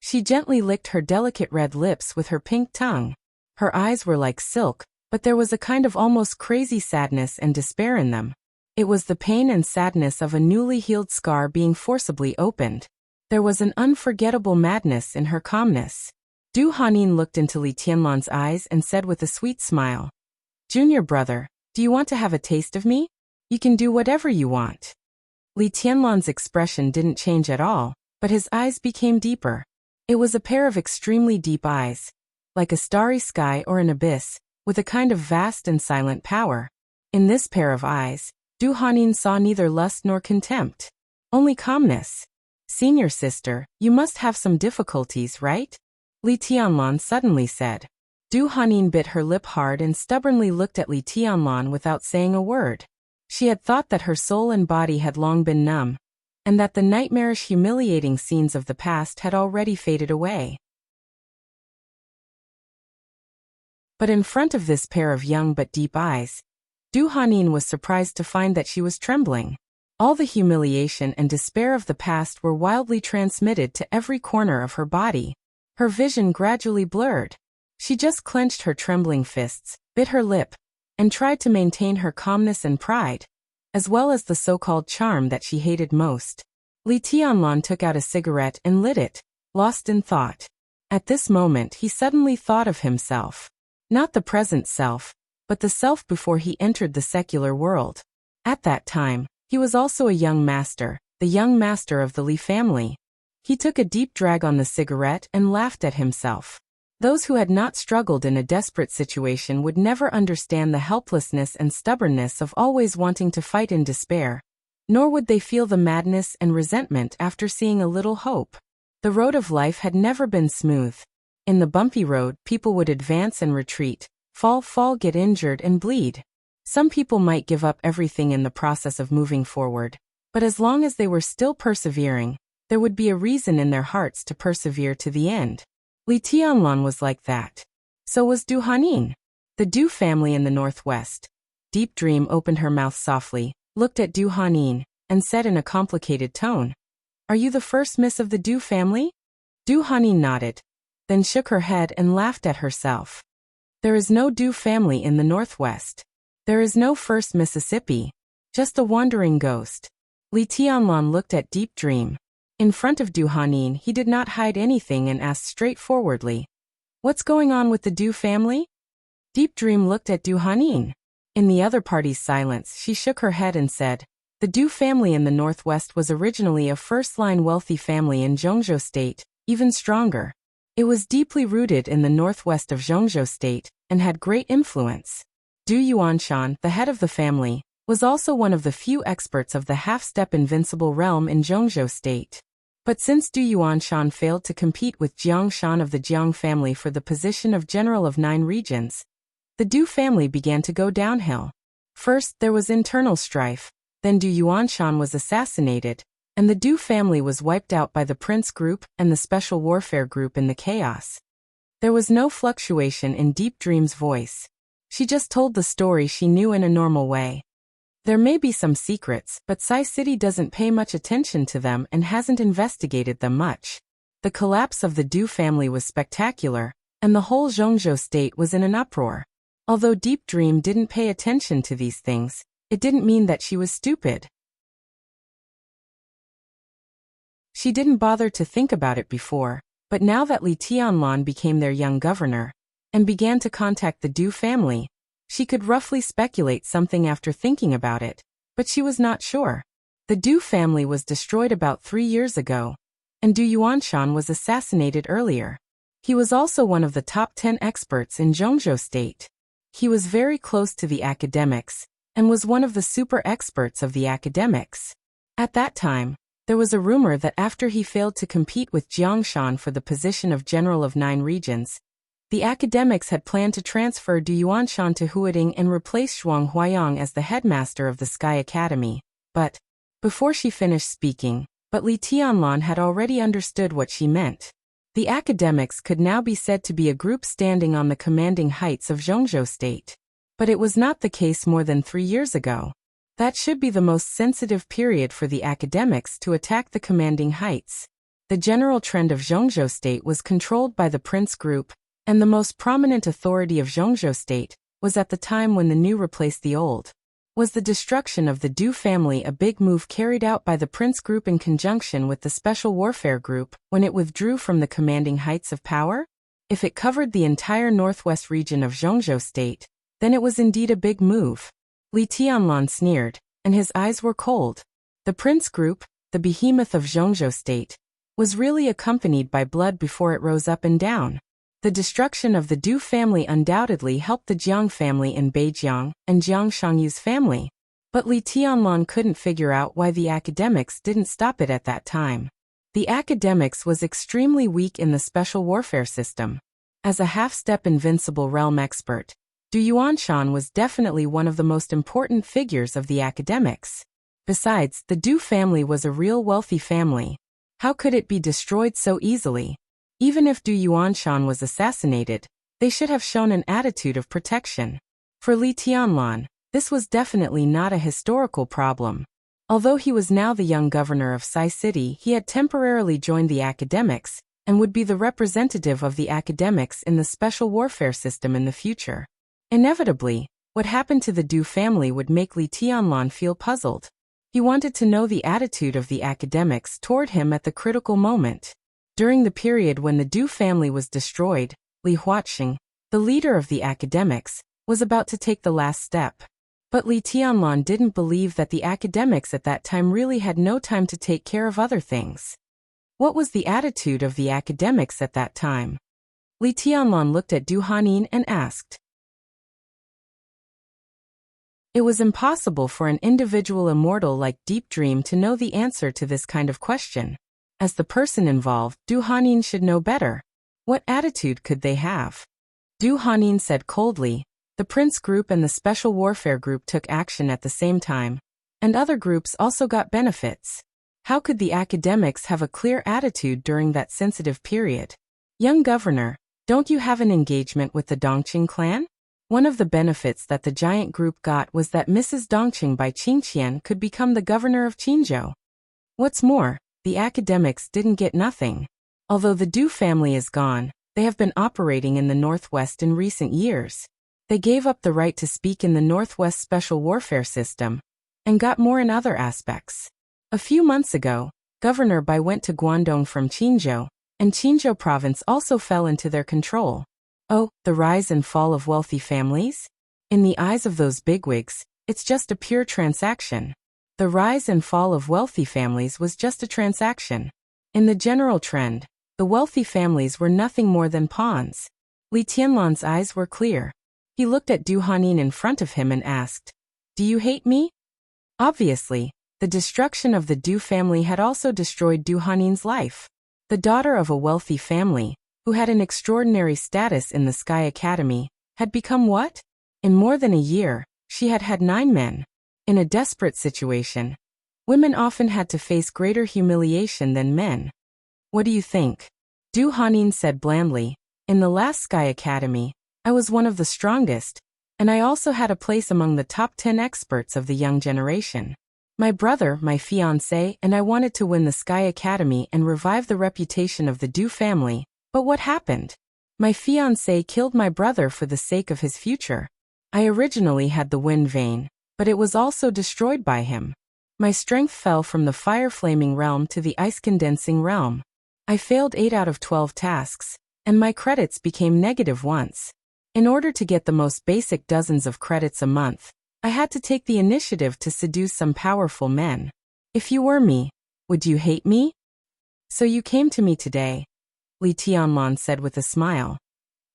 She gently licked her delicate red lips with her pink tongue. Her eyes were like silk, but there was a kind of almost crazy sadness and despair in them. It was the pain and sadness of a newly healed scar being forcibly opened. There was an unforgettable madness in her calmness. Du Hanin looked into Li Tianlan's eyes and said with a sweet smile, "Junior brother, do you want to have a taste of me? You can do whatever you want." Li Tianlan's expression didn't change at all, but his eyes became deeper. It was a pair of extremely deep eyes, like a starry sky or an abyss, with a kind of vast and silent power. In this pair of eyes, Du Hanin saw neither lust nor contempt, only calmness. "Senior sister, you must have some difficulties, right?" Li Tianlan suddenly said. Du Hanin bit her lip hard and stubbornly looked at Li Tianlan without saying a word. She had thought that her soul and body had long been numb, and that the nightmarish humiliating scenes of the past had already faded away. But in front of this pair of young but deep eyes, Du Hanin was surprised to find that she was trembling. All the humiliation and despair of the past were wildly transmitted to every corner of her body. Her vision gradually blurred. She just clenched her trembling fists, bit her lip, and tried to maintain her calmness and pride, as well as the so-called charm that she hated most. Li Tianlan took out a cigarette and lit it, lost in thought. At this moment he suddenly thought of himself. Not the present self, but the self before he entered the secular world. At that time, he was also a young master, the young master of the Li family. He took a deep drag on the cigarette and laughed at himself. Those who had not struggled in a desperate situation would never understand the helplessness and stubbornness of always wanting to fight in despair, nor would they feel the madness and resentment after seeing a little hope. The road of life had never been smooth. In the bumpy road, people would advance and retreat, fall, get injured and bleed. Some people might give up everything in the process of moving forward, but as long as they were still persevering, there would be a reason in their hearts to persevere to the end. Li Tianlan was like that. So was Du Hanin. The Du family in the northwest. Deep Dream opened her mouth softly, looked at Du Hanin, and said in a complicated tone, "Are you the first miss of the Du family?" Du Hanin nodded, then shook her head and laughed at herself. "There is no Du family in the northwest. There is no first Mississippi, just a wandering ghost." Li Tianlan looked at Deep Dream. In front of Du Hanin he did not hide anything and asked straightforwardly, "What's going on with the Du family?" Deep Dream looked at Du Hanin. In the other party's silence she shook her head and said, "The Du family in the northwest was originally a first-line wealthy family in Zhongzhou State, even stronger. It was deeply rooted in the northwest of Zhongzhou State, and had great influence. Du Yuanshan, the head of the family, was also one of the few experts of the half-step invincible realm in Zhongzhou state. But since Du Yuanshan failed to compete with Jiang Shan of the Jiang family for the position of General of 9 regions, the Du family began to go downhill. First, there was internal strife, then Du Yuanshan was assassinated, and the Du family was wiped out by the Prince Group and the Special Warfare Group in the chaos. There was no fluctuation in Deep Dream's voice. She just told the story she knew in a normal way. There may be some secrets, but Sai City doesn't pay much attention to them and hasn't investigated them much. The collapse of the Du family was spectacular, and the whole Zhongzhou state was in an uproar. Although Deep Dream didn't pay attention to these things, it didn't mean that she was stupid. She didn't bother to think about it before, but now that Li Tianlan became their young governor, and began to contact the Du family, she could roughly speculate something after thinking about it, but she was not sure. The Du family was destroyed about 3 years ago, and Du Yuanshan was assassinated earlier. He was also one of the top 10 experts in Zhongzhou state. He was very close to the academics, and was one of the super experts of the academics. At that time, there was a rumor that after he failed to compete with Jiang Shan for the position of General of 9 regions, the academics had planned to transfer Du Yuanshan to Huading and replace Shuang Huayang as the headmaster of the Sky Academy. But, before she finished speaking, Li Tianlan had already understood what she meant. The academics could now be said to be a group standing on the commanding heights of Zhongzhou state. But it was not the case more than 3 years ago. That should be the most sensitive period for the academics to attack the commanding heights. The general trend of Zhongzhou state was controlled by the Prince Group, and the most prominent authority of Zhongzhou state was at the time when the new replaced the old. Was the destruction of the Du family a big move carried out by the Prince Group in conjunction with the Special Warfare Group when it withdrew from the commanding heights of power? If it covered the entire northwest region of Zhongzhou state, then it was indeed a big move. Li Tianlan sneered, and his eyes were cold. The Prince Group, the behemoth of Zhongzhou state, was really accompanied by blood before it rose up and down. The destruction of the Du family undoubtedly helped the Jiang family in Beijiang and Jiang Shangyu's family, but Li Tianlan couldn't figure out why the academics didn't stop it at that time. The academics was extremely weak in the special warfare system. As a half-step invincible realm expert, Du Yuanshan was definitely one of the most important figures of the academics. Besides, the Du family was a real wealthy family. How could it be destroyed so easily? Even if Du Yuanshan was assassinated, they should have shown an attitude of protection. For Li Tianlan, this was definitely not a historical problem. Although he was now the young governor of Sai City, he had temporarily joined the academics, and would be the representative of the academics in the special warfare system in the future. Inevitably, what happened to the Du family would make Li Tianlan feel puzzled. He wanted to know the attitude of the academics toward him at the critical moment. During the period when the Du family was destroyed, Li Huaxing, the leader of the academics, was about to take the last step. But Li Tianlan didn't believe that the academics at that time really had no time to take care of other things. What was the attitude of the academics at that time? Li Tianlan looked at Du Hanin and asked. It was impossible for an individual immortal like Deep Dream to know the answer to this kind of question. As the person involved, Du Hanin should know better. What attitude could they have? Du Hanin said coldly, the Prince Group and the Special Warfare Group took action at the same time, and other groups also got benefits. How could the academics have a clear attitude during that sensitive period? Young governor, don't you have an engagement with the Dongqing clan? One of the benefits that the giant group got was that Mrs. Dongqing by Qingqian could become the governor of Qinzhou. What's more, the academics didn't get nothing. Although the Du family is gone, they have been operating in the Northwest in recent years. They gave up the right to speak in the Northwest Special Warfare System, and got more in other aspects. A few months ago, Governor Bai went to Guangdong from Qinzhou, and Qinzhou province also fell into their control. Oh, the rise and fall of wealthy families? In the eyes of those bigwigs, it's just a pure transaction. The rise and fall of wealthy families was just a transaction. In the general trend, the wealthy families were nothing more than pawns. Li Tianlan's eyes were clear. He looked at Du Hanin in front of him and asked, "Do you hate me?" Obviously, the destruction of the Du family had also destroyed Du Hanin's life. The daughter of a wealthy family, who had an extraordinary status in the Sky Academy, had become what? In more than a year, she had had 9 men. In a desperate situation, women often had to face greater humiliation than men. "What do you think?" Du Hanin said blandly. "In the last Sky Academy, I was one of the strongest, and I also had a place among the top 10 experts of the young generation. My brother, my fiancé, and I wanted to win the Sky Academy and revive the reputation of the Du family, but what happened? My fiancé killed my brother for the sake of his future. I originally had the wind vein, but it was also destroyed by him. My strength fell from the fire-flaming realm to the ice-condensing realm. I failed 8 out of 12 tasks, and my credits became negative once. In order to get the most basic dozens of credits a month, I had to take the initiative to seduce some powerful men. If you were me, would you hate me?" "So you came to me today," Li Tianlan said with a smile.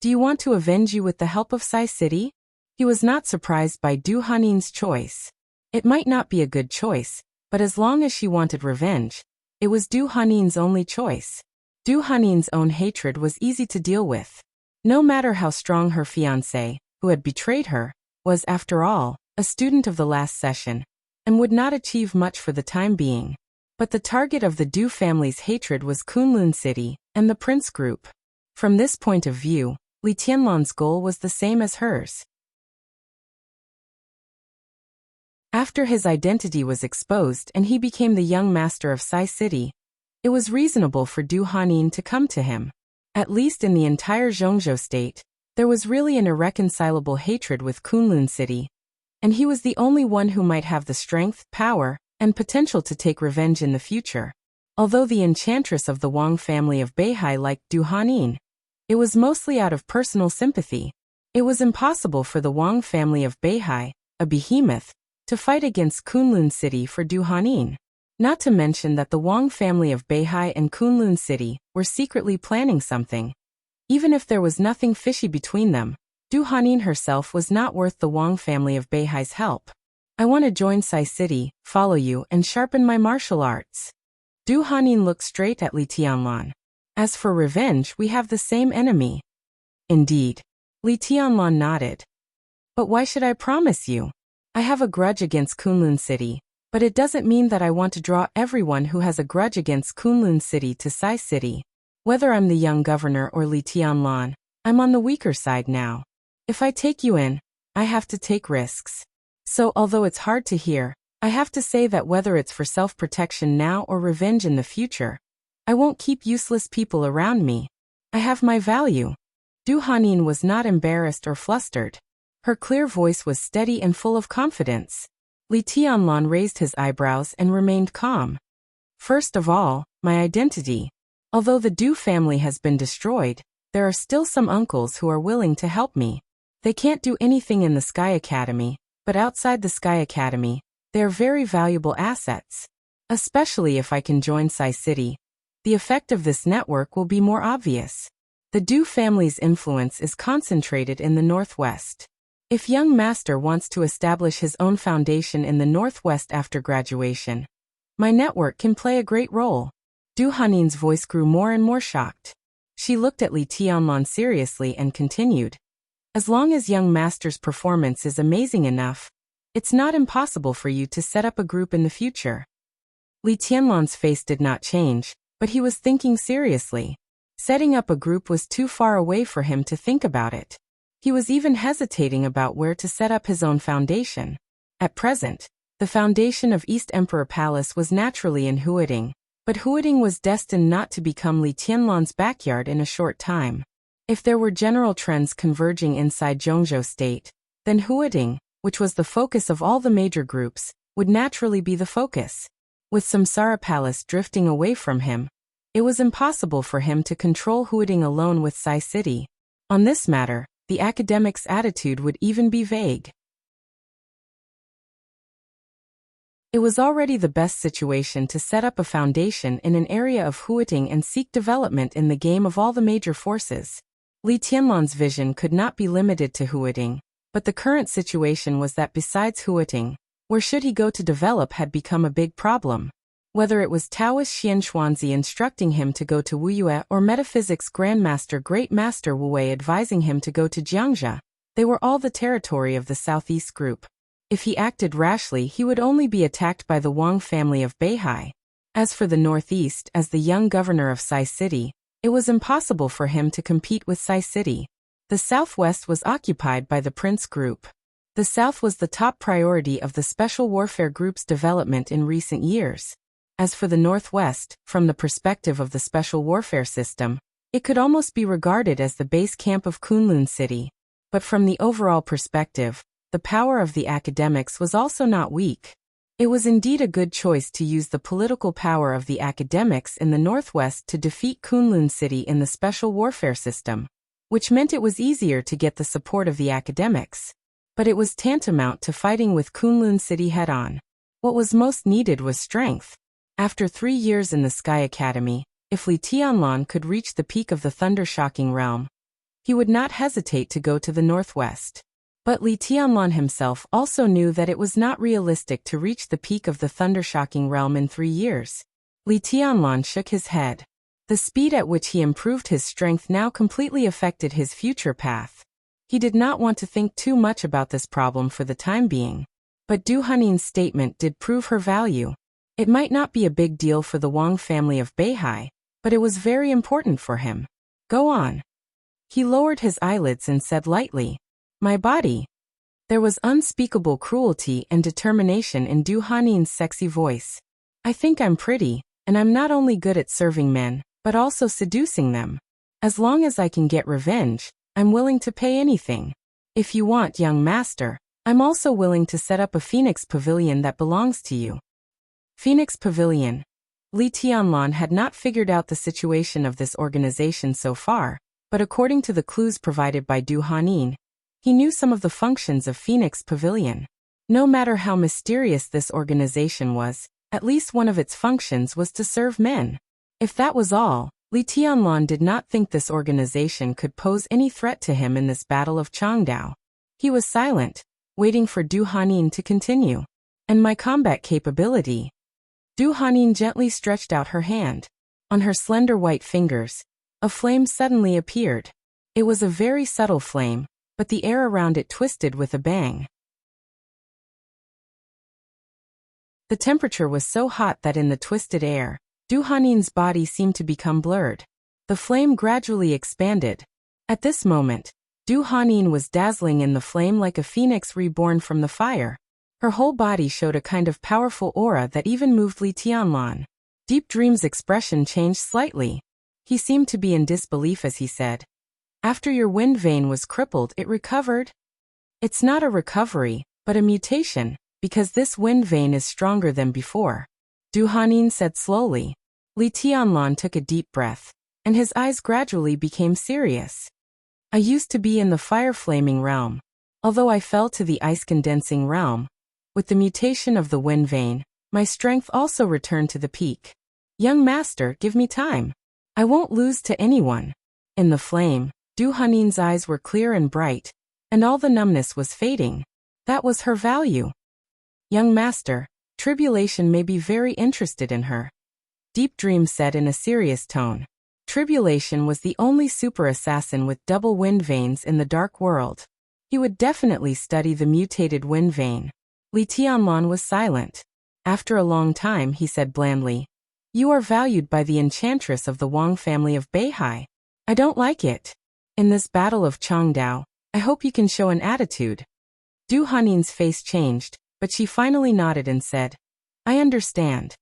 "Do you want to avenge you with the help of Sai City?" He was not surprised by Du Hanin's choice. It might not be a good choice, but as long as she wanted revenge, it was Du Hanin's only choice. Du Hanin's own hatred was easy to deal with. No matter how strong her fiancé, who had betrayed her, was, after all, a student of the last session, and would not achieve much for the time being. But the target of the Du family's hatred was Kunlun City and the Prince Group. From this point of view, Li Tianlan's goal was the same as hers. After his identity was exposed and he became the young master of Sai City, it was reasonable for Du Hanin to come to him. At least in the entire Zhongzhou state, there was really an irreconcilable hatred with Kunlun City, and he was the only one who might have the strength, power, and potential to take revenge in the future. Although the enchantress of the Wang family of Beihai liked Du Hanin, it was mostly out of personal sympathy. It was impossible for the Wang family of Beihai, a behemoth, to fight against Kunlun City for Du Hanin. Not to mention that the Wang family of Beihai and Kunlun City were secretly planning something. Even if there was nothing fishy between them, Du Hanin herself was not worth the Wang family of Beihai's help. "I want to join Sai City, follow you, and sharpen my martial arts." Du Hanin looked straight at Li Tianlan. "As for revenge, we have the same enemy." "Indeed." Li Tianlan nodded. "But why should I promise you? I have a grudge against Kunlun City, but it doesn't mean that I want to draw everyone who has a grudge against Kunlun City to Sai City. Whether I'm the young governor or Li Tianlan, I'm on the weaker side now. If I take you in, I have to take risks. So although it's hard to hear, I have to say that whether it's for self-protection now or revenge in the future, I won't keep useless people around me. I have my value." Du Hanin was not embarrassed or flustered. Her clear voice was steady and full of confidence. Li Tianlan raised his eyebrows and remained calm. "First of all, my identity. Although the Du family has been destroyed, there are still some uncles who are willing to help me. They can't do anything in the Sky Academy, but outside the Sky Academy, they are very valuable assets. Especially if I can join Sai City, the effect of this network will be more obvious. The Du family's influence is concentrated in the Northwest. If young master wants to establish his own foundation in the Northwest after graduation, my network can play a great role." Du Hanin's voice grew more and more shocked. She looked at Li Tianlan seriously and continued, "As long as young master's performance is amazing enough, it's not impossible for you to set up a group in the future." Li Tianlan's face did not change, but he was thinking seriously. Setting up a group was too far away for him to think about it. He was even hesitating about where to set up his own foundation. At present, the foundation of East Emperor Palace was naturally in Huading, but Huading was destined not to become Li Tianlan's backyard in a short time. If there were general trends converging inside Zhongzhou State, then Huading, which was the focus of all the major groups, would naturally be the focus. With Samsara Palace drifting away from him, it was impossible for him to control Huading alone with Sai City. On this matter, the academic's attitude would even be vague. It was already the best situation to set up a foundation in an area of Huading and seek development in the game of all the major forces. Li Tianlan's vision could not be limited to Huading, But the current situation was that besides Huating, where should he go to develop had become a big problem. Whether it was Taoist Xianxuanzi instructing him to go to Wuyue or Metaphysics Grandmaster Great Master Wuwei advising him to go to Jiangxia, they were all the territory of the Southeast Group. If he acted rashly, he would only be attacked by the Wang family of Beihai. As for the Northeast, as the young governor of Sai City, it was impossible for him to compete with Sai City. The Southwest was occupied by the Prince Group. The South was the top priority of the Special Warfare Group's development in recent years. As for the Northwest, from the perspective of the Special Warfare System, it could almost be regarded as the base camp of Kunlun City. But from the overall perspective, the power of the academics was also not weak. It was indeed a good choice to use the political power of the academics in the Northwest to defeat Kunlun City in the Special Warfare System, which meant it was easier to get the support of the academics. But it was tantamount to fighting with Kunlun City head-on. What was most needed was strength. After 3 years in the Sky Academy, if Li Tianlan could reach the peak of the Thunder-Shocking Realm, he would not hesitate to go to the Northwest. But Li Tianlan himself also knew that it was not realistic to reach the peak of the Thunder-Shocking Realm in 3 years. Li Tianlan shook his head. The speed at which he improved his strength now completely affected his future path. He did not want to think too much about this problem for the time being. But Du Hanin's statement did prove her value. It might not be a big deal for the Wang family of Beihai, but it was very important for him. Go on. He lowered his eyelids and said lightly, "My body." There was unspeakable cruelty and determination in Du Hanin's sexy voice. "I think I'm pretty, and I'm not only good at serving men, but also seducing them. As long as I can get revenge, I'm willing to pay anything. If you want, young master, I'm also willing to set up a Phoenix Pavilion that belongs to you." Phoenix Pavilion. Li Tianlan had not figured out the situation of this organization so far, but according to the clues provided by Du Hanin, he knew some of the functions of Phoenix Pavilion. No matter how mysterious this organization was, at least one of its functions was to serve men. If that was all, Li Tianlan did not think this organization could pose any threat to him in this Battle of Changdao. He was silent, waiting for Du Hanin to continue. "And my combat capability?" Du Hanin gently stretched out her hand. On her slender white fingers, a flame suddenly appeared. It was a very subtle flame, but the air around it twisted with a bang. The temperature was so hot that in the twisted air, Du Hanin's body seemed to become blurred. The flame gradually expanded. At this moment, Du Hanin was dazzling in the flame like a phoenix reborn from the fire. Her whole body showed a kind of powerful aura that even moved Li Tianlan. Deep Dream's expression changed slightly. He seemed to be in disbelief as he said, "After your wind vein was crippled, it recovered?" "It's not a recovery, but a mutation, because this wind vein is stronger than before," Du Hanin said slowly. Li Tianlan took a deep breath, and his eyes gradually became serious. "I used to be in the fire-flaming realm. Although I fell to the ice-condensing realm, with the mutation of the wind vein, my strength also returned to the peak. Young master, give me time. I won't lose to anyone." In the flame, Du Hanin's eyes were clear and bright, and all the numbness was fading. That was her value. "Young master, Tribulation may be very interested in her," Deep Dream said in a serious tone. Tribulation was the only super assassin with double wind veins in the dark world. He would definitely study the mutated wind vein. Li Tianlan was silent. After a long time he said blandly, "You are valued by the enchantress of the Wang family of Beihai. I don't like it. In this battle of Changdao, I hope you can show an attitude." Du Hanin's face changed, but she finally nodded and said, "I understand."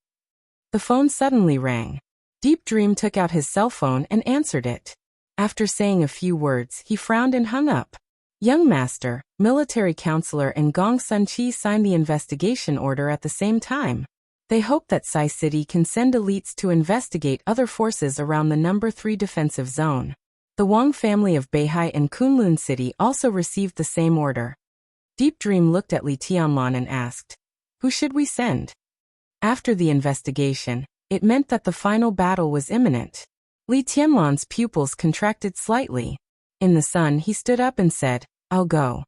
The phone suddenly rang. Deep Dream took out his cell phone and answered it. After saying a few words, he frowned and hung up. Young Master, Military Counselor and Gong Sun-Chi signed the investigation order at the same time. They hope that Sai City can send elites to investigate other forces around the number 3 defensive zone. The Wang family of Beihai and Kunlun City also received the same order. Deep Dream looked at Li Tianlan and asked, "Who should we send?" After the investigation, it meant that the final battle was imminent. Li Tianlan's pupils contracted slightly. In the sun he stood up and said, "I'll go."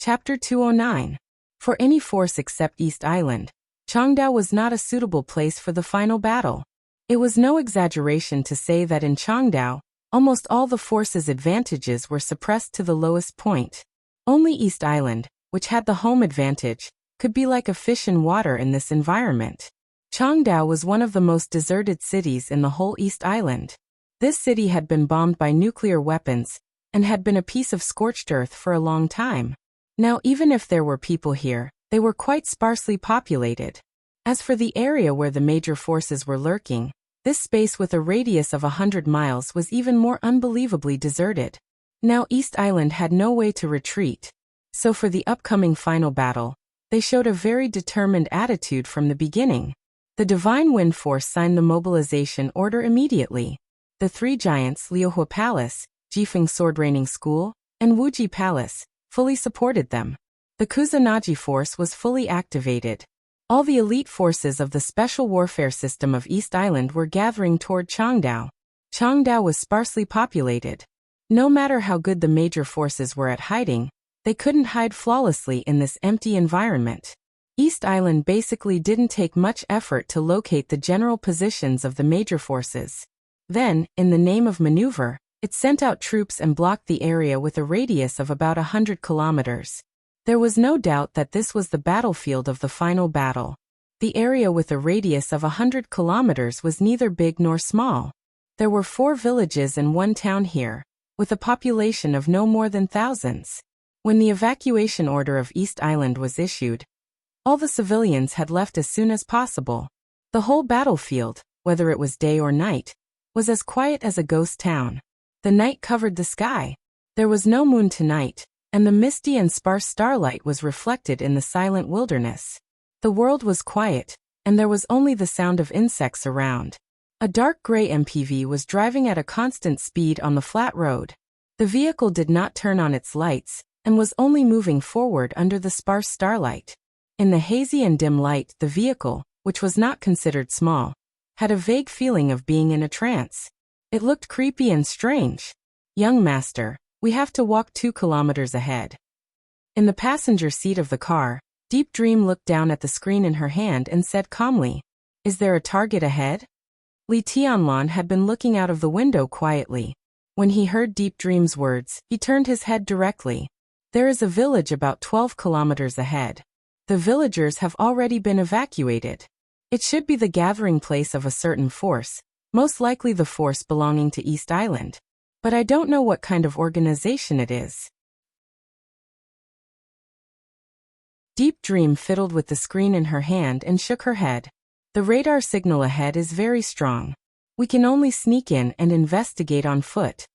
Chapter 209. For any force except East Island, Changdao was not a suitable place for the final battle. It was no exaggeration to say that in Changdao, almost all the force's advantages were suppressed to the lowest point. Only East Island, which had the home advantage, could be like a fish in water in this environment. Changdao was one of the most deserted cities in the whole East Island. This city had been bombed by nuclear weapons and had been a piece of scorched earth for a long time. Now, even if there were people here, they were quite sparsely populated. As for the area where the major forces were lurking, this space with a radius of 100 miles was even more unbelievably deserted. Now East Island had no way to retreat, so for the upcoming final battle, they showed a very determined attitude from the beginning. The Divine Wind Force signed the mobilization order immediately. The three giants Liuhua Palace, Jifeng Sword Raining School, and Wuji Palace fully supported them. The Kusanagi Force was fully activated. All the elite forces of the Special Warfare System of East Island were gathering toward Changdao. Changdao was sparsely populated. No matter how good the major forces were at hiding, they couldn't hide flawlessly in this empty environment. East Island basically didn't take much effort to locate the general positions of the major forces. Then, in the name of maneuver, it sent out troops and blocked the area with a radius of about 100 kilometers. There was no doubt that this was the battlefield of the final battle. The area with a radius of 100 kilometers was neither big nor small. There were 4 villages and 1 town here, with a population of no more than thousands. When the evacuation order of East Island was issued, all the civilians had left as soon as possible. The whole battlefield, whether it was day or night, was as quiet as a ghost town. The night covered the sky. There was no moon tonight, and the misty and sparse starlight was reflected in the silent wilderness. The world was quiet, and there was only the sound of insects around. A dark gray MPV was driving at a constant speed on the flat road. The vehicle did not turn on its lights, and was only moving forward under the sparse starlight. In the hazy and dim light, the vehicle, which was not considered small, had a vague feeling of being in a trance. It looked creepy and strange. "Young master, we have to walk 2 kilometers ahead." In the passenger seat of the car, Deep Dream looked down at the screen in her hand and said calmly, "Is there a target ahead?" Li Tianlan had been looking out of the window quietly. When he heard Deep Dream's words, he turned his head directly. "There is a village about 12 kilometers ahead. The villagers have already been evacuated. It should be the gathering place of a certain force, most likely the force belonging to East Island. But I don't know what kind of organization it is." Deep Dream fiddled with the screen in her hand and shook her head. "The radar signal ahead is very strong. We can only sneak in and investigate on foot."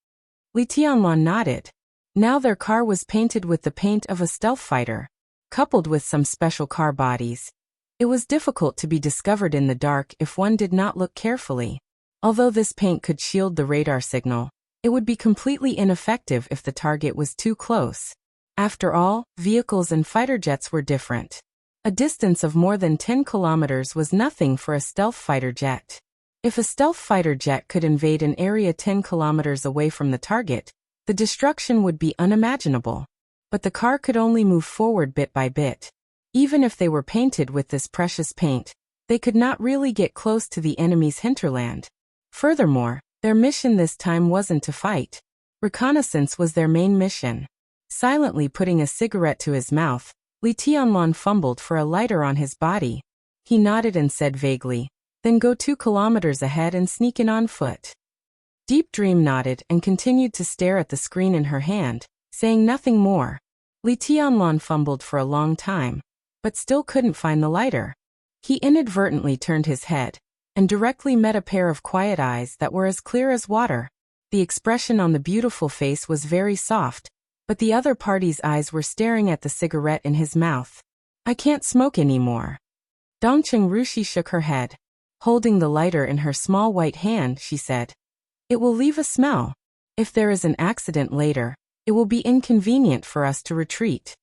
Li Tianlan nodded. Now their car was painted with the paint of a stealth fighter, coupled with some special car bodies. It was difficult to be discovered in the dark if one did not look carefully. Although this paint could shield the radar signal, it would be completely ineffective if the target was too close. After all, vehicles and fighter jets were different. A distance of more than 10 kilometers was nothing for a stealth fighter jet. If a stealth fighter jet could invade an area 10 kilometers away from the target, the destruction would be unimaginable. But the car could only move forward bit by bit. Even if they were painted with this precious paint, they could not really get close to the enemy's hinterland. Furthermore, their mission this time wasn't to fight. Reconnaissance was their main mission. Silently putting a cigarette to his mouth, Li Tianlan fumbled for a lighter on his body. He nodded and said vaguely, "Then go 2 kilometers ahead and sneak in on foot." Deep Dream nodded and continued to stare at the screen in her hand, saying nothing more. Li Tianlan fumbled for a long time, but still couldn't find the lighter. He inadvertently turned his head, and directly met a pair of quiet eyes that were as clear as water. The expression on the beautiful face was very soft, but the other party's eyes were staring at the cigarette in his mouth. "I can't smoke anymore." Dongcheng Rushi shook her head. Holding the lighter in her small white hand, she said, "It will leave a smell. If there is an accident later, it will be inconvenient for us to retreat."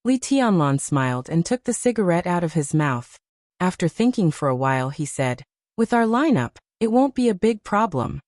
Li Tianlan smiled and took the cigarette out of his mouth. After thinking for a while, he said, "With our lineup, it won't be a big problem."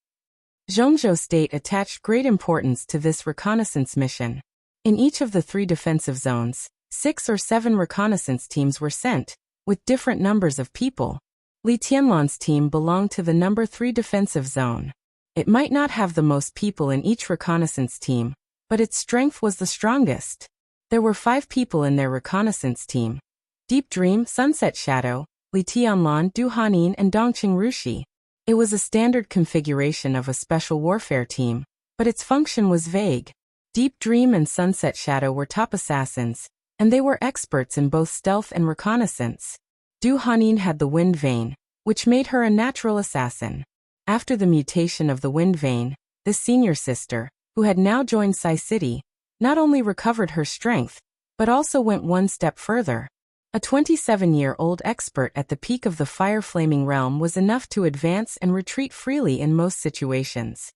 Zhongzhou State attached great importance to this reconnaissance mission. In each of the 3 defensive zones, 6 or 7 reconnaissance teams were sent, with different numbers of people. Li Tianlan's team belonged to the number 3 defensive zone. It might not have the most people in each reconnaissance team, but its strength was the strongest. There were 5 people in their reconnaissance team: Deep Dream, Sunset Shadow, Li Tianlan, Du Hanin, and Dongqing Rushi. It was a standard configuration of a special warfare team, but its function was vague. Deep Dream and Sunset Shadow were top assassins, and they were experts in both stealth and reconnaissance. Du Hanin had the Wind Vein, which made her a natural assassin. After the mutation of the Wind Vein, this senior sister, who had now joined Sai City, not only recovered her strength, but also went one step further. A 27-year-old expert at the peak of the fire-flaming realm was enough to advance and retreat freely in most situations.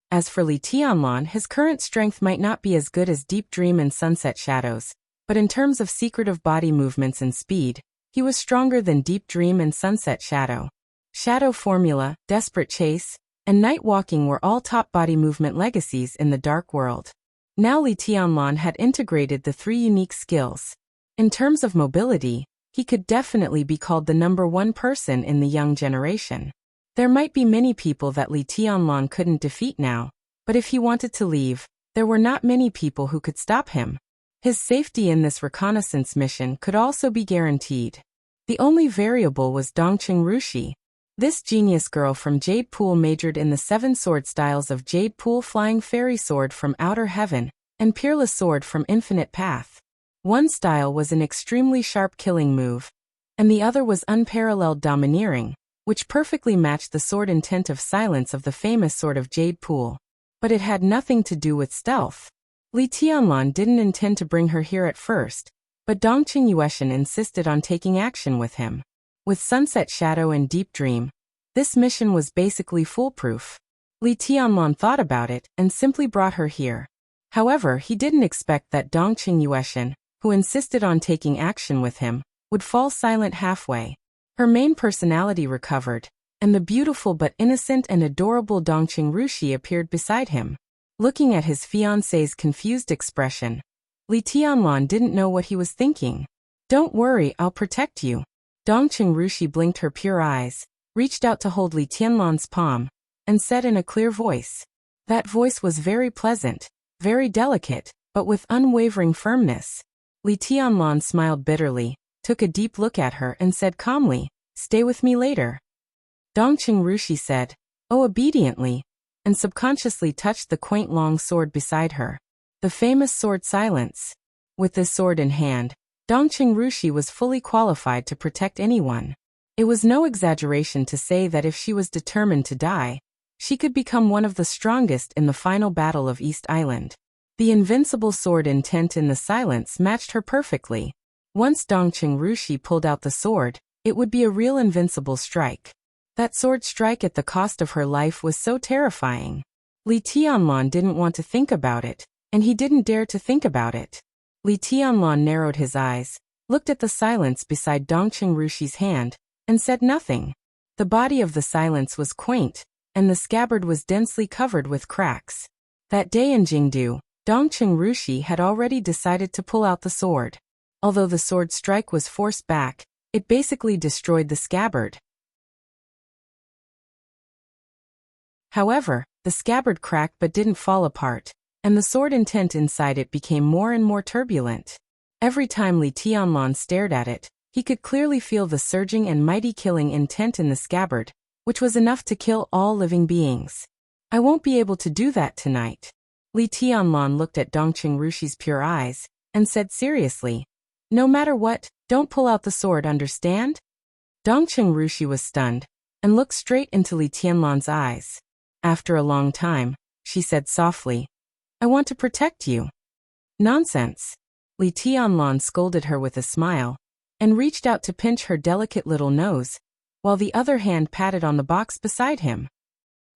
As for Li Tianlan, his current strength might not be as good as Deep Dream and Sunset Shadows, but in terms of secretive body movements and speed, he was stronger than Deep Dream and Sunset Shadow. Shadow Formula, Desperate Chase, and Night Walking were all top body movement legacies in the Dark World. Now Li Tianlan had integrated the 3 unique skills. In terms of mobility, he could definitely be called the number 1 person in the young generation. There might be many people that Li Tianlan couldn't defeat now, but if he wanted to leave, there were not many people who could stop him. His safety in this reconnaissance mission could also be guaranteed. The only variable was Dongqing Rushi. This genius girl from Jade Pool majored in the 7 sword styles of Jade Pool, Flying Fairy Sword from Outer Heaven, and Peerless Sword from Infinite Path. One style was an extremely sharp killing move, and the other was unparalleled domineering, which perfectly matched the sword intent of silence of the famous sword of Jade Pool. But it had nothing to do with stealth. Li Tianlan didn't intend to bring her here at first, but Dongqing Yueshan insisted on taking action with him. With Sunset Shadow and Deep Dream, this mission was basically foolproof. Li Tianlan thought about it and simply brought her here. However, he didn't expect that Dongqing Yueshan, who insisted on taking action with him, would fall silent halfway. Her main personality recovered, and the beautiful but innocent and adorable Dongqing Rushi appeared beside him. Looking at his fiancée's confused expression, Li Tianlan didn't know what he was thinking. "Don't worry, I'll protect you." Dongqing Rushi blinked her pure eyes, reached out to hold Li Tianlan's palm, and said in a clear voice. That voice was very pleasant, very delicate, but with unwavering firmness. Li Tianlan smiled bitterly, took a deep look at her and said calmly, "Stay with me later." Dongqing Rushi said, "Oh," obediently, and subconsciously touched the quaint long sword beside her. The famous sword Silence. With this sword in hand, Dongqing Rushi was fully qualified to protect anyone. It was no exaggeration to say that if she was determined to die, she could become one of the strongest in the final battle of East Island. The invincible sword intent in the Silence matched her perfectly. Once Dongqing Rushi pulled out the sword, it would be a real invincible strike. That sword strike at the cost of her life was so terrifying. Li Tianlan didn't want to think about it, and he didn't dare to think about it. Li Tianlan narrowed his eyes, looked at the Silence beside Dongqing Rushi's hand, and said nothing. The body of the Silence was quaint, and the scabbard was densely covered with cracks. That day in Jingdu, Dongqing Rushi had already decided to pull out the sword. Although the sword strike was forced back, it basically destroyed the scabbard. However, the scabbard cracked but didn't fall apart, and the sword intent inside it became more and more turbulent. Every time Li Tianlan stared at it, he could clearly feel the surging and mighty killing intent in the scabbard, which was enough to kill all living beings. "I won't be able to do that tonight." Li Tianlan looked at Dongqing Rushi's pure eyes, and said seriously, "No matter what, don't pull out the sword, understand?" Dongqing Rushi was stunned, and looked straight into Li Tianlan's eyes. After a long time, she said softly, "I want to protect you." "Nonsense." Li Tianlan scolded her with a smile, and reached out to pinch her delicate little nose, while the other hand patted on the box beside him.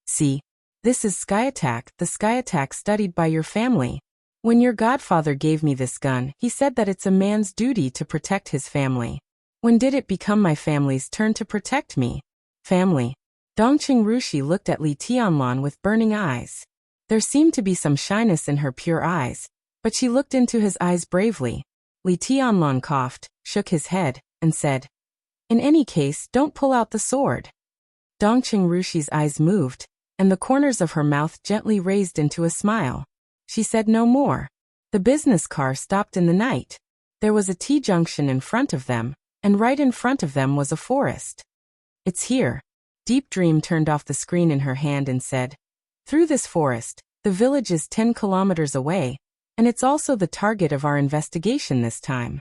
"See, this is Sky Attack, the Sky Attack studied by your family. When your godfather gave me this gun, he said that it's a man's duty to protect his family. When did it become my family's turn to protect me?" "Family." Dongqing Rushi looked at Li Tianlan with burning eyes. There seemed to be some shyness in her pure eyes, but she looked into his eyes bravely. Li Tianlan coughed, shook his head, and said, "In any case, don't pull out the sword." Dongqing Rushi's eyes moved, and the corners of her mouth gently raised into a smile. She said no more. The business car stopped in the night. There was a T-junction in front of them, and right in front of them was a forest. "It's here." Deep Dream turned off the screen in her hand and said, "Through this forest, the village is 10 kilometers away, and it's also the target of our investigation this time.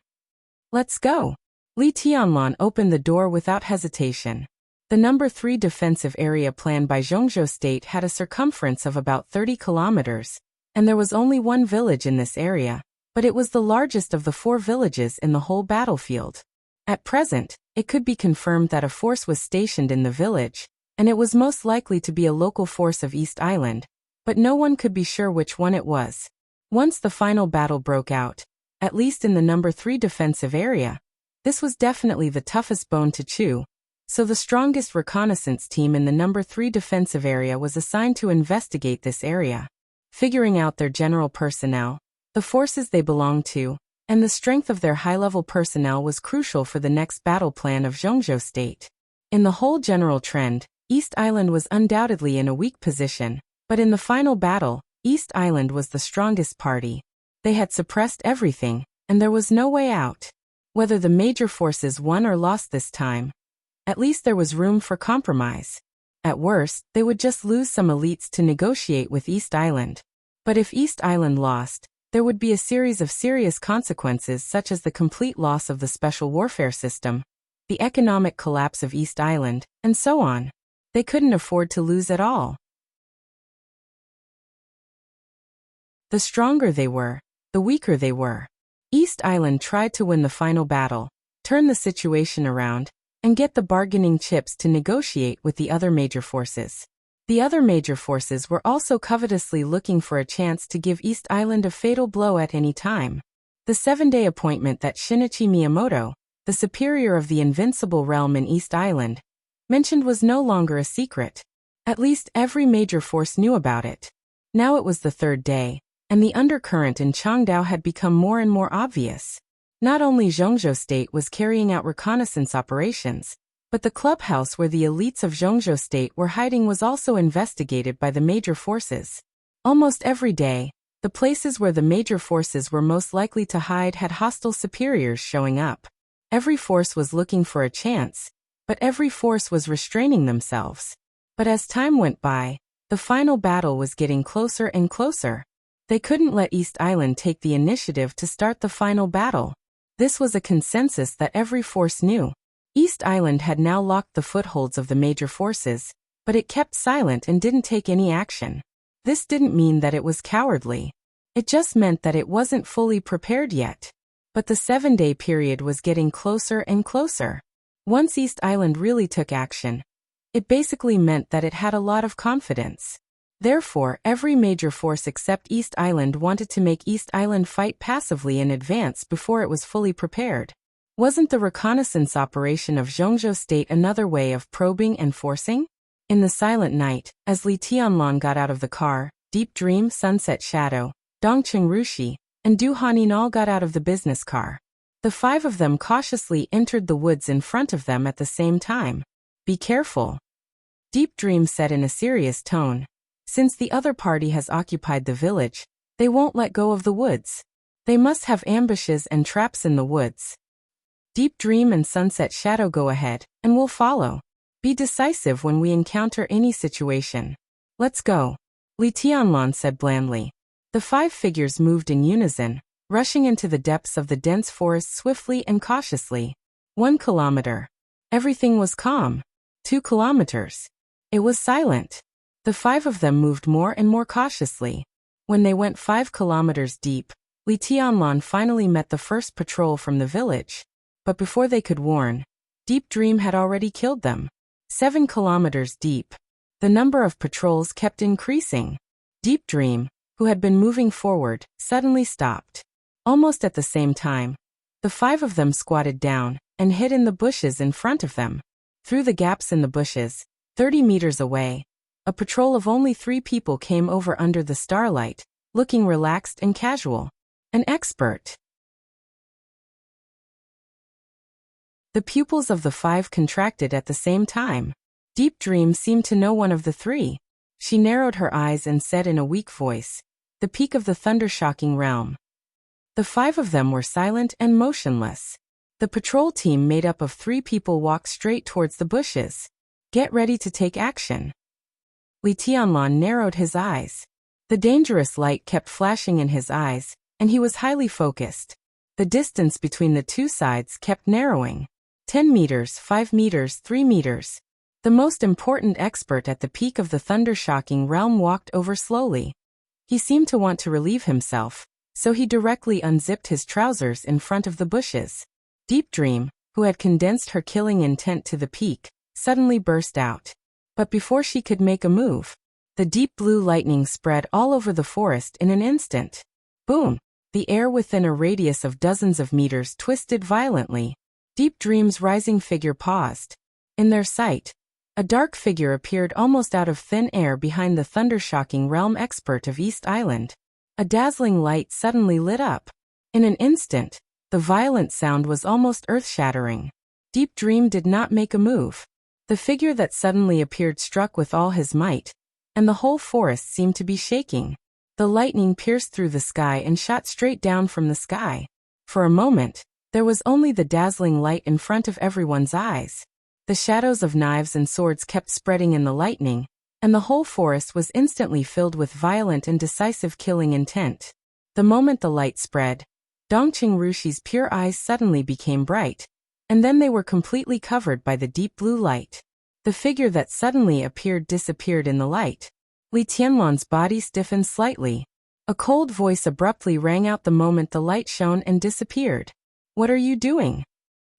Let's go." Li Tianlan opened the door without hesitation. The number 3 defensive area planned by Zhongzhou State had a circumference of about 30 kilometers, and there was only one village in this area, but it was the largest of the 4 villages in the whole battlefield. At present, it could be confirmed that a force was stationed in the village, and it was most likely to be a local force of East Island, but no one could be sure which one it was. Once the final battle broke out, at least in the number 3 defensive area, this was definitely the toughest bone to chew, so the strongest reconnaissance team in the number 3 defensive area was assigned to investigate this area. Figuring out their general personnel, the forces they belonged to, and the strength of their high-level personnel was crucial for the next battle plan of Zhongzhou State. In the whole general trend, East Island was undoubtedly in a weak position, but in the final battle, East Island was the strongest party. They had suppressed everything, and there was no way out. Whether the major forces won or lost this time, at least there was room for compromise. At worst, they would just lose some elites to negotiate with East Island. But if East Island lost, there would be a series of serious consequences such as the complete loss of the special warfare system, the economic collapse of East Island, and so on. They couldn't afford to lose at all. The stronger they were, the weaker they were. East Island tried to win the final battle, turn the situation around, and get the bargaining chips to negotiate with the other major forces. The other major forces were also covetously looking for a chance to give East Island a fatal blow at any time. The 7-day appointment that Shinichi Miyamoto, the superior of the invincible realm in East Island, mentioned was no longer a secret. At least every major force knew about it. Now it was the 3rd day, and the undercurrent in Changdao had become more and more obvious. Not only Zhongzhou State was carrying out reconnaissance operations, but the clubhouse where the elites of Zhongzhou State were hiding was also investigated by the major forces. Almost every day, the places where the major forces were most likely to hide had hostile superiors showing up. Every force was looking for a chance, but every force was restraining themselves. But as time went by, the final battle was getting closer and closer. They couldn't let East Island take the initiative to start the final battle. This was a consensus that every force knew. East Island had now locked the footholds of the major forces, but it kept silent and didn't take any action. This didn't mean that it was cowardly. It just meant that it wasn't fully prepared yet. But the 7-day period was getting closer and closer. Once East Island really took action, it basically meant that it had a lot of confidence. Therefore, every major force except East Island wanted to make East Island fight passively in advance before it was fully prepared. Wasn't the reconnaissance operation of Zhongzhou State another way of probing and forcing? In the silent night, as Li Tianlan got out of the car, Deep Dream, Sunset Shadow, Dongqing Rushi, and Du Hanin all got out of the business car. The 5 of them cautiously entered the woods in front of them at the same time. "Be careful," Deep Dream said in a serious tone. "Since the other party has occupied the village, they won't let go of the woods. They must have ambushes and traps in the woods. Deep Dream and Sunset Shadow go ahead, and we'll follow. Be decisive when we encounter any situation. Let's go," Li Tianlan said blandly. The 5 figures moved in unison, rushing into the depths of the dense forest swiftly and cautiously. 1 kilometer. Everything was calm. 2 kilometers. It was silent. The 5 of them moved more and more cautiously. When they went 5 kilometers deep, Li Tianlan finally met the first patrol from the village. But before they could warn, Deep Dream had already killed them. 7 kilometers deep. The number of patrols kept increasing. Deep Dream, who had been moving forward, suddenly stopped. Almost at the same time, the 5 of them squatted down and hid in the bushes in front of them. Through the gaps in the bushes, 30 meters away, a patrol of only 3 people came over under the starlight, looking relaxed and casual. An expert. The pupils of the 5 contracted at the same time. Deep Dream seemed to know one of the 3. She narrowed her eyes and said in a weak voice, "The peak of the thundershocking realm." The 5 of them were silent and motionless. The patrol team made up of 3 people walked straight towards the bushes. "Get ready to take action." Li Tianlan narrowed his eyes. The dangerous light kept flashing in his eyes, and he was highly focused. The distance between the 2 sides kept narrowing. 10 meters, 5 meters, 3 meters. The most important expert at the peak of the thundershocking realm walked over slowly. He seemed to want to relieve himself, so he directly unzipped his trousers in front of the bushes. Deep Dream, who had condensed her killing intent to the peak, suddenly burst out. But before she could make a move, the deep blue lightning spread all over the forest in an instant. Boom! The air within a radius of dozens of meters twisted violently. Deep Dream's rising figure paused. In their sight, a dark figure appeared almost out of thin air behind the thundershocking realm expert of East Island. A dazzling light suddenly lit up. In an instant, the violent sound was almost earth-shattering. Deep Dream did not make a move. The figure that suddenly appeared struck with all his might, and the whole forest seemed to be shaking. The lightning pierced through the sky and shot straight down from the sky. For a moment, there was only the dazzling light in front of everyone's eyes. The shadows of knives and swords kept spreading in the lightning, and the whole forest was instantly filled with violent and decisive killing intent. The moment the light spread, Dongqing Rushi's pure eyes suddenly became bright, and then they were completely covered by the deep blue light. The figure that suddenly appeared disappeared in the light. Li Tianlan's body stiffened slightly. A cold voice abruptly rang out the moment the light shone and disappeared. "What are you doing?"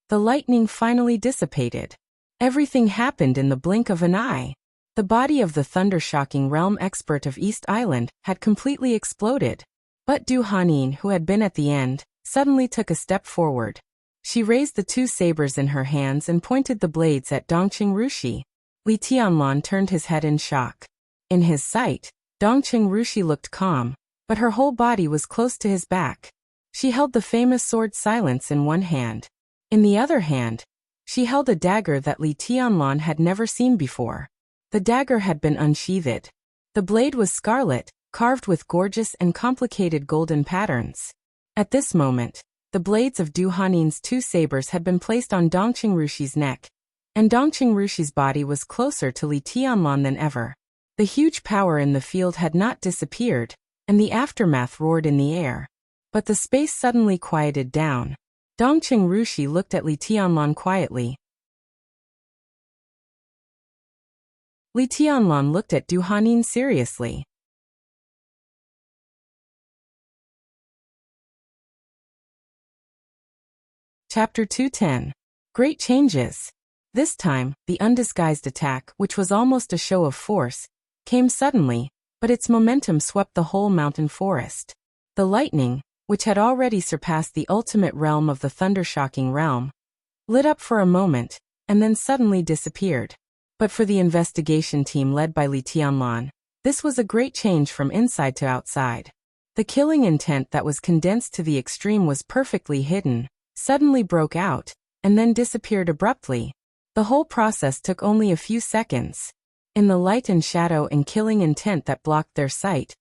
The lightning finally dissipated. Everything happened in the blink of an eye. The body of the thundershocking realm expert of East Island had completely exploded. But Du Hanin, who had been at the end, suddenly took a step forward. She raised the 2 sabers in her hands and pointed the blades at Dongqing Rushi. Li Tianlan turned his head in shock. In his sight, Dongqing Rushi looked calm, but her whole body was close to his back. She held the famous sword Silence in one hand. In the other hand, she held a dagger that Li Tianlan had never seen before. The dagger had been unsheathed. The blade was scarlet, carved with gorgeous and complicated golden patterns. At this moment, the blades of Du Hanin's 2 sabers had been placed on Dongqing Rushi's neck, and Dongqing Rushi's body was closer to Li Tianlan than ever. The huge power in the field had not disappeared, and the aftermath roared in the air. But the space suddenly quieted down. Dongqing Rushi looked at Li Tianlan quietly. Li Tianlan looked at Du Hanin seriously. Chapter 210. Great Changes. This time, the undisguised attack, which was almost a show of force, came suddenly, but its momentum swept the whole mountain forest. The lightning, which had already surpassed the ultimate realm of the thundershocking realm, lit up for a moment, and then suddenly disappeared. But for the investigation team led by Li Tianlan, this was a great change from inside to outside. The killing intent that was condensed to the extreme was perfectly hidden, suddenly broke out, and then disappeared abruptly. The whole process took only a few seconds. In the light and shadow and killing intent that blocked their sight,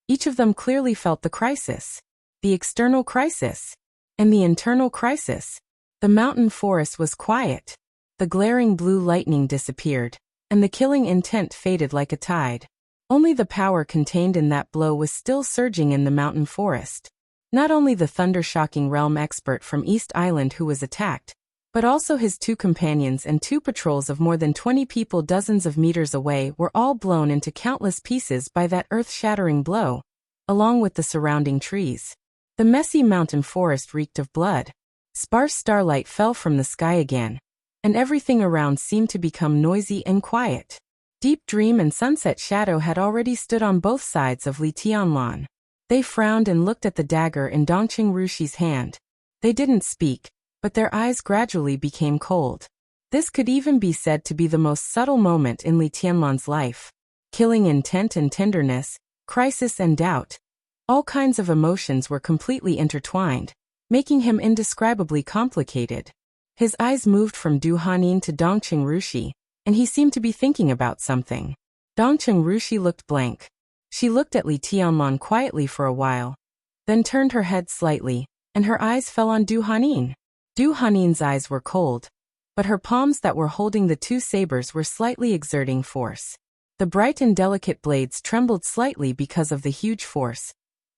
each of them clearly felt the crisis. The external crisis, and the internal crisis. The mountain forest was quiet. The glaring blue lightning disappeared, and the killing intent faded like a tide. Only the power contained in that blow was still surging in the mountain forest. Not only the thundershocking realm expert from East Island who was attacked, but also his 2 companions and 2 patrols of more than 20 people dozens of meters away were all blown into countless pieces by that earth-shattering blow, along with the surrounding trees. The messy mountain forest reeked of blood. Sparse starlight fell from the sky again, and everything around seemed to become noisy and quiet. Deep Dream and Sunset Shadow had already stood on both sides of Li Tianlan. They frowned and looked at the dagger in Dongqing Rushi's hand. They didn't speak, but their eyes gradually became cold. This could even be said to be the most subtle moment in Li Tianlan's life. killing intent and tenderness, crisis and doubt. All kinds of emotions were completely intertwined, making him indescribably complicated. His eyes moved from Du Hanyin to Dongqing Rushi, and he seemed to be thinking about something. Dongqing Rushi looked blank. She looked at Li Tianlan quietly for a while, then turned her head slightly, and her eyes fell on Du Hanyin. Du Hanyin's eyes were cold, but her palms that were holding the two sabers were slightly exerting force. The bright and delicate blades trembled slightly because of the huge force,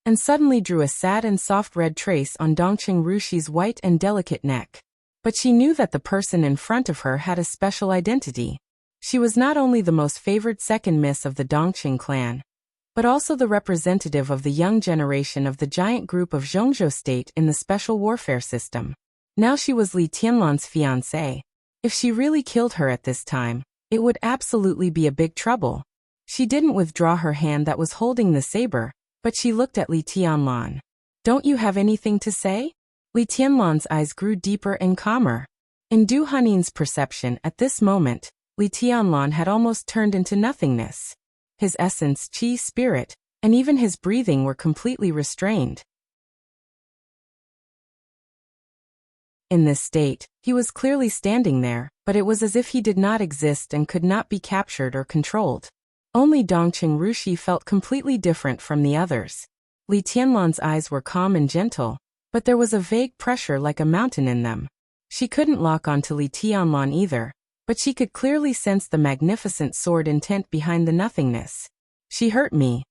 and suddenly drew a sad and soft red trace on Dongqing Rushi's white and delicate neck. But she knew that the person in front of her had a special identity. She was not only the most favored second miss of the Dongqing clan, but also the representative of the young generation of the giant group of Zhongzhou state in the special warfare system. Now she was Li Tianlan's fiancée. If she really killed her at this time, it would absolutely be a big trouble. She didn't withdraw her hand that was holding the saber, but she looked at Li Tianlan. "Don't you have anything to say?" Li Tianlan's eyes grew deeper and calmer. In Du Hanyin's perception at this moment, Li Tianlan had almost turned into nothingness. His essence, qi, spirit, and even his breathing were completely restrained. In this state, he was clearly standing there, but it was as if he did not exist and could not be captured or controlled. Only Dongqing Rushi felt completely different from the others. Li Tianlan's eyes were calm and gentle, but there was a vague pressure like a mountain in them. She couldn't lock onto Li Tianlan either, but she could clearly sense the magnificent sword intent behind the nothingness. "She hurt me."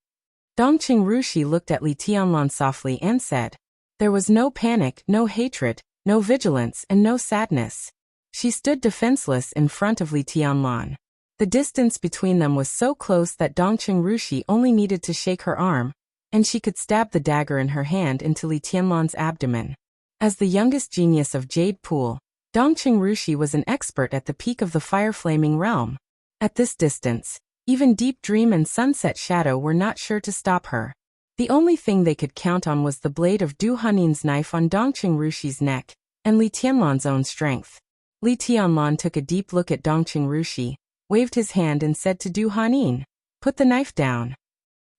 Dongqing Rushi looked at Li Tianlan softly and said. There was no panic, no hatred, no vigilance, and no sadness. She stood defenseless in front of Li Tianlan. The distance between them was so close that Dongqing Rushi only needed to shake her arm, and she could stab the dagger in her hand into Li Tianlan's abdomen. As the youngest genius of Jade Pool, Dongqing Rushi was an expert at the peak of the fire-flaming realm. At this distance, even Deep Dream and Sunset Shadow were not sure to stop her. The only thing they could count on was the blade of Du Hanyin's knife on Dongqing Rushi's neck, and Li Tianlan's own strength. Li Tianlan took a deep look at Dongqing Rushi, waved his hand and said to Du Hanyin, "Put the knife down."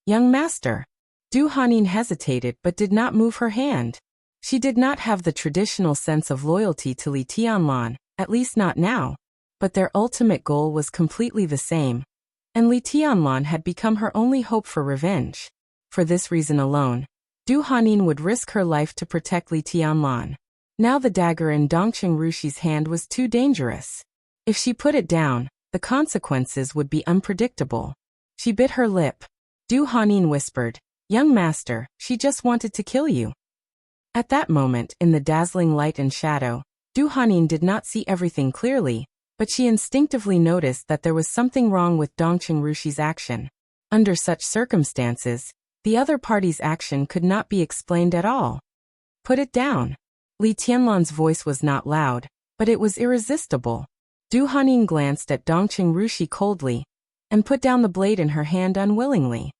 "Young master." Du Hanyin hesitated but did not move her hand. She did not have the traditional sense of loyalty to Li Tianlan, at least not now. But their ultimate goal was completely the same, and Li Tianlan had become her only hope for revenge. For this reason alone, Du Hanyin would risk her life to protect Li Tianlan. Now the dagger in Dongqing Rushi's hand was too dangerous. If she put it down, the consequences would be unpredictable. She bit her lip. Du Hanyin whispered, "Young master, she just wanted to kill you." At that moment, in the dazzling light and shadow, Du Hanyin did not see everything clearly, but she instinctively noticed that there was something wrong with Dongqing Rushi's action. Under such circumstances, the other party's action could not be explained at all. "Put it down." Li Tianlan's voice was not loud, but it was irresistible. Du Hanyin glanced at Dongqing Rushi coldly, and put down the blade in her hand unwillingly.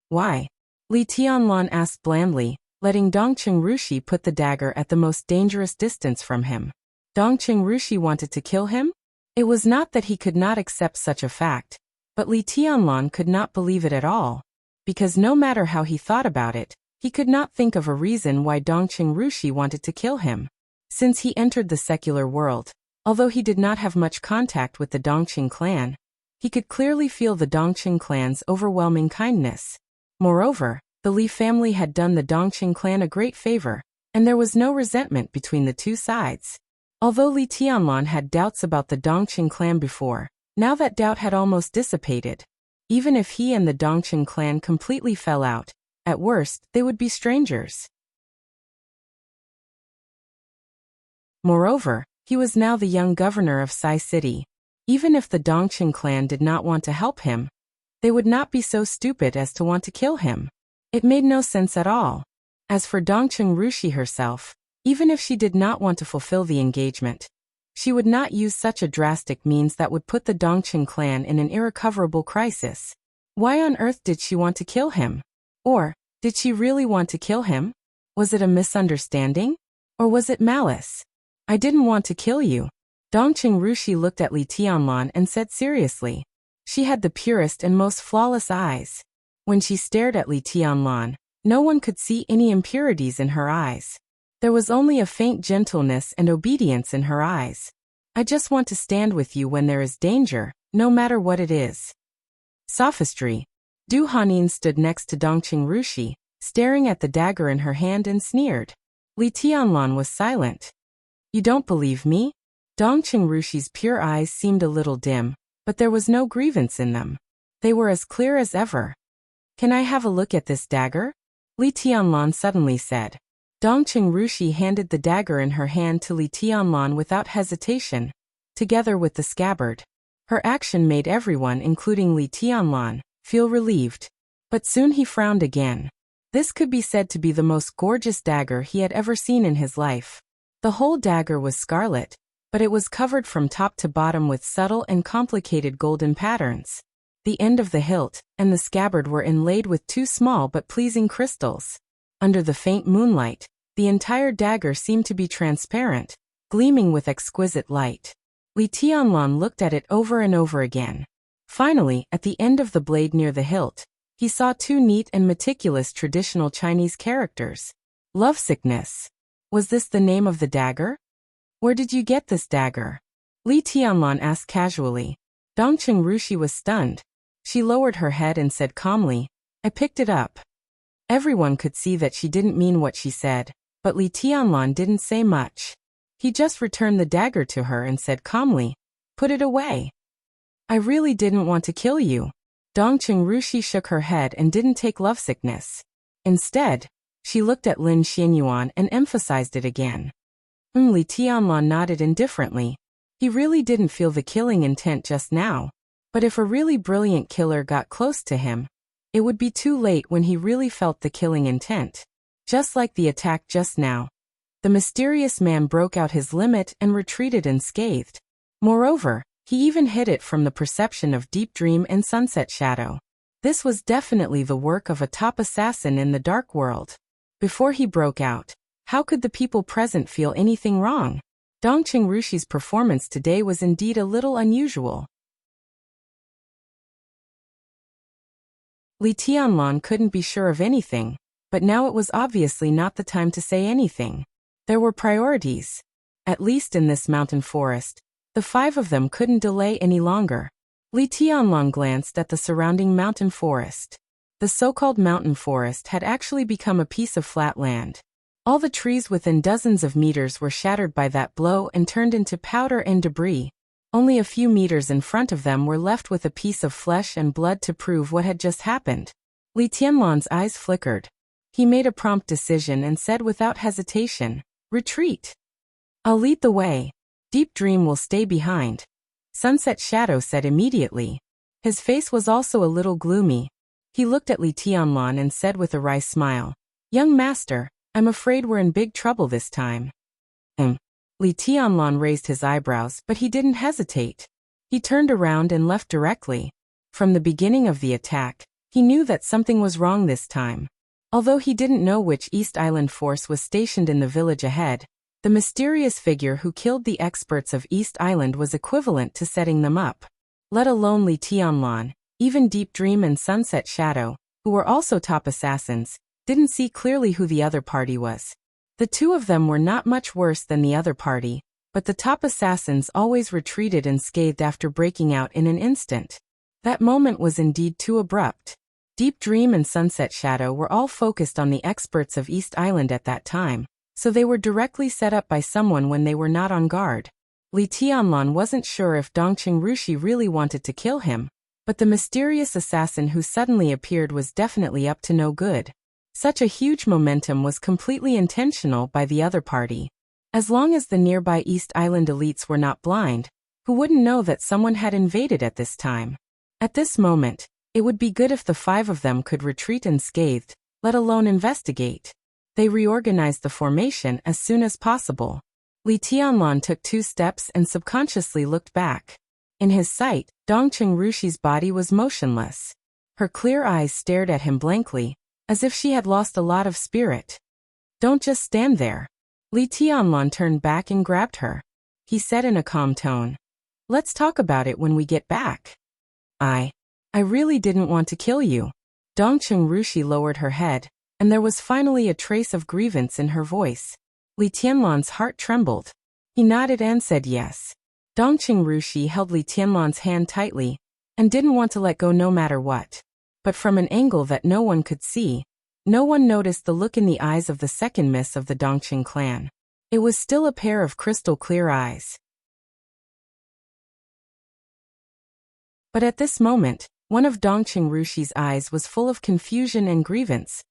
"Why?" Li Tianlan asked blandly, letting Dongqing Rushi put the dagger at the most dangerous distance from him. Dongqing Rushi wanted to kill him? It was not that he could not accept such a fact, but Li Tianlan could not believe it at all. Because no matter how he thought about it, he could not think of a reason why Dongqing Rushi wanted to kill him. Since he entered the secular world, although he did not have much contact with the Dongqing clan, he could clearly feel the Dongqing clan's overwhelming kindness. Moreover, the Li family had done the Dongqing clan a great favor, and there was no resentment between the two sides. Although Li Tianlan had doubts about the Dongqing clan before, now that doubt had almost dissipated. Even if he and the Dongqing clan completely fell out, at worst, they would be strangers. Moreover, he was now the young governor of Sai City. Even if the Dongqing clan did not want to help him, they would not be so stupid as to want to kill him. It made no sense at all. As for Dongqing Rushi herself, even if she did not want to fulfill the engagement, she would not use such a drastic means that would put the Dongqing clan in an irrecoverable crisis. Why on earth did she want to kill him? Or, did she really want to kill him? Was it a misunderstanding? Or was it malice? "I didn't want to kill you." Dongqing Rushi looked at Li Tianlan and said seriously. She had the purest and most flawless eyes. When she stared at Li Tianlan, no one could see any impurities in her eyes. There was only a faint gentleness and obedience in her eyes. I just want to stand with you when there is danger, no matter what it is. Sophistry. Du Hanin stood next to Dongqing Rushi, staring at the dagger in her hand and sneered. Li Tianlan was silent. You don't believe me? Dongqing Rushi's pure eyes seemed a little dim, but there was no grievance in them. They were as clear as ever. Can I have a look at this dagger? Li Tianlan suddenly said. Dongqing Rushi handed the dagger in her hand to Li Tianlan without hesitation, together with the scabbard. Her action made everyone, including Li Tianlan, feel relieved. But soon he frowned again. This could be said to be the most gorgeous dagger he had ever seen in his life. The whole dagger was scarlet, but it was covered from top to bottom with subtle and complicated golden patterns. The end of the hilt and the scabbard were inlaid with two small but pleasing crystals. Under the faint moonlight, the entire dagger seemed to be transparent, gleaming with exquisite light. Li Tianlan looked at it over and over again. Finally, at the end of the blade near the hilt, he saw two neat and meticulous traditional Chinese characters. Lovesickness. Was this the name of the dagger? Where did you get this dagger? Li Tianlan asked casually. Dongqing Rushi was stunned. She lowered her head and said calmly, I picked it up. Everyone could see that she didn't mean what she said, but Li Tianlan didn't say much. He just returned the dagger to her and said calmly, put it away. I really didn't want to kill you. Dongqing Rushi shook her head and didn't take lovesickness. Instead, she looked at Lin Xianyuan and emphasized it again. Li Tianlan nodded indifferently. He really didn't feel the killing intent just now. But if a really brilliant killer got close to him, it would be too late when he really felt the killing intent. Just like the attack just now. The mysterious man broke out his limit and retreated unscathed. Moreover, he even hid it from the perception of Deep Dream and Sunset Shadow. This was definitely the work of a top assassin in the dark world. Before he broke out, how could the people present feel anything wrong? Dongqing Rushi's performance today was indeed a little unusual. Li Tianlan couldn't be sure of anything, but now it was obviously not the time to say anything. There were priorities. At least in this mountain forest, the five of them couldn't delay any longer. Li Tianlan glanced at the surrounding mountain forest. The so-called mountain forest had actually become a piece of flat land. All the trees within dozens of meters were shattered by that blow and turned into powder and debris. Only a few meters in front of them were left with a piece of flesh and blood to prove what had just happened. Li Tianlan's eyes flickered. He made a prompt decision and said without hesitation, retreat. I'll lead the way. Deep Dream will stay behind. Sunset Shadow said immediately. His face was also a little gloomy. He looked at Li Tianlan and said with a wry smile, young master, I'm afraid we're in big trouble this time. Li Tianlan raised his eyebrows, but he didn't hesitate. He turned around and left directly. From the beginning of the attack, he knew that something was wrong this time. Although he didn't know which East Island force was stationed in the village ahead, the mysterious figure who killed the experts of East Island was equivalent to setting them up. Let alone Li Tianlan, even Deep Dream and Sunset Shadow, who were also top assassins, didn't see clearly who the other party was. The two of them were not much worse than the other party, but the top assassins always retreated unscathed after breaking out in an instant. That moment was indeed too abrupt. Deep Dream and Sunset Shadow were all focused on the experts of East Island at that time, so they were directly set up by someone when they were not on guard. Li Tianlan wasn't sure if Dongqing Rushi really wanted to kill him, but the mysterious assassin who suddenly appeared was definitely up to no good. Such a huge momentum was completely intentional by the other party. As long as the nearby East Island elites were not blind, who wouldn't know that someone had invaded at this time? At this moment, it would be good if the five of them could retreat unscathed, let alone investigate. They reorganized the formation as soon as possible. Li Tianlan took 2 steps and subconsciously looked back. In his sight, Dongqing Rushi's body was motionless. Her clear eyes stared at him blankly, as if she had lost a lot of spirit. Don't just stand there. Li Tianlan turned back and grabbed her. He said in a calm tone, let's talk about it when we get back. I really didn't want to kill you. Dongqing Rushi lowered her head, and there was finally a trace of grievance in her voice. Li Tianlan's heart trembled. He nodded and said yes. Dongqing Rushi held Li Tianlan's hand tightly, and didn't want to let go no matter what. But from an angle that no one could see, no one noticed the look in the eyes of the second miss of the Dongqing clan. It was still a pair of crystal-clear eyes. But at this moment, one of Dongqing Rushi's eyes was full of confusion and grievance,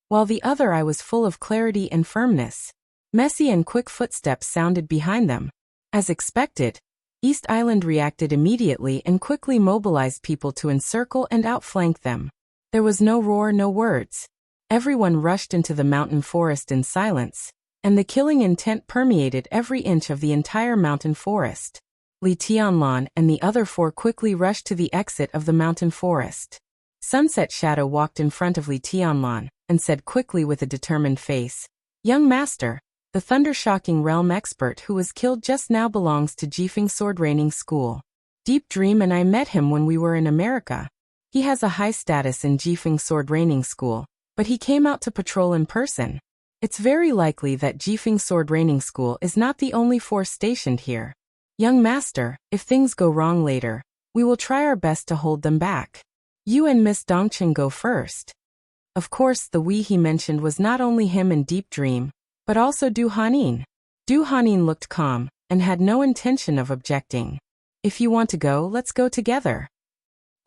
while the other eye was full of clarity and firmness. Messy and quick footsteps sounded behind them. As expected, East Island reacted immediately and quickly mobilized people to encircle and outflank them. There was no roar, no words. Everyone rushed into the mountain forest in silence, and the killing intent permeated every inch of the entire mountain forest. Li Tianlan and the other four quickly rushed to the exit of the mountain forest. Sunset Shadow walked in front of Li Tianlan and said quickly with a determined face, "Young master, the thunder-shocking realm expert who was killed just now belongs to Jifeng Sword Raining School. Deep Dream and I met him when we were in America. He has a high status in Jifeng Sword Raining School, but he came out to patrol in person. It's very likely that Jifeng Sword Raining School is not the only force stationed here. Young master, if things go wrong later, we will try our best to hold them back. You and Miss Dongqing go first." Of course, the we he mentioned was not only him and Deep Dream, but also Du Hanin. Du Hanin looked calm, and had no intention of objecting. "If you want to go, let's go together."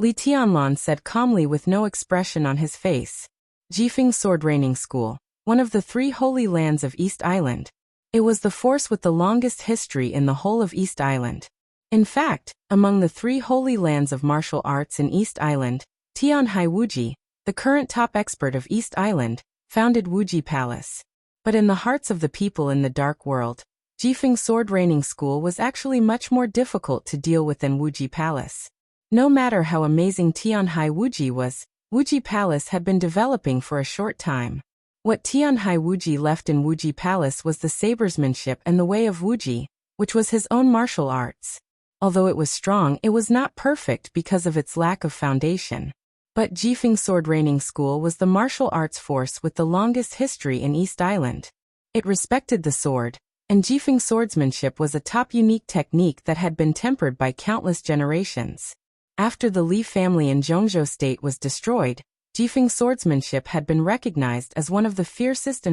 Li Tianlan said calmly with no expression on his face. Jifeng Sword Raining School, one of the 3 holy lands of East Island. It was the force with the longest history in the whole of East Island. In fact, among the 3 holy lands of martial arts in East Island, Tianhai Wuji, the current top expert of East Island, founded Wuji Palace. But in the hearts of the people in the Dark World, Jifeng Sword Raining School was actually much more difficult to deal with than Wuji Palace. No matter how amazing Tianhai Wuji was, Wuji Palace had been developing for a short time. What Tianhai Wuji left in Wuji Palace was the swordsmanship and the way of Wuji, which was his own martial arts. Although it was strong, it was not perfect because of its lack of foundation. But Jifeng Sword Raining School was the martial arts force with the longest history in East Island. It respected the sword, and Jifeng swordsmanship was a top unique technique that had been tempered by countless generations. After the Li family in Zhongzhou state was destroyed, Jifeng swordsmanship had been recognized as one of the fiercest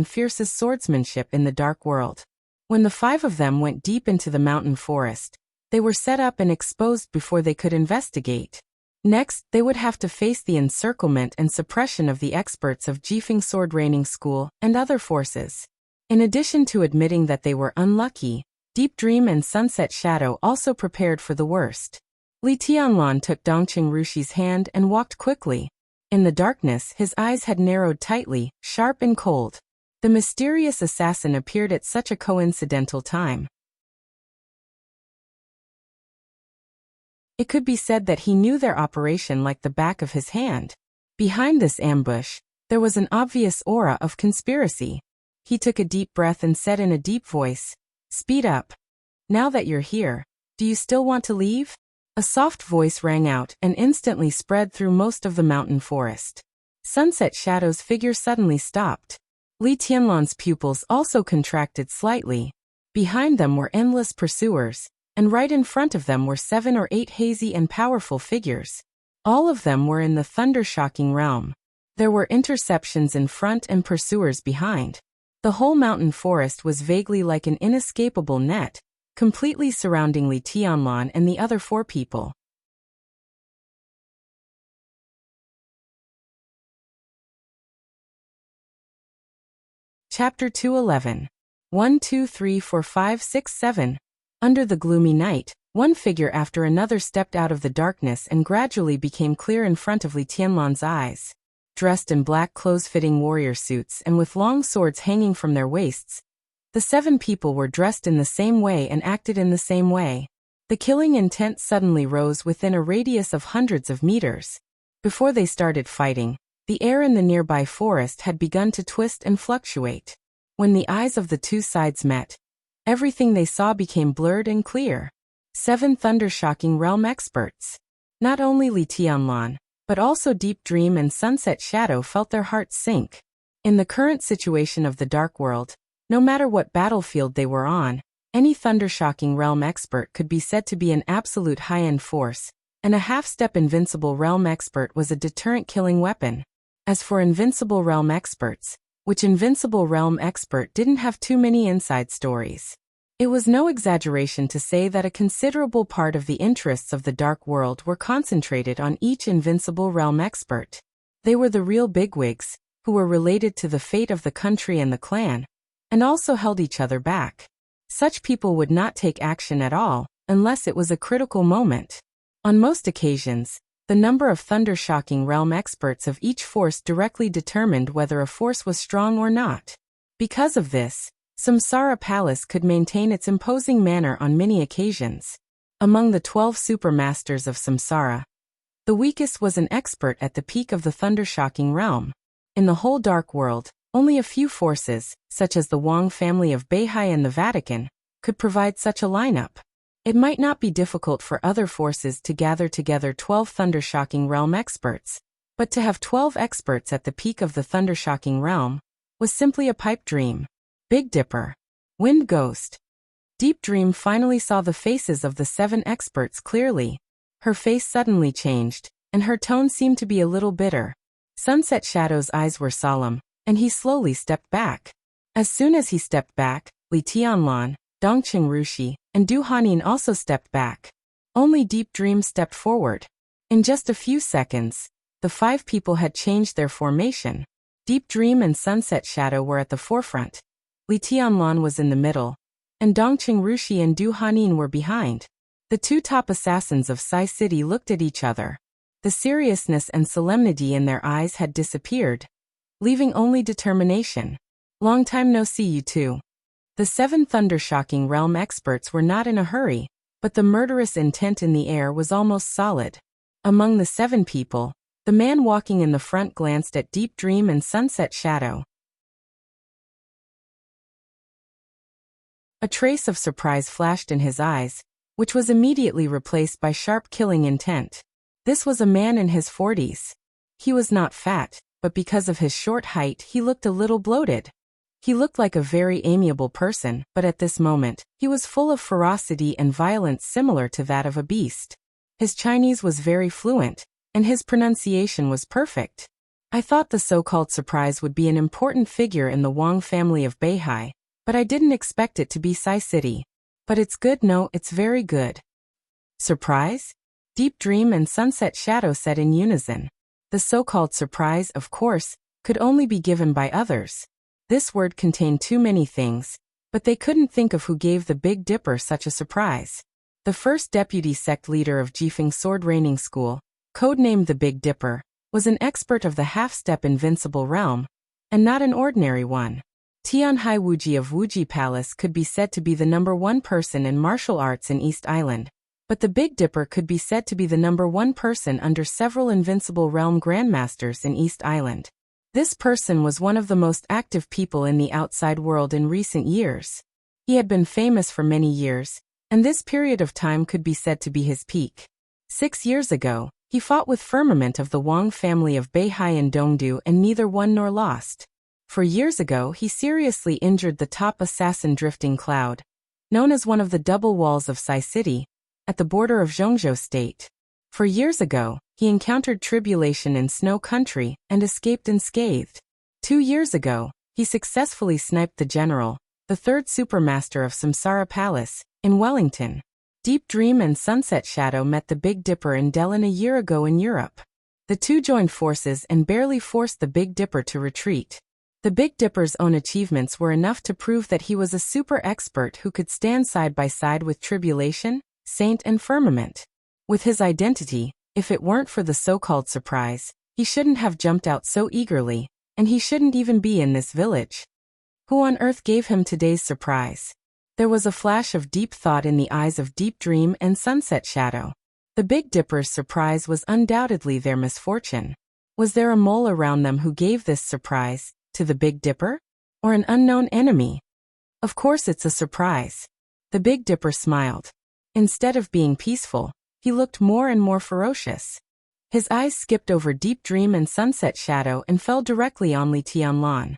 swordsmanship in the Dark World. When the 5 of them went deep into the mountain forest, they were set up and exposed before they could investigate. Next, they would have to face the encirclement and suppression of the experts of Jifeng Sword Raining School and other forces. In addition to admitting that they were unlucky, Deep Dream and Sunset Shadow also prepared for the worst. Li Tianlan took Dongqing Rushi's hand and walked quickly. In the darkness, his eyes had narrowed tightly, sharp and cold. The mysterious assassin appeared at such a coincidental time. It could be said that he knew their operation like the back of his hand. Behind this ambush, there was an obvious aura of conspiracy. He took a deep breath and said in a deep voice, "Speed up. Now that you're here, do you still want to leave?" A soft voice rang out and instantly spread through most of the mountain forest. Sunset Shadow's figure suddenly stopped. Li Tianlan's pupils also contracted slightly. Behind them were endless pursuers, and right in front of them were 7 or 8 hazy and powerful figures. All of them were in the thunder-shocking realm. There were interceptions in front and pursuers behind. The whole mountain forest was vaguely like an inescapable net, completely surrounding Li Tianlan and the other 4 people. Chapter 211. 1, 2, 3, 4, 5, 6, 7. Under the gloomy night, one figure after another stepped out of the darkness and gradually became clear in front of Li Tianlan's eyes. Dressed in black clothes-fitting warrior suits and with long swords hanging from their waists, the 7 people were dressed in the same way and acted in the same way. The killing intent suddenly rose within a radius of hundreds of meters. Before they started fighting, the air in the nearby forest had begun to twist and fluctuate. When the eyes of the 2 sides met, everything they saw became blurred and clear. 7 thunder-shocking realm experts. Not only Li Tianlan, but also Deep Dream and Sunset Shadow felt their hearts sink. In the current situation of the Dark World, no matter what battlefield they were on, any Thundershocking Realm expert could be said to be an absolute high-end force, and a half-step Invincible Realm expert was a deterrent killing weapon. As for Invincible Realm experts, which Invincible Realm expert didn't have too many inside stories. It was no exaggeration to say that a considerable part of the interests of the Dark World were concentrated on each Invincible Realm expert. They were the real bigwigs, who were related to the fate of the country and the clan, and also held each other back. Such people would not take action at all, unless it was a critical moment. On most occasions, the number of Thundershocking Realm experts of each force directly determined whether a force was strong or not. Because of this, Samsara Palace could maintain its imposing manner on many occasions. Among the 12 supermasters of Samsara, the weakest was an expert at the peak of the Thundershocking Realm. In the whole Dark World, only a few forces, such as the Wang family of Beihai and the Vatican, could provide such a lineup. It might not be difficult for other forces to gather together 12 Thundershocking Realm experts, but to have 12 experts at the peak of the Thundershocking Realm was simply a pipe dream. Big Dipper. Wind Ghost. Deep Dream finally saw the faces of the 7 experts clearly. Her face suddenly changed, and her tone seemed to be a little bitter. Sunset Shadow's eyes were solemn, and he slowly stepped back. As soon as he stepped back, Li Tianlan, Dongqing Rushi, and Du Hanin also stepped back. Only Deep Dream stepped forward. In just a few seconds, the 5 people had changed their formation. Deep Dream and Sunset Shadow were at the forefront. Li Tianlan was in the middle, and Dongqing Rushi and Du Hanin were behind. The 2 top assassins of Sai City looked at each other. The seriousness and solemnity in their eyes had disappeared, leaving only determination. Long time no see, you two. The 7 Thundershocking Realm experts were not in a hurry, but the murderous intent in the air was almost solid. Among the 7 people, the man walking in the front glanced at Deep Dream and Sunset Shadow. A trace of surprise flashed in his eyes, which was immediately replaced by sharp killing intent. This was a man in his 40s. He was not fat, but because of his short height he looked a little bloated. He looked like a very amiable person, but at this moment, he was full of ferocity and violence similar to that of a beast. His Chinese was very fluent, and his pronunciation was perfect. I thought the so-called surprise would be an important figure in the Wang family of Beihai, but I didn't expect it to be Sai City. But it's good, no, it's very good. Surprise? Deep Dream and Sunset Shadow said in unison. The so-called surprise, of course, could only be given by others. This word contained too many things, but they couldn't think of who gave the Big Dipper such a surprise. The first deputy sect leader of Jifeng Sword Raining School, codenamed the Big Dipper, was an expert of the half-step Invincible Realm, and not an ordinary one. Tianhai Wuji of Wuji Palace could be said to be the #1 person in martial arts in East Island, but the Big Dipper could be said to be the #1 person under several Invincible Realm Grandmasters in East Island. This person was one of the most active people in the outside world in recent years. He had been famous for many years, and this period of time could be said to be his peak. 6 years ago, he fought with Firmament of the Wang family of Beihai and Dongdu and neither won nor lost. 4 years ago he seriously injured the top assassin Drifting Cloud, known as one of the double walls of Sai City, at the border of Zhongzhou State. 4 years ago, he encountered tribulation in Snow Country and escaped unscathed. 2 years ago, he successfully sniped the general, the 3rd supermaster of Samsara Palace, in Wellington. Deep Dream and Sunset Shadow met the Big Dipper in Delhi a year ago in Europe. The 2 joined forces and barely forced the Big Dipper to retreat. The Big Dipper's own achievements were enough to prove that he was a super expert who could stand side by side with Tribulation, Saint and Firmament. With his identity, if it weren't for the so-called surprise, he shouldn't have jumped out so eagerly, and he shouldn't even be in this village. Who on earth gave him today's surprise? There was a flash of deep thought in the eyes of Deep Dream and Sunset Shadow. The Big Dipper's surprise was undoubtedly their misfortune. Was there a mole around them who gave this surprise to the Big Dipper? Or an unknown enemy? Of course it's a surprise. The Big Dipper smiled. Instead of being peaceful, He looked more and more ferocious. His eyes skipped over Deep Dream and Sunset Shadow and fell directly on Li Tianlan.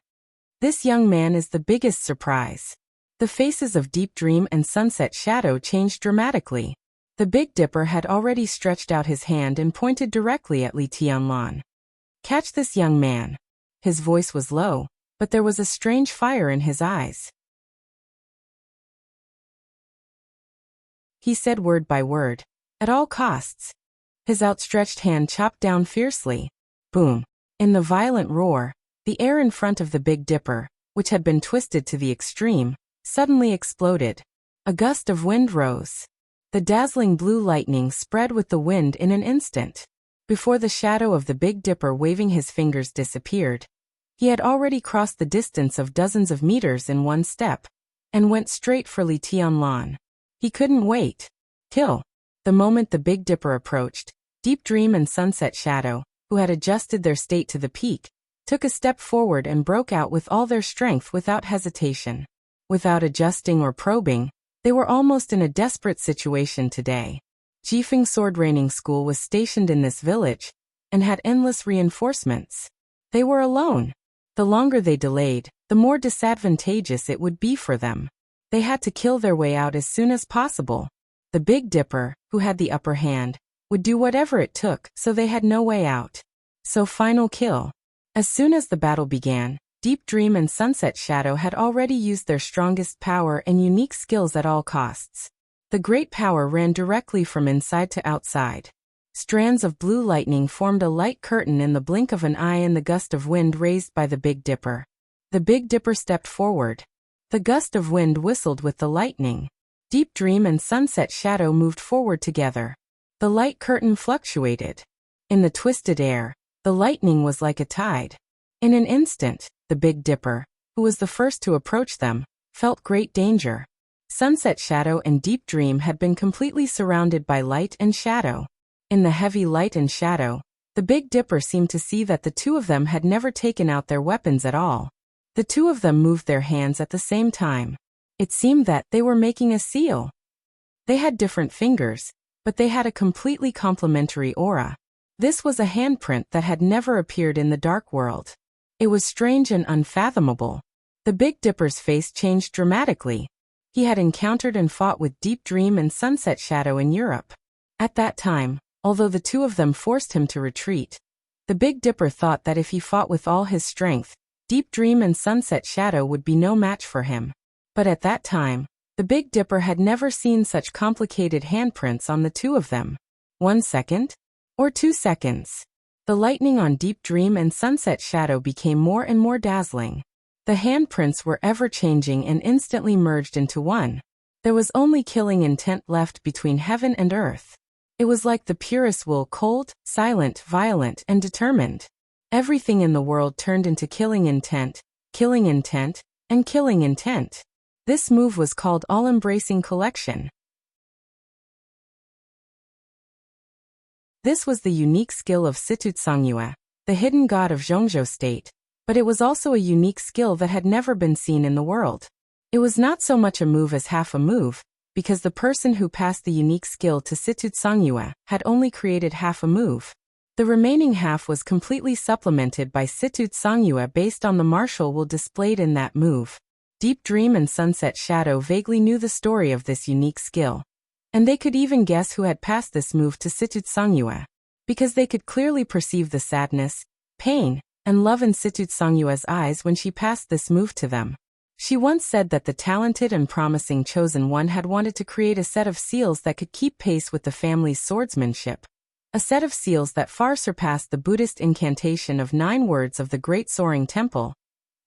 This young man is the biggest surprise. The faces of Deep Dream and Sunset Shadow changed dramatically. The Big Dipper had already stretched out his hand and pointed directly at Li Tianlan. Catch this young man. His voice was low, but there was a strange fire in his eyes. He said word by word, at all costs. His outstretched hand chopped down fiercely. Boom. In the violent roar, the air in front of the Big Dipper, which had been twisted to the extreme, suddenly exploded. A gust of wind rose. The dazzling blue lightning spread with the wind in an instant. Before the shadow of the Big Dipper waving his fingers disappeared, he had already crossed the distance of dozens of meters in one step, and went straight for Li Tianlan. He couldn't wait. Kill. The moment the Big Dipper approached, Deep Dream and Sunset Shadow, who had adjusted their state to the peak, took a step forward and broke out with all their strength without hesitation. Without adjusting or probing, they were almost in a desperate situation today. Jifeng Sword Training School was stationed in this village, and had endless reinforcements. They were alone. The longer they delayed, the more disadvantageous it would be for them. They had to kill their way out as soon as possible. The Big Dipper, who had the upper hand, would do whatever it took, so they had no way out. So final kill. As soon as the battle began, Deep Dream and Sunset Shadow had already used their strongest power and unique skills at all costs. The great power ran directly from inside to outside. Strands of blue lightning formed a light curtain in the blink of an eye in the gust of wind raised by the Big Dipper. The Big Dipper stepped forward. The gust of wind whistled with the lightning. Deep Dream and Sunset Shadow moved forward together. The light curtain fluctuated. In the twisted air, the lightning was like a tide. In an instant, the Big Dipper, who was the first to approach them, felt great danger. Sunset Shadow and Deep Dream had been completely surrounded by light and shadow. In the heavy light and shadow, the Big Dipper seemed to see that the two of them had never taken out their weapons at all. The two of them moved their hands at the same time. It seemed that they were making a seal. They had different fingers, but they had a completely complementary aura. This was a handprint that had never appeared in the dark world. It was strange and unfathomable. The Big Dipper's face changed dramatically. He had encountered and fought with Deep Dream and Sunset Shadow in Europe. At that time, although the two of them forced him to retreat, the Big Dipper thought that if he fought with all his strength, Deep Dream and Sunset Shadow would be no match for him. But at that time, the Big Dipper had never seen such complicated handprints on the two of them. 1 second? Or 2 seconds? The lightning on Deep Dream and Sunset Shadow became more and more dazzling. The handprints were ever-changing and instantly merged into one. There was only killing intent left between heaven and earth. It was like the purest will, cold, silent, violent, and determined. Everything in the world turned into killing intent, and killing intent. This move was called All-Embracing Collection. This was the unique skill of Situtsangyue, the hidden god of Zhongzhou state, but it was also a unique skill that had never been seen in the world. It was not so much a move as half a move, because the person who passed the unique skill to Situtsangyue had only created half a move. The remaining half was completely supplemented by Situtsangyue based on the martial will displayed in that move. Deep Dream and Sunset Shadow vaguely knew the story of this unique skill. And they could even guess who had passed this move to Situtsangyue, because they could clearly perceive the sadness, pain, and love in Situtsangyue's eyes when she passed this move to them. She once said that the talented and promising chosen one had wanted to create a set of seals that could keep pace with the family's swordsmanship. A set of seals that far surpassed the Buddhist incantation of 9 words of the Great Soaring Temple,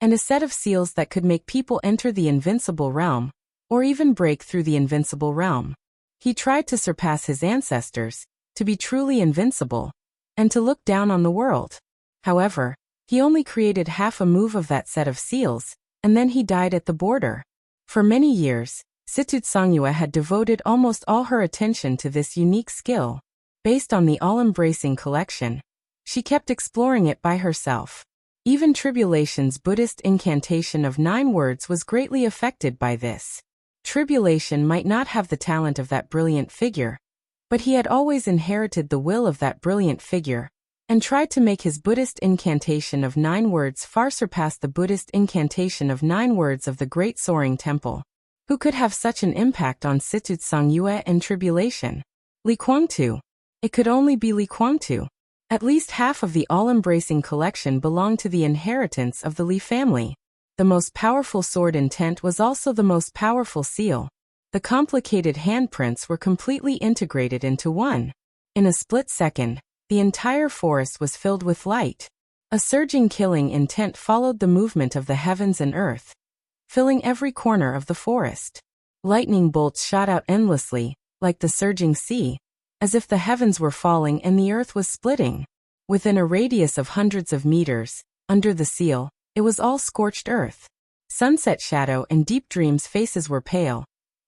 and a set of seals that could make people enter the invincible realm, or even break through the invincible realm. He tried to surpass his ancestors, to be truly invincible, and to look down on the world. However, he only created half a move of that set of seals, and then he died at the border. For many years, Situtsangyue had devoted almost all her attention to this unique skill. Based on the all-embracing collection, she kept exploring it by herself. Even Tribulation's Buddhist incantation of 9 words was greatly affected by this. Tribulation might not have the talent of that brilliant figure, But he had always inherited the will of that brilliant figure, and tried to make his Buddhist incantation of 9 words far surpass the Buddhist incantation of 9 words of the Great Soaring Temple. Who could have such an impact on Situtsang Yue and tribulation? Li Kuangtu. It could only be Li Kuangtu. At least half of the all-embracing collection belonged to the inheritance of the Li family. The most powerful sword intent was also the most powerful seal. The complicated handprints were completely integrated into one. In a split second, the entire forest was filled with light. A surging killing intent followed the movement of the heavens and earth, filling every corner of the forest. Lightning bolts shot out endlessly, like the surging sea, as if the heavens were falling and the earth was splitting. Within a radius of hundreds of meters, under the seal, it was all scorched earth. Sunset Shadow and Deep Dream's faces were pale,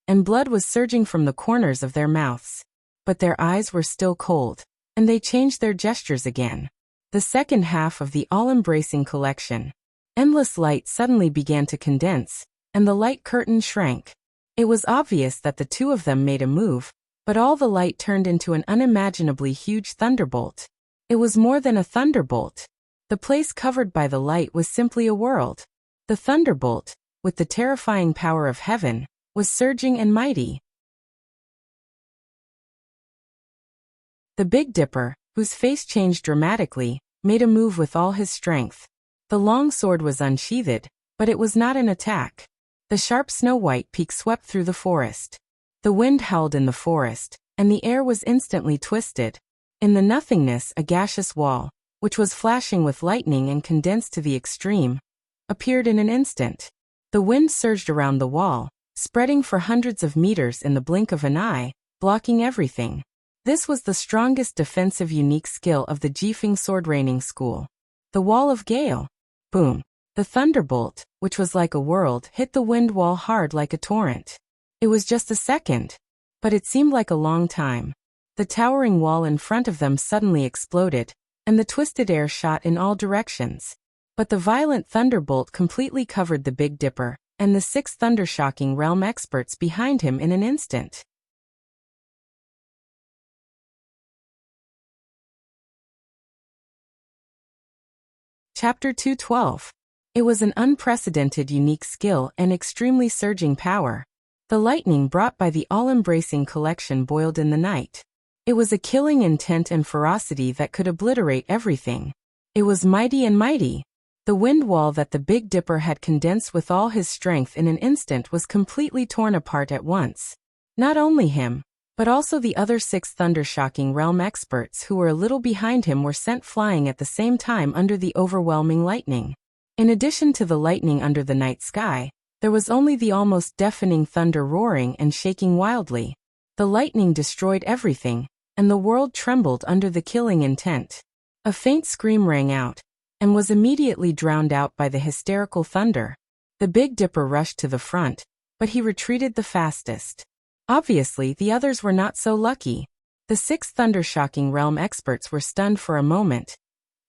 and blood was surging from the corners of their mouths. But their eyes were still cold, and they changed their gestures again. The second half of the all-embracing collection. Endless light suddenly began to condense, and the light curtain shrank. It was obvious that the two of them made a move, but all the light turned into an unimaginably huge thunderbolt. It was more than a thunderbolt. The place covered by the light was simply a world. The thunderbolt, with the terrifying power of heaven, was surging and mighty. The Big Dipper, whose face changed dramatically, made a move with all his strength. The long sword was unsheathed, but it was not an attack. The sharp snow-white peak swept through the forest. The wind howled in the forest, and the air was instantly twisted. In the nothingness, a gaseous wall, which was flashing with lightning and condensed to the extreme, appeared in an instant. The wind surged around the wall, spreading for hundreds of meters in the blink of an eye, blocking everything. This was the strongest defensive unique skill of the Jifeng sword raining school. The wall of gale. Boom. The thunderbolt, which was like a world, hit the wind wall hard like a torrent. It was just a second, but it seemed like a long time. The towering wall in front of them suddenly exploded, and the twisted air shot in all directions. But the violent thunderbolt completely covered the Big Dipper, and the 6 thundershocking realm experts behind him in an instant. Chapter 212. It was an unprecedented unique skill and extremely surging power. The lightning brought by the all-embracing collection boiled in the night. It was a killing intent and ferocity that could obliterate everything. It was mighty and mighty. The wind wall that the Big Dipper had condensed with all his strength in an instant was completely torn apart at once. Not only him, but also the other 6 thundershocking realm experts who were a little behind him were sent flying at the same time under the overwhelming lightning. In addition to the lightning under the night sky, there was only the almost deafening thunder roaring and shaking wildly. The lightning destroyed everything, and the world trembled under the killing intent. A faint scream rang out, and was immediately drowned out by the hysterical thunder. The Big Dipper rushed to the front, but he retreated the fastest. Obviously, the others were not so lucky. The 6 thundershocking realm experts were stunned for a moment,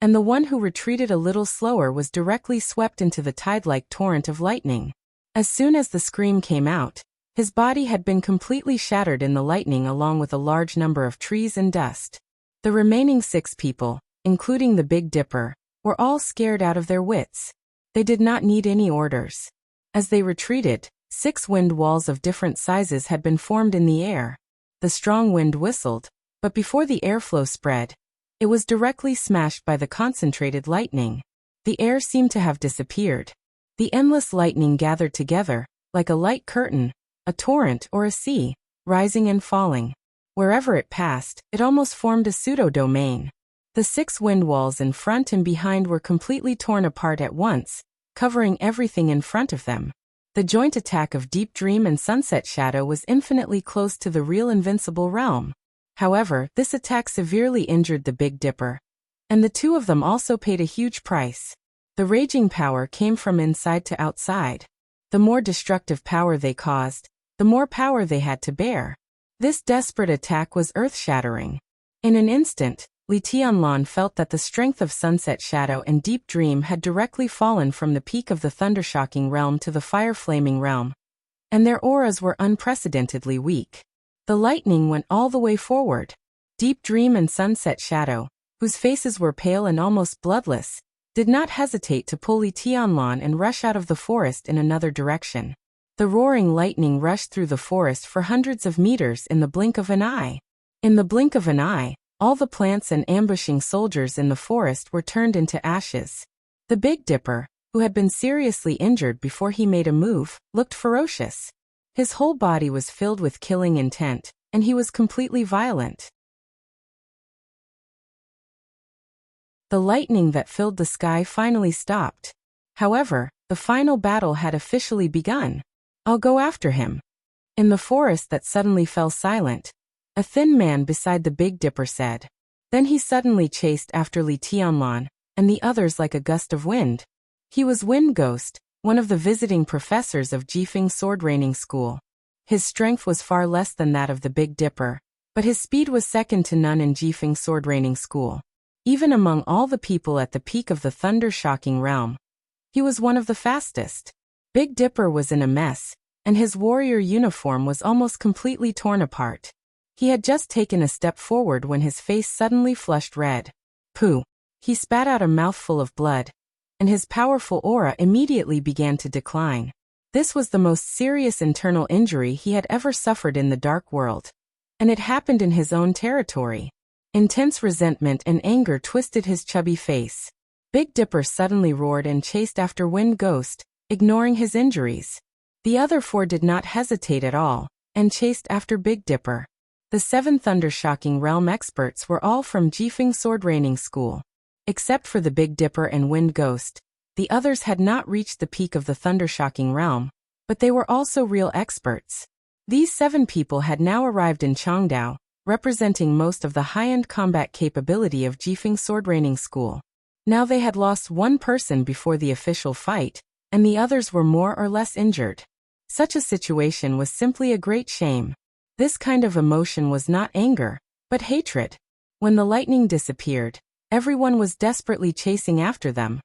and the one who retreated a little slower was directly swept into the tide-like torrent of lightning. As soon as the scream came out, his body had been completely shattered in the lightning along with a large number of trees and dust. The remaining 6 people, including the Big Dipper, were all scared out of their wits. They did not need any orders. As they retreated, 6 wind walls of different sizes had been formed in the air. The strong wind whistled, but before the airflow spread, it was directly smashed by the concentrated lightning. The air seemed to have disappeared. The endless lightning gathered together, like a light curtain, a torrent or a sea, rising and falling. Wherever it passed, it almost formed a pseudo-domain. The 6 wind walls in front and behind were completely torn apart at once, covering everything in front of them. The joint attack of Deep Dream and Sunset Shadow was infinitely close to the real invincible realm. However, this attack severely injured the Big Dipper, and the two of them also paid a huge price. The raging power came from inside to outside. The more destructive power they caused, the more power they had to bear. This desperate attack was earth-shattering. In an instant, Li Tianlan felt that the strength of Sunset Shadow and Deep Dream had directly fallen from the peak of the Thundershocking realm to the Fire-Flaming realm, and their auras were unprecedentedly weak. The lightning went all the way forward. Deep Dream and Sunset Shadow, whose faces were pale and almost bloodless, did not hesitate to pull Li Tianlan and rush out of the forest in another direction. The roaring lightning rushed through the forest for hundreds of meters in the blink of an eye. In the blink of an eye, all the plants and ambushing soldiers in the forest were turned into ashes. The Big Dipper, who had been seriously injured before he made a move, looked ferocious. His whole body was filled with killing intent, and he was completely violent. The lightning that filled the sky finally stopped. However, the final battle had officially begun. "I'll go after him." In the forest that suddenly fell silent, a thin man beside the Big Dipper said. Then he suddenly chased after Li Tianlan and the others like a gust of wind. He was Wind Ghost, one of the visiting professors of Jifeng Sword Training School. His strength was far less than that of the Big Dipper, but his speed was second to none in Jifeng Sword Training School. Even among all the people at the peak of the thunder-shocking realm, he was one of the fastest. Big Dipper was in a mess, and his warrior uniform was almost completely torn apart. He had just taken a step forward when his face suddenly flushed red. Pooh! He spat out a mouthful of blood, and his powerful aura immediately began to decline. This was the most serious internal injury he had ever suffered in the dark world. And it happened in his own territory. Intense resentment and anger twisted his chubby face. Big Dipper suddenly roared and chased after Wind Ghost, ignoring his injuries. The other four did not hesitate at all, and chased after Big Dipper. The 7 thunder-shocking realm experts were all from Jifeng Sword Training School. Except for the Big Dipper and Wind Ghost, the others had not reached the peak of the thunder-shocking realm, but they were also real experts. These 7 people had now arrived in Changdao, representing most of the high-end combat capability of Jifeng Sword Training School. Now they had lost one person before the official fight, and the others were more or less injured. Such a situation was simply a great shame. This kind of emotion was not anger, but hatred. When the lightning disappeared, everyone was desperately chasing after them,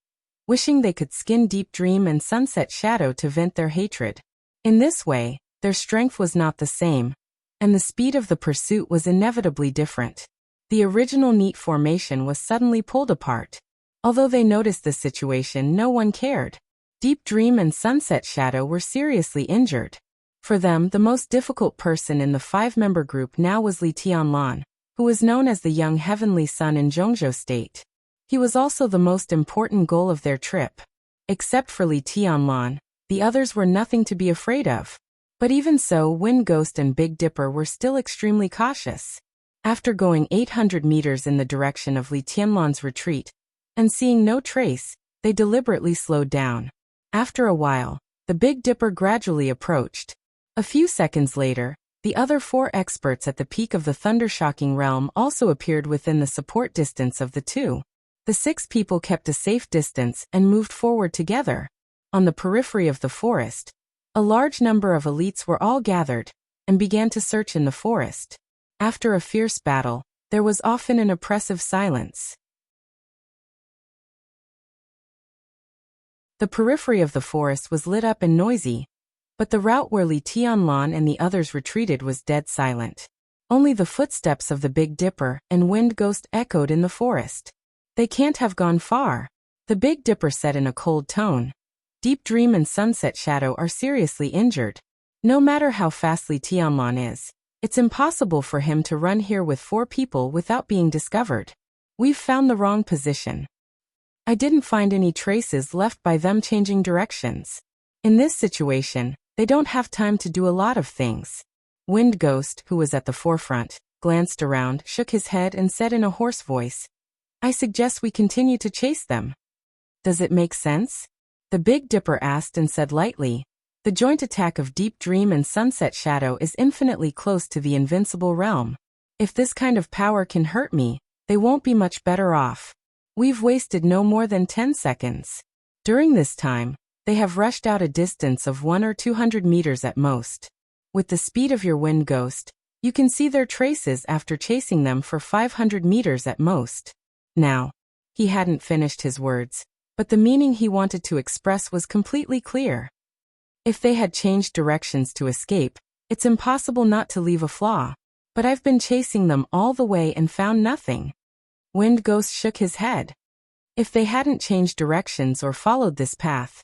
wishing they could skin Deep Dream and Sunset Shadow to vent their hatred. In this way, their strength was not the same, and the speed of the pursuit was inevitably different. The original neat formation was suddenly pulled apart. Although they noticed this situation, no one cared. Deep Dream and Sunset Shadow were seriously injured. For them, the most difficult person in the 5-member group now was Li Tianlan, who was known as the young heavenly sun in Zhongzhou State. He was also the most important goal of their trip. Except for Li Tianlan, the others were nothing to be afraid of. But even so, Wind Ghost and Big Dipper were still extremely cautious. After going 800 meters in the direction of Li Tianlan's retreat, and seeing no trace, they deliberately slowed down. After a while, the Big Dipper gradually approached. A few seconds later, the other 4 experts at the peak of the thunder-shocking realm also appeared within the support distance of the two. The 6 people kept a safe distance and moved forward together. On the periphery of the forest, a large number of elites were all gathered, and began to search in the forest. After a fierce battle, there was often an oppressive silence. The periphery of the forest was lit up and noisy, but the route where Li Tianlan and the others retreated was dead silent. Only the footsteps of the Big Dipper and Wind Ghost echoed in the forest. "They can't have gone far," the Big Dipper said in a cold tone. "Deep Dream and Sunset Shadow are seriously injured. No matter how fast Li Tianlan is, it's impossible for him to run here with 4 people without being discovered. We've found the wrong position. I didn't find any traces left by them changing directions. In this situation, they don't have time to do a lot of things." Wind Ghost, who was at the forefront, glanced around, shook his head and said in a hoarse voice, "I suggest we continue to chase them." "Does it make sense?" the Big Dipper asked and said lightly, "The joint attack of Deep Dream and Sunset Shadow is infinitely close to the invincible realm. If this kind of power can hurt me, they won't be much better off. We've wasted no more than 10 seconds. During this time, they have rushed out a distance of 100 or 200 meters at most. With the speed of your Wind Ghost, you can see their traces after chasing them for 500 meters at most." Now, he hadn't finished his words, but the meaning he wanted to express was completely clear. If they had changed directions to escape, It's impossible not to leave a flaw. But I've been chasing them all the way and found nothing. Wind Ghost shook his head. If they hadn't changed directions or followed this path.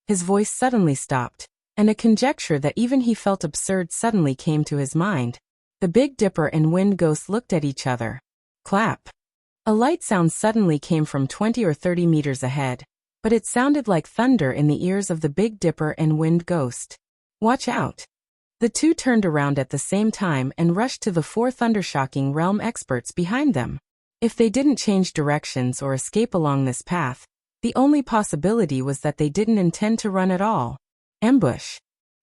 His voice suddenly stopped, and a conjecture that even he felt absurd suddenly came to his mind. The Big Dipper and Wind Ghost looked at each other. Clap. A light sound suddenly came from 20 or 30 meters ahead, but it sounded like thunder in the ears of the Big Dipper and Wind Ghost. Watch out. The two turned around at the same time and rushed to the four thundershocking realm experts behind them. If they didn't change directions or escape along this path, the only possibility was that they didn't intend to run at all. Ambush.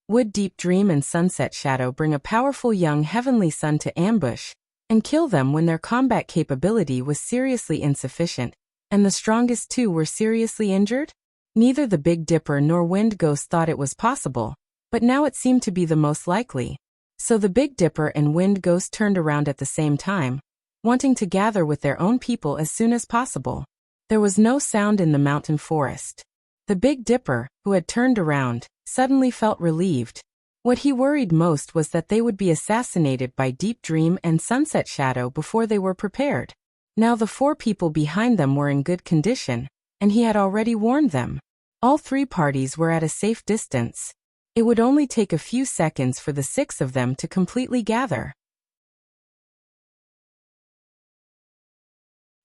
Would Deep Dream and Sunset Shadow bring a powerful young heavenly sun to ambush and kill them when their combat capability was seriously insufficient, and the strongest two were seriously injured? Neither the Big Dipper nor Wind Ghost thought it was possible, but now it seemed to be the most likely. So the Big Dipper and Wind Ghost turned around at the same time, wanting to gather with their own people as soon as possible. There was no sound in the mountain forest. The Big Dipper, who had turned around, suddenly felt relieved. What he worried most was that they would be assassinated by Deep Dream and Sunset Shadow before they were prepared. Now the four people behind them were in good condition, and he had already warned them. All three parties were at a safe distance. It would only take a few seconds for the six of them to completely gather.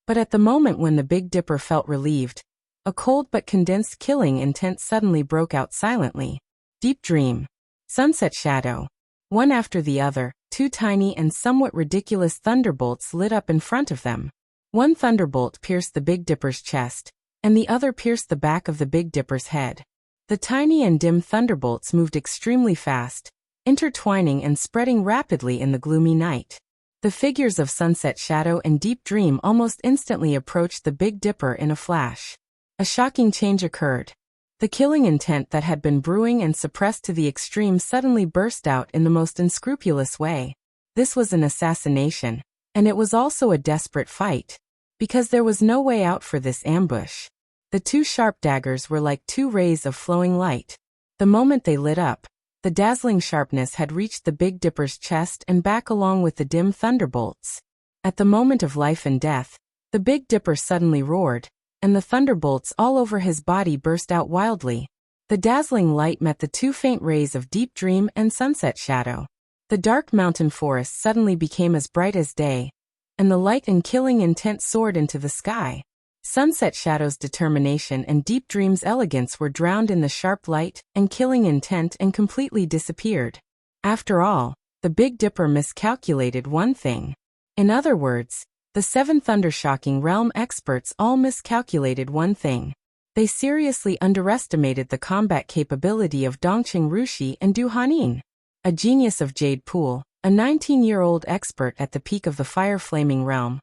But at the moment when the Big Dipper felt relieved, a cold but condensed killing intent suddenly broke out silently. Deep Dream, Sunset Shadow. One after the other, two tiny and somewhat ridiculous thunderbolts lit up in front of them. One thunderbolt pierced the Big Dipper's chest, and the other pierced the back of the Big Dipper's head. The tiny and dim thunderbolts moved extremely fast, intertwining and spreading rapidly in the gloomy night. The figures of Sunset Shadow and Deep Dream almost instantly approached the Big Dipper in a flash. A shocking change occurred. The killing intent that had been brewing and suppressed to the extreme suddenly burst out in the most unscrupulous way. This was an assassination, and it was also a desperate fight, because there was no way out for this ambush. The two sharp daggers were like two rays of flowing light. The moment they lit up, the dazzling sharpness had reached the Big Dipper's chest and back along with the dim thunderbolts. At the moment of life and death, the Big Dipper suddenly roared, and the thunderbolts all over his body burst out wildly. The dazzling light met the two faint rays of Deep Dream and Sunset Shadow. The dark mountain forest suddenly became as bright as day, and the light and killing intent soared into the sky. Sunset Shadow's determination and Deep Dream's elegance were drowned in the sharp light and killing intent and completely disappeared. After all, the Big Dipper miscalculated one thing. In other words, the seven thundershocking realm experts all miscalculated one thing. They seriously underestimated the combat capability of Dongqing Rushi and Du Hanin. A genius of Jade Pool, a 19-year-old expert at the peak of the fire-flaming realm,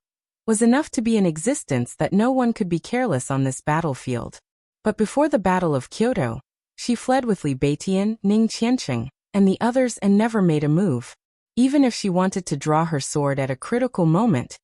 was enough to be in existence that no one could be careless on this battlefield. But before the Battle of Kyoto, she fled with Li Beitian, Ning Qiancheng, and the others and never made a move. Even if she wanted to draw her sword at a critical moment,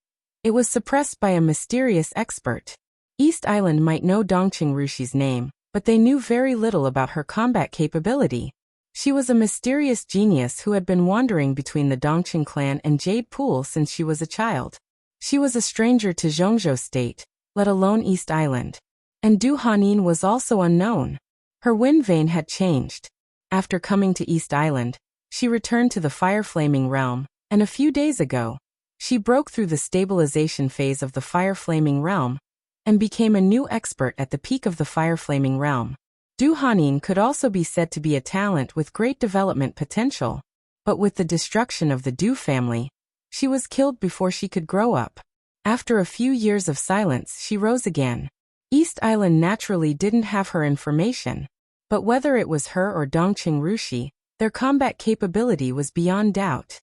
it was suppressed by a mysterious expert. East Island might know Dongqing Rushi's name, but they knew very little about her combat capability. She was a mysterious genius who had been wandering between the Dongqing clan and Jade Pool since she was a child. She was a stranger to Zhongzhou State, let alone East Island. And Du Hanin was also unknown. Her wind vein had changed. After coming to East Island, she returned to the fire-flaming realm, and a few days ago, she broke through the stabilization phase of the fire-flaming realm, and became a new expert at the peak of the fire-flaming realm. Du Hanin could also be said to be a talent with great development potential, but with the destruction of the Du family, she was killed before she could grow up. After a few years of silence, she rose again. East Island naturally didn't have her information, but whether it was her or Dongqing Rushi, their combat capability was beyond doubt.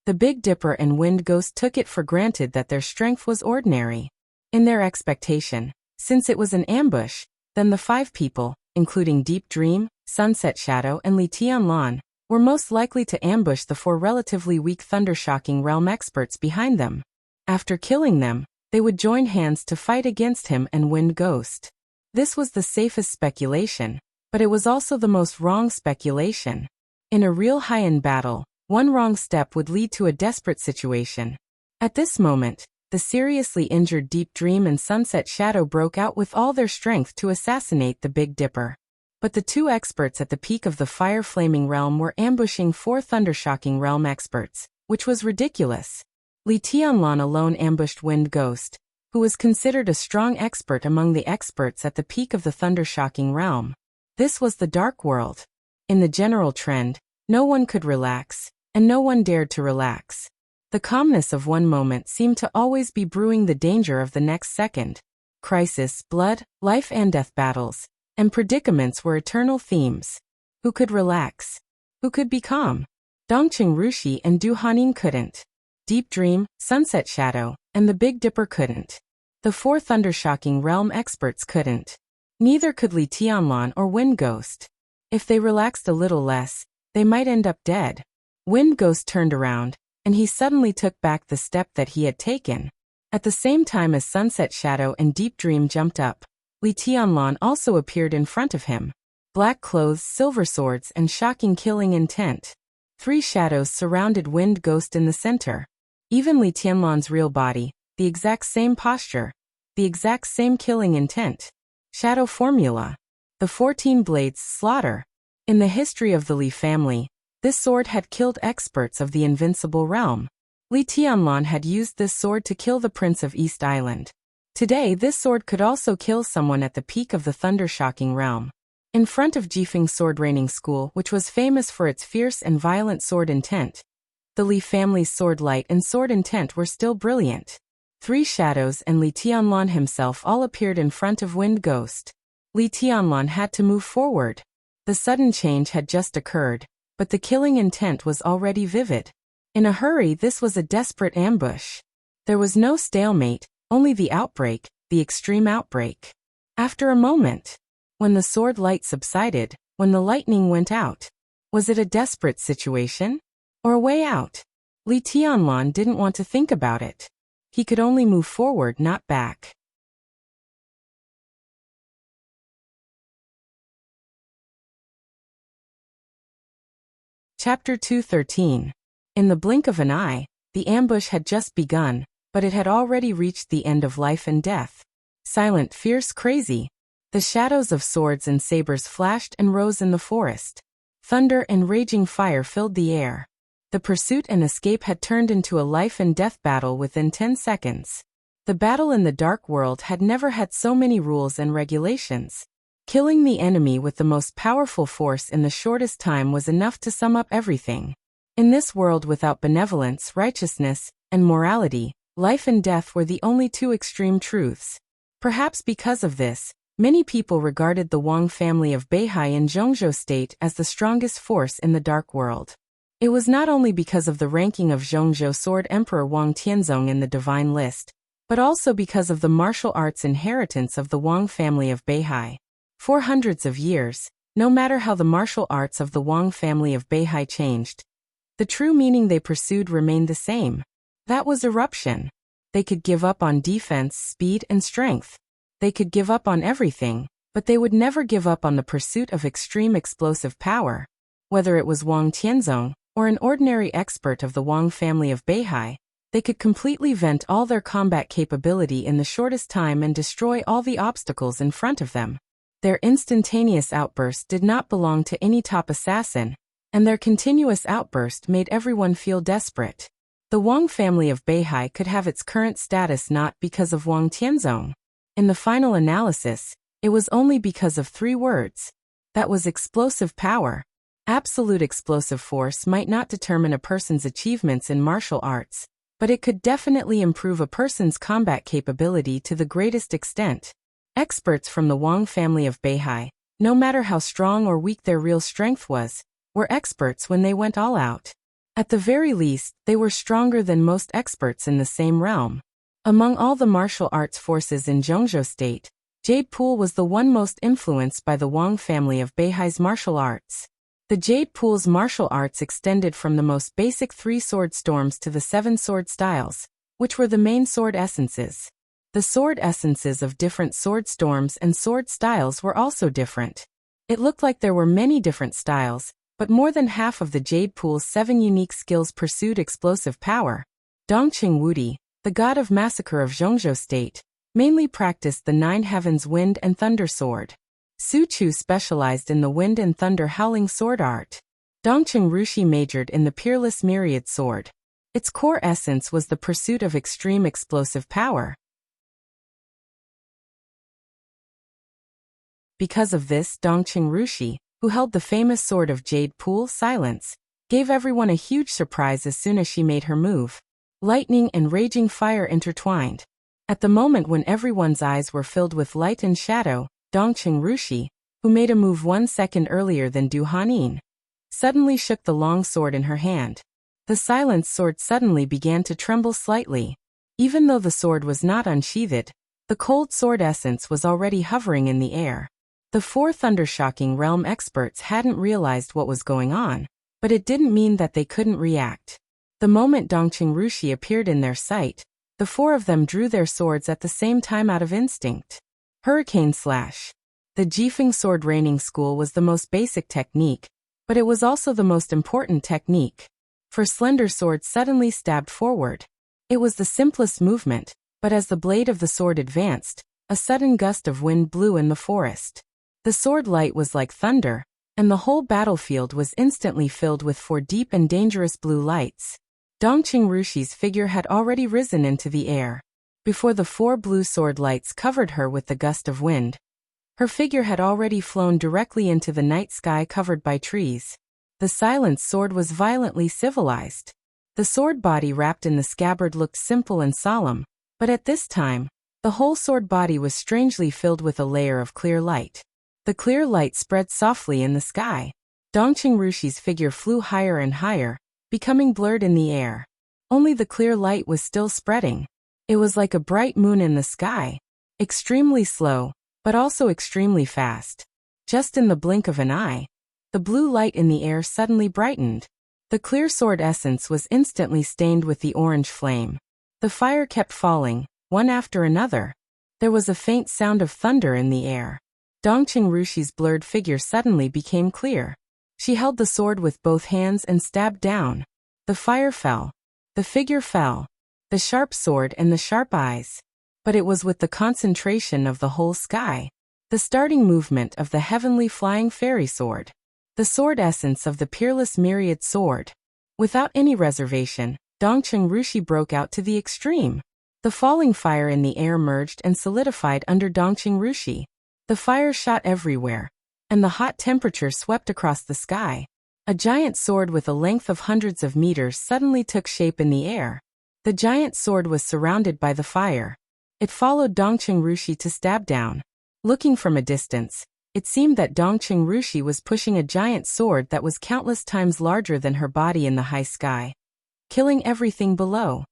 The Big Dipper and Wind Ghost took it for granted that their strength was ordinary. In their expectation, since it was an ambush, then the five people, including Deep Dream, Sunset Shadow and Li Tianlan, were most likely to ambush the four relatively weak thundershocking realm experts behind them. After killing them, they would join hands to fight against him and Wind Ghost. This was the safest speculation, But it was also the most wrong speculation. In a real high-end battle, one wrong step would lead to a desperate situation. At this moment, the seriously injured Deep Dream and Sunset Shadow broke out with all their strength to assassinate the Big Dipper. But the two experts at the peak of the fire-flaming realm were ambushing four thundershocking realm experts, which was ridiculous. Li Tianlan alone ambushed Wind Ghost, who was considered a strong expert among the experts at the peak of the thundershocking realm. This was the Dark World. In the general trend, no one could relax, and no one dared to relax. The calmness of one moment seemed to always be brewing the danger of the next second. Crisis, blood, life and death battles, and predicaments were eternal themes. Who could relax? Who could be calm? Dongqing Rushi and Du Hanin couldn't. Deep Dream, Sunset Shadow, and the Big Dipper couldn't. The four thundershocking realm experts couldn't. Neither could Li Tianlan or Wind Ghost. If they relaxed a little less, they might end up dead. Wind Ghost turned around, and he suddenly took back the step that he had taken. At the same time as Sunset Shadow and Deep Dream jumped up, Li Tianlan also appeared in front of him. Black clothes, silver swords, and shocking killing intent. Three shadows surrounded Wind Ghost in the center. Even Li Tianlan's real body, the exact same posture, the exact same killing intent. Shadow formula. The 14 blades slaughter. In the history of the Li family, this sword had killed experts of the invincible realm. Li Tianlan had used this sword to kill the Prince of East Island. Today this sword could also kill someone at the peak of the thundershocking realm. In front of Jifeng's sword raining school, which was famous for its fierce and violent sword intent, the Li family's sword light and sword intent were still brilliant. Three shadows and Li Tianlan himself all appeared in front of Wind Ghost. Li Tianlan had to move forward. The sudden change had just occurred, but the killing intent was already vivid. In a hurry, this was a desperate ambush. There was no stalemate, only the outbreak, the extreme outbreak. After a moment, when the sword light subsided, when the lightning went out, was it a desperate situation? Or a way out? Li Tianlan didn't want to think about it. He could only move forward, not back. Chapter 213. In the blink of an eye, the ambush had just begun, but it had already reached the end of life and death. Silent, fierce, crazy. The shadows of swords and sabers flashed and rose in the forest. Thunder and raging fire filled the air. The pursuit and escape had turned into a life and death battle within 10 seconds. The battle in the Dark World had never had so many rules and regulations. Killing the enemy with the most powerful force in the shortest time was enough to sum up everything. In this world without benevolence, righteousness, and morality, life and death were the only two extreme truths. Perhaps because of this, many people regarded the Wang family of Beihai in Zhongzhou State as the strongest force in the Dark World. It was not only because of the ranking of Zhongzhou Sword Emperor Wang Tianzong in the Divine List, but also because of the martial arts inheritance of the Wang family of Beihai. For hundreds of years, no matter how the martial arts of the Wang family of Beihai changed, the true meaning they pursued remained the same. That was eruption. They could give up on defense, speed, and strength. They could give up on everything, but they would never give up on the pursuit of extreme explosive power. Whether it was Wang Tianzong, or an ordinary expert of the Wang family of Beihai, they could completely vent all their combat capability in the shortest time and destroy all the obstacles in front of them. Their instantaneous outburst did not belong to any top assassin, and their continuous outburst made everyone feel desperate. The Wang family of Beihai could have its current status not because of Wang Tianzong. In the final analysis, it was only because of three words. That was explosive power. Absolute explosive force might not determine a person's achievements in martial arts, but it could definitely improve a person's combat capability to the greatest extent. Experts from the Wang family of Beihai, no matter how strong or weak their real strength was, were experts when they went all out. At the very least, they were stronger than most experts in the same realm. Among all the martial arts forces in Zhongzhou State, Jade Pool was the one most influenced by the Wang family of Beihai's martial arts. The Jade Pool's martial arts extended from the most basic 3 sword storms to the 7 sword styles, which were the main sword essences. The sword essences of different sword storms and sword styles were also different. It looked like there were many different styles, but more than half of the Jade Pool's 7 unique skills pursued explosive power. Dongqing Wudi, the god of massacre of Zhongzhou State, mainly practiced the 9 Heavens Wind and Thunder Sword. Su Chu specialized in the Wind and Thunder Howling Sword art. Dongqing Rushi majored in the Peerless Myriad Sword. Its core essence was the pursuit of extreme explosive power. Because of this, Dongqing Rushi, who held the famous sword of Jade Pool, Silence, gave everyone a huge surprise as soon as she made her move. Lightning and raging fire intertwined. At the moment when everyone's eyes were filled with light and shadow, Dongqing Rushi, who made a move 1 second earlier than Du Hanin, suddenly shook the long sword in her hand. The Silence sword suddenly began to tremble slightly. Even though the sword was not unsheathed, the cold sword essence was already hovering in the air. The 4 Thundershocking Realm experts hadn't realized what was going on, but it didn't mean that they couldn't react. The moment Dongqing Rushi appeared in their sight, the 4 of them drew their swords at the same time out of instinct. Hurricane Slash. The Jifeng Sword Raining School was the most basic technique, but it was also the most important technique. For Slender Sword suddenly stabbed forward. It was the simplest movement, but as the blade of the sword advanced, a sudden gust of wind blew in the forest. The sword light was like thunder, and the whole battlefield was instantly filled with 4 deep and dangerous blue lights. Dongqing Rushi's figure had already risen into the air. Before the 4 blue sword lights covered her with the gust of wind, her figure had already flown directly into the night sky covered by trees. The Silence sword was violently civilized. The sword body wrapped in the scabbard looked simple and solemn, but at this time, the whole sword body was strangely filled with a layer of clear light. The clear light spread softly in the sky. Dongqing Rushi's figure flew higher and higher, becoming blurred in the air. Only the clear light was still spreading. It was like a bright moon in the sky. Extremely slow, but also extremely fast. Just in the blink of an eye, the blue light in the air suddenly brightened. The clear sword essence was instantly stained with the orange flame. The fire kept falling, one after another. There was a faint sound of thunder in the air. Dongqing Rushi's blurred figure suddenly became clear. She held the sword with both hands and stabbed down. The fire fell. The figure fell. The sharp sword and the sharp eyes. But it was with the concentration of the whole sky. The starting movement of the heavenly flying fairy sword. The sword essence of the Peerless Myriad Sword. Without any reservation, Dongqing Rushi broke out to the extreme. The falling fire in the air merged and solidified under Dongqing Rushi. The fire shot everywhere, and the hot temperature swept across the sky. A giant sword with a length of hundreds of meters suddenly took shape in the air. The giant sword was surrounded by the fire. It followed Dongqing Rushi to stab down. Looking from a distance, it seemed that Dongqing Rushi was pushing a giant sword that was countless times larger than her body in the high sky, killing everything below.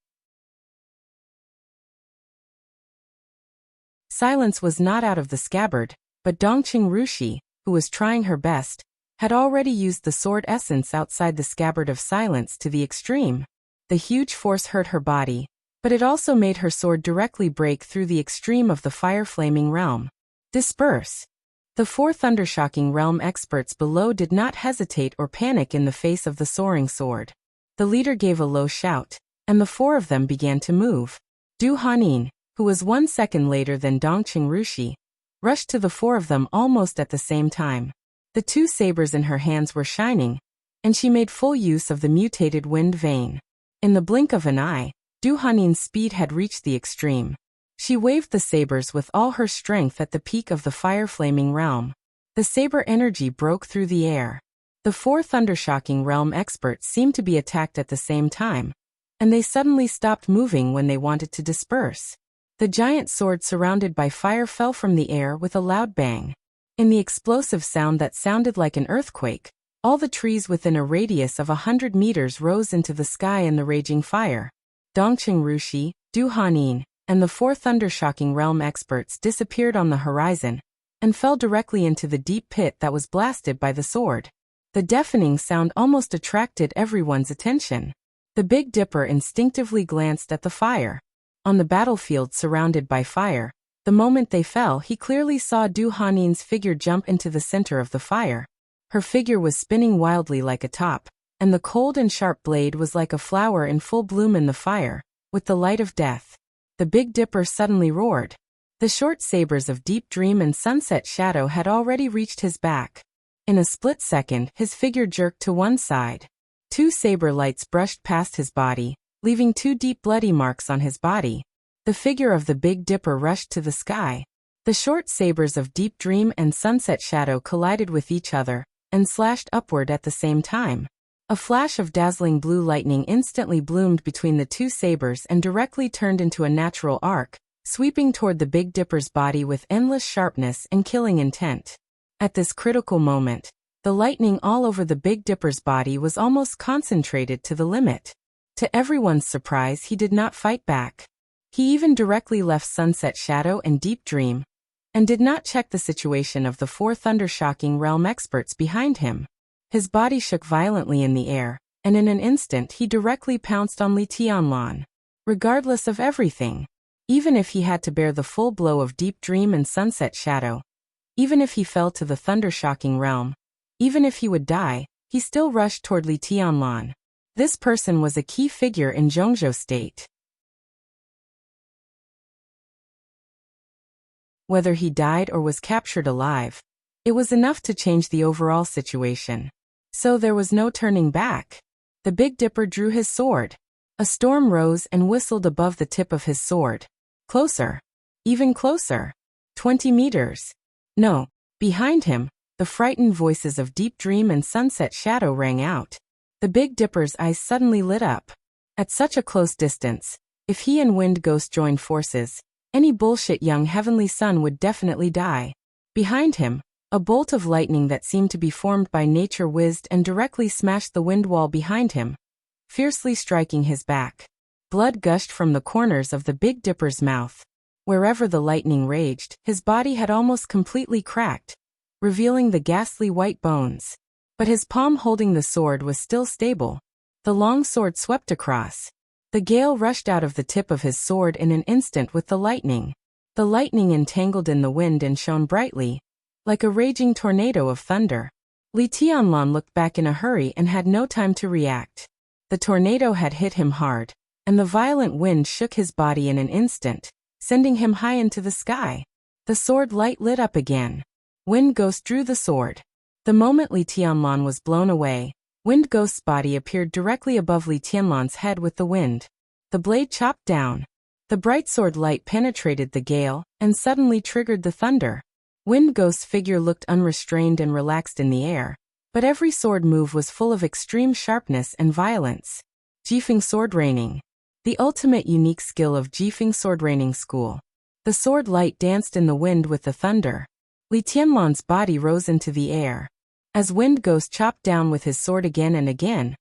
Silence was not out of the scabbard, but Dongqing Rushi, who was trying her best, had already used the sword essence outside the scabbard of Silence to the extreme. The huge force hurt her body, but it also made her sword directly break through the extreme of the fire-flaming realm. Disperse! The 4 Thundershocking Realm experts below did not hesitate or panic in the face of the soaring sword. The leader gave a low shout, and the 4 of them began to move. Du Hanin, who was 1 second later than Dongqing Rushi, rushed to the 4 of them almost at the same time. The 2 sabers in her hands were shining, and she made full use of the mutated wind vein. In the blink of an eye, Du Hanin's speed had reached the extreme. She waved the sabers with all her strength at the peak of the fire-flaming realm. The saber energy broke through the air. The 4 Thundershocking Realm experts seemed to be attacked at the same time, and they suddenly stopped moving when they wanted to disperse. The giant sword surrounded by fire fell from the air with a loud bang. In the explosive sound that sounded like an earthquake, all the trees within a radius of 100 meters rose into the sky in the raging fire. Dongqing Rushi, Du Hanin, and the 4 Thundershocking Realm experts disappeared on the horizon, and fell directly into the deep pit that was blasted by the sword. The deafening sound almost attracted everyone's attention. The Big Dipper instinctively glanced at the fire. On the battlefield surrounded by fire, The moment they fell, he clearly saw Du Hanin's figure jump into the center of the fire. Her figure was spinning wildly like a top, and the cold and sharp blade was like a flower in full bloom in the fire, with the light of death. The Big Dipper suddenly roared. The short sabers of Deep Dream and Sunset Shadow had already reached his back. In a split second, his figure jerked to one side. 2 saber lights brushed past his body, leaving 2 deep bloody marks on his body. The figure of the Big Dipper rushed to the sky. The short sabers of Deep Dream and Sunset Shadow collided with each other, and slashed upward at the same time. A flash of dazzling blue lightning instantly bloomed between the 2 sabers and directly turned into a natural arc, sweeping toward the Big Dipper's body with endless sharpness and killing intent. At this critical moment, the lightning all over the Big Dipper's body was almost concentrated to the limit. To everyone's surprise, he did not fight back. He even directly left Sunset Shadow and Deep Dream, and did not check the situation of the 4 Thundershocking Realm experts behind him. His body shook violently in the air, and in an instant he directly pounced on Li Tianlan. Regardless of everything, even if he had to bear the full blow of Deep Dream and Sunset Shadow, even if he fell to the Thundershocking Realm, even if he would die, he still rushed toward Li Tianlan. This person was a key figure in Zhongzhou State. Whether he died or was captured alive, it was enough to change the overall situation. So there was no turning back. The Big Dipper drew his sword. A storm rose and whistled above the tip of his sword. Closer. Even closer. 20 meters. No. Behind him, the frightened voices of Deep Dream and Sunset Shadow rang out. The Big Dipper's eyes suddenly lit up. At such a close distance, if he and Wind Ghost joined forces, any bullshit young heavenly son would definitely die. Behind him, a bolt of lightning that seemed to be formed by nature whizzed and directly smashed the wind wall behind him, fiercely striking his back. Blood gushed from the corners of the Big Dipper's mouth. Wherever the lightning raged, his body had almost completely cracked, revealing the ghastly white bones. But his palm holding the sword was still stable. The long sword swept across. The gale rushed out of the tip of his sword in an instant with the lightning. The lightning entangled in the wind and shone brightly, like a raging tornado of thunder. Li Tianlan looked back in a hurry and had no time to react. The tornado had hit him hard, and the violent wind shook his body in an instant, sending him high into the sky. The sword light lit up again. Wind Ghost drew the sword. The moment Li Tianlan was blown away, Wind Ghost's body appeared directly above Li Tianlan's head with the wind. The blade chopped down. The bright sword light penetrated the gale, and suddenly triggered the thunder. Wind Ghost's figure looked unrestrained and relaxed in the air, but every sword move was full of extreme sharpness and violence. Jifeng Sword Raining. The ultimate unique skill of Jifeng Sword Raining School. The sword light danced in the wind with the thunder. Li Tianlan's body rose into the air. As Wind Ghost chopped down with his sword again and again,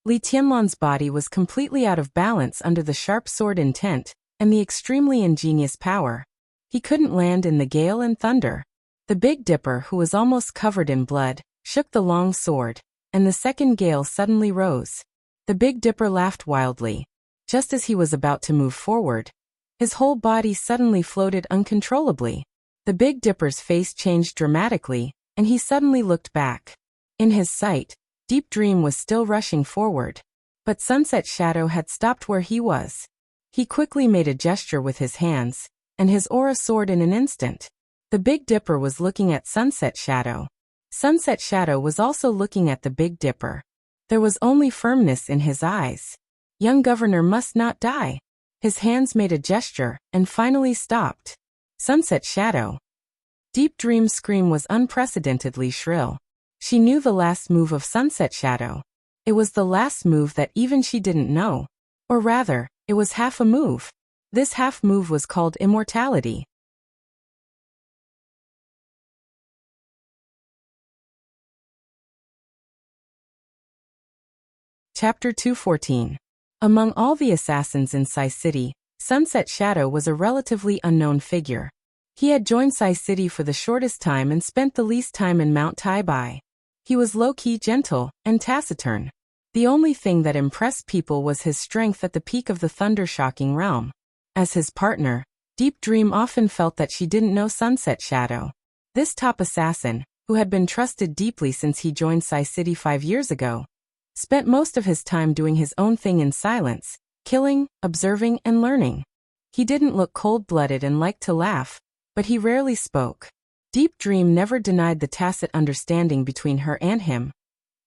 Li Tianlan's body was completely out of balance under the sharp sword intent and the extremely ingenious power. He couldn't land in the gale and thunder. The Big Dipper, who was almost covered in blood, shook the long sword, and the second gale suddenly rose. The Big Dipper laughed wildly. Just as he was about to move forward, his whole body suddenly floated uncontrollably. The Big Dipper's face changed dramatically, and he suddenly looked back. In his sight, Deep Dream was still rushing forward, but Sunset Shadow had stopped where he was. He quickly made a gesture with his hands, and his aura soared in an instant. The Big Dipper was looking at Sunset Shadow. Sunset Shadow was also looking at the Big Dipper. There was only firmness in his eyes. Young Governor must not die. His hands made a gesture, and finally stopped. Sunset Shadow. Deep Dream's scream was unprecedentedly shrill. She knew the last move of Sunset Shadow. It was the last move that even she didn't know. Or rather, it was half a move. This half move was called immortality. Chapter 214. Among all the assassins in Sai City, Sunset Shadow was a relatively unknown figure. He had joined Sai City for the shortest time and spent the least time in Mount Taibai. He was low-key gentle and taciturn. The only thing that impressed people was his strength at the peak of the Thundershocking Realm. As his partner, Deep Dream often felt that she didn't know Sunset Shadow. This top assassin, who had been trusted deeply since he joined Sai City 5 years ago, spent most of his time doing his own thing in silence, killing, observing, and learning. He didn't look cold-blooded and liked to laugh, but he rarely spoke. Deep Dream never denied the tacit understanding between her and him.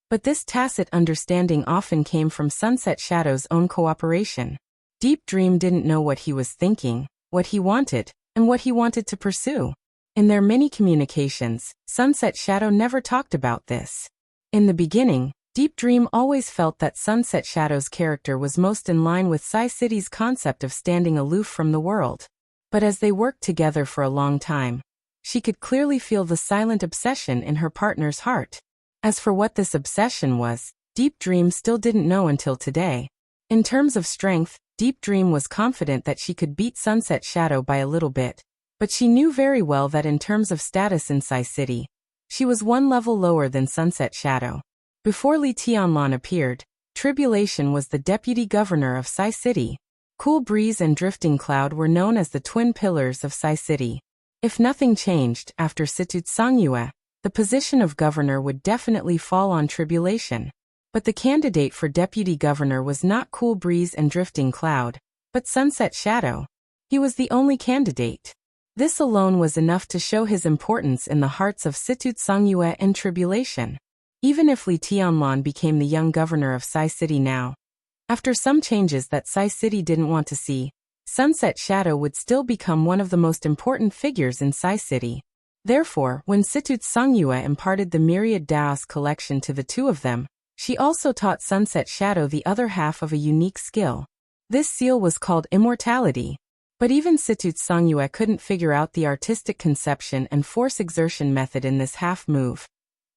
But this tacit understanding often came from Sunset Shadow's own cooperation. Deep Dream didn't know what he was thinking, what he wanted, and what he wanted to pursue. In their many communications, Sunset Shadow never talked about this. In the beginning, Deep Dream always felt that Sunset Shadow's character was most in line with Sai City's concept of standing aloof from the world. But as they worked together for a long time, she could clearly feel the silent obsession in her partner's heart. As for what this obsession was, Deep Dream still didn't know until today. In terms of strength, Deep Dream was confident that she could beat Sunset Shadow by a little bit, but she knew very well that in terms of status in Sai City, she was one level lower than Sunset Shadow. Before Li Tianlan appeared, Tribulation was the deputy governor of Sai City. Cool Breeze and Drifting Cloud were known as the twin pillars of Sai City. If nothing changed after Situt Songyue, the position of governor would definitely fall on Tribulation. But the candidate for deputy governor was not Cool Breeze and Drifting Cloud, but Sunset Shadow. He was the only candidate. This alone was enough to show his importance in the hearts of Situt Songyue and Tribulation. Even if Li Tianlan became the young governor of Sai City now, after some changes that Sai City didn't want to see, Sunset Shadow would still become one of the most important figures in Sai City. Therefore, when Situt Songyue imparted the Myriad Daos collection to the two of them, she also taught Sunset Shadow the other half of a unique skill. This seal was called Immortality. But even Situt Songyue couldn't figure out the artistic conception and force exertion method in this half move.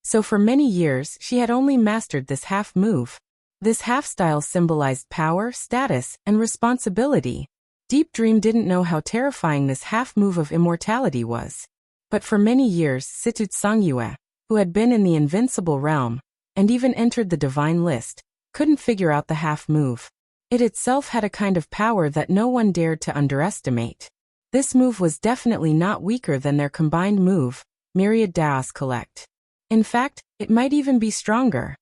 So for many years she had only mastered this half move. This half style symbolized power, status, and responsibility. Deep Dream didn't know how terrifying this half move of immortality was. But for many years Situt Songyue, who had been in the invincible realm, and even entered the divine list, couldn't figure out the half move. It itself had a kind of power that no one dared to underestimate. This move was definitely not weaker than their combined move, Myriad Daos Collect. In fact, it might even be stronger.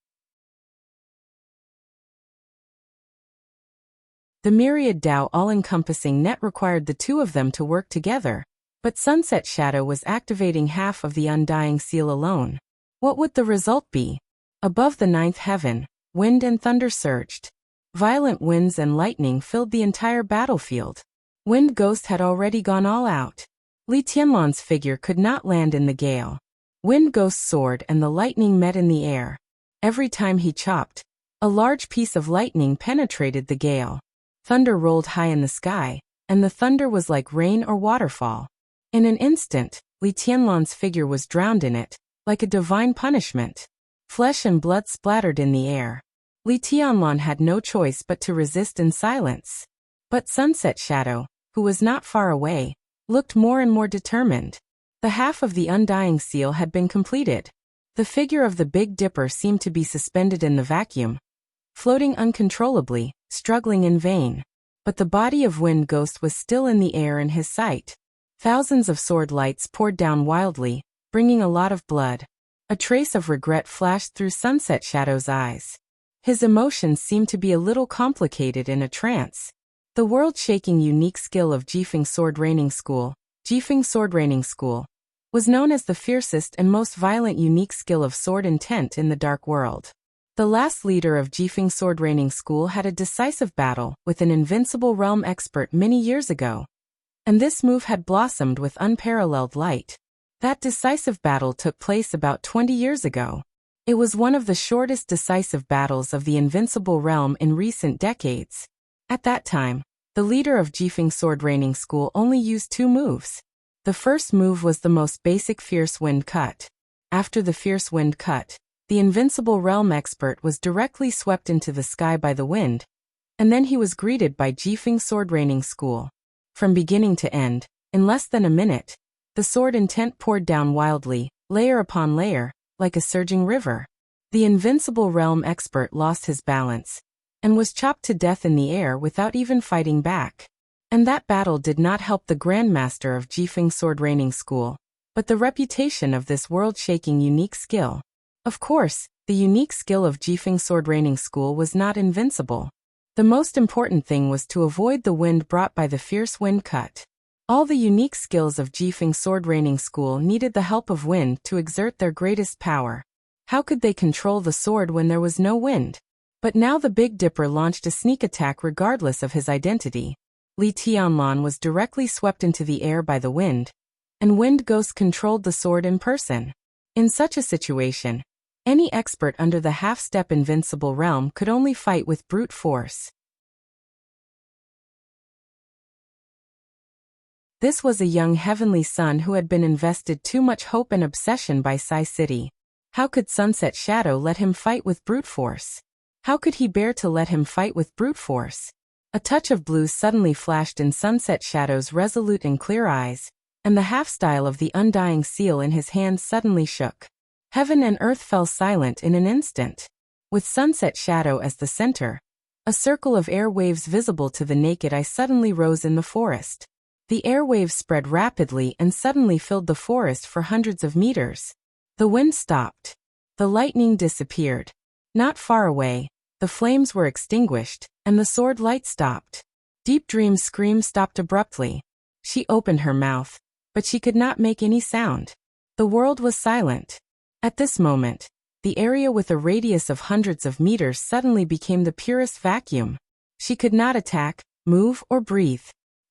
The Myriad Dao all-encompassing net required the two of them to work together, but Sunset Shadow was activating half of the Undying Seal alone. What would the result be? Above the ninth heaven, wind and thunder surged. Violent winds and lightning filled the entire battlefield. Wind Ghost had already gone all out. Li Tianlan's figure could not land in the gale. Wind Ghost's sword and the lightning met in the air. Every time he chopped, a large piece of lightning penetrated the gale. Thunder rolled high in the sky, and the thunder was like rain or waterfall. In an instant, Li Tianlan's figure was drowned in it, like a divine punishment. Flesh and blood splattered in the air. Li Tianlan had no choice but to resist in silence. But Sunset Shadow, who was not far away, looked more and more determined. The half of the Undying Seal had been completed. The figure of the Big Dipper seemed to be suspended in the vacuum, floating uncontrollably, struggling in vain. But the body of Wind Ghost was still in the air in his sight. Thousands of sword lights poured down wildly, bringing a lot of blood. A trace of regret flashed through Sunset Shadow's eyes. His emotions seemed to be a little complicated in a trance. The world-shaking unique skill of Jifeng Sword Raining School, was known as the fiercest and most violent unique skill of sword intent in the Dark World. The last leader of Jifeng Sword Raining School had a decisive battle with an invincible realm expert many years ago. And this move had blossomed with unparalleled light. That decisive battle took place about 20 years ago. It was one of the shortest decisive battles of the invincible realm in recent decades. At that time, the leader of Jifeng Sword Raining School only used 2 moves. The first move was the most basic Fierce Wind Cut. After the Fierce Wind Cut, the invincible realm expert was directly swept into the sky by the wind, and then he was greeted by Jifeng Sword Raining School. From beginning to end, in less than a minute, the sword intent poured down wildly, layer upon layer, like a surging river. The invincible realm expert lost his balance, and was chopped to death in the air without even fighting back. And that battle did not help the Grandmaster of Jifeng Sword Raining School, but the reputation of this world-shaking unique skill. Of course, the unique skill of Jifeng Sword Raining School was not invincible. The most important thing was to avoid the wind brought by the fierce wind cut. All the unique skills of Jifeng Sword Raining School needed the help of wind to exert their greatest power. How could they control the sword when there was no wind? But now the Big Dipper launched a sneak attack regardless of his identity. Li Tianlan was directly swept into the air by the wind, and Wind Ghost controlled the sword in person. In such a situation, any expert under the half-step invincible realm could only fight with brute force. This was a young heavenly son who had been invested too much hope and obsession by Sai City. How could Sunset Shadow let him fight with brute force? How could he bear to let him fight with brute force? A touch of blue suddenly flashed in Sunset Shadow's resolute and clear eyes, and the half-style of the undying seal in his hand suddenly shook. Heaven and earth fell silent in an instant. With Sunset Shadow as the center, a circle of air waves visible to the naked eye suddenly rose in the forest. The air waves spread rapidly and suddenly filled the forest for hundreds of meters. The wind stopped. The lightning disappeared. Not far away, the flames were extinguished, and the sword light stopped. Deep Dream's scream stopped abruptly. She opened her mouth, but she could not make any sound. The world was silent. At this moment, the area with a radius of hundreds of meters suddenly became the purest vacuum. She could not attack, move, or breathe.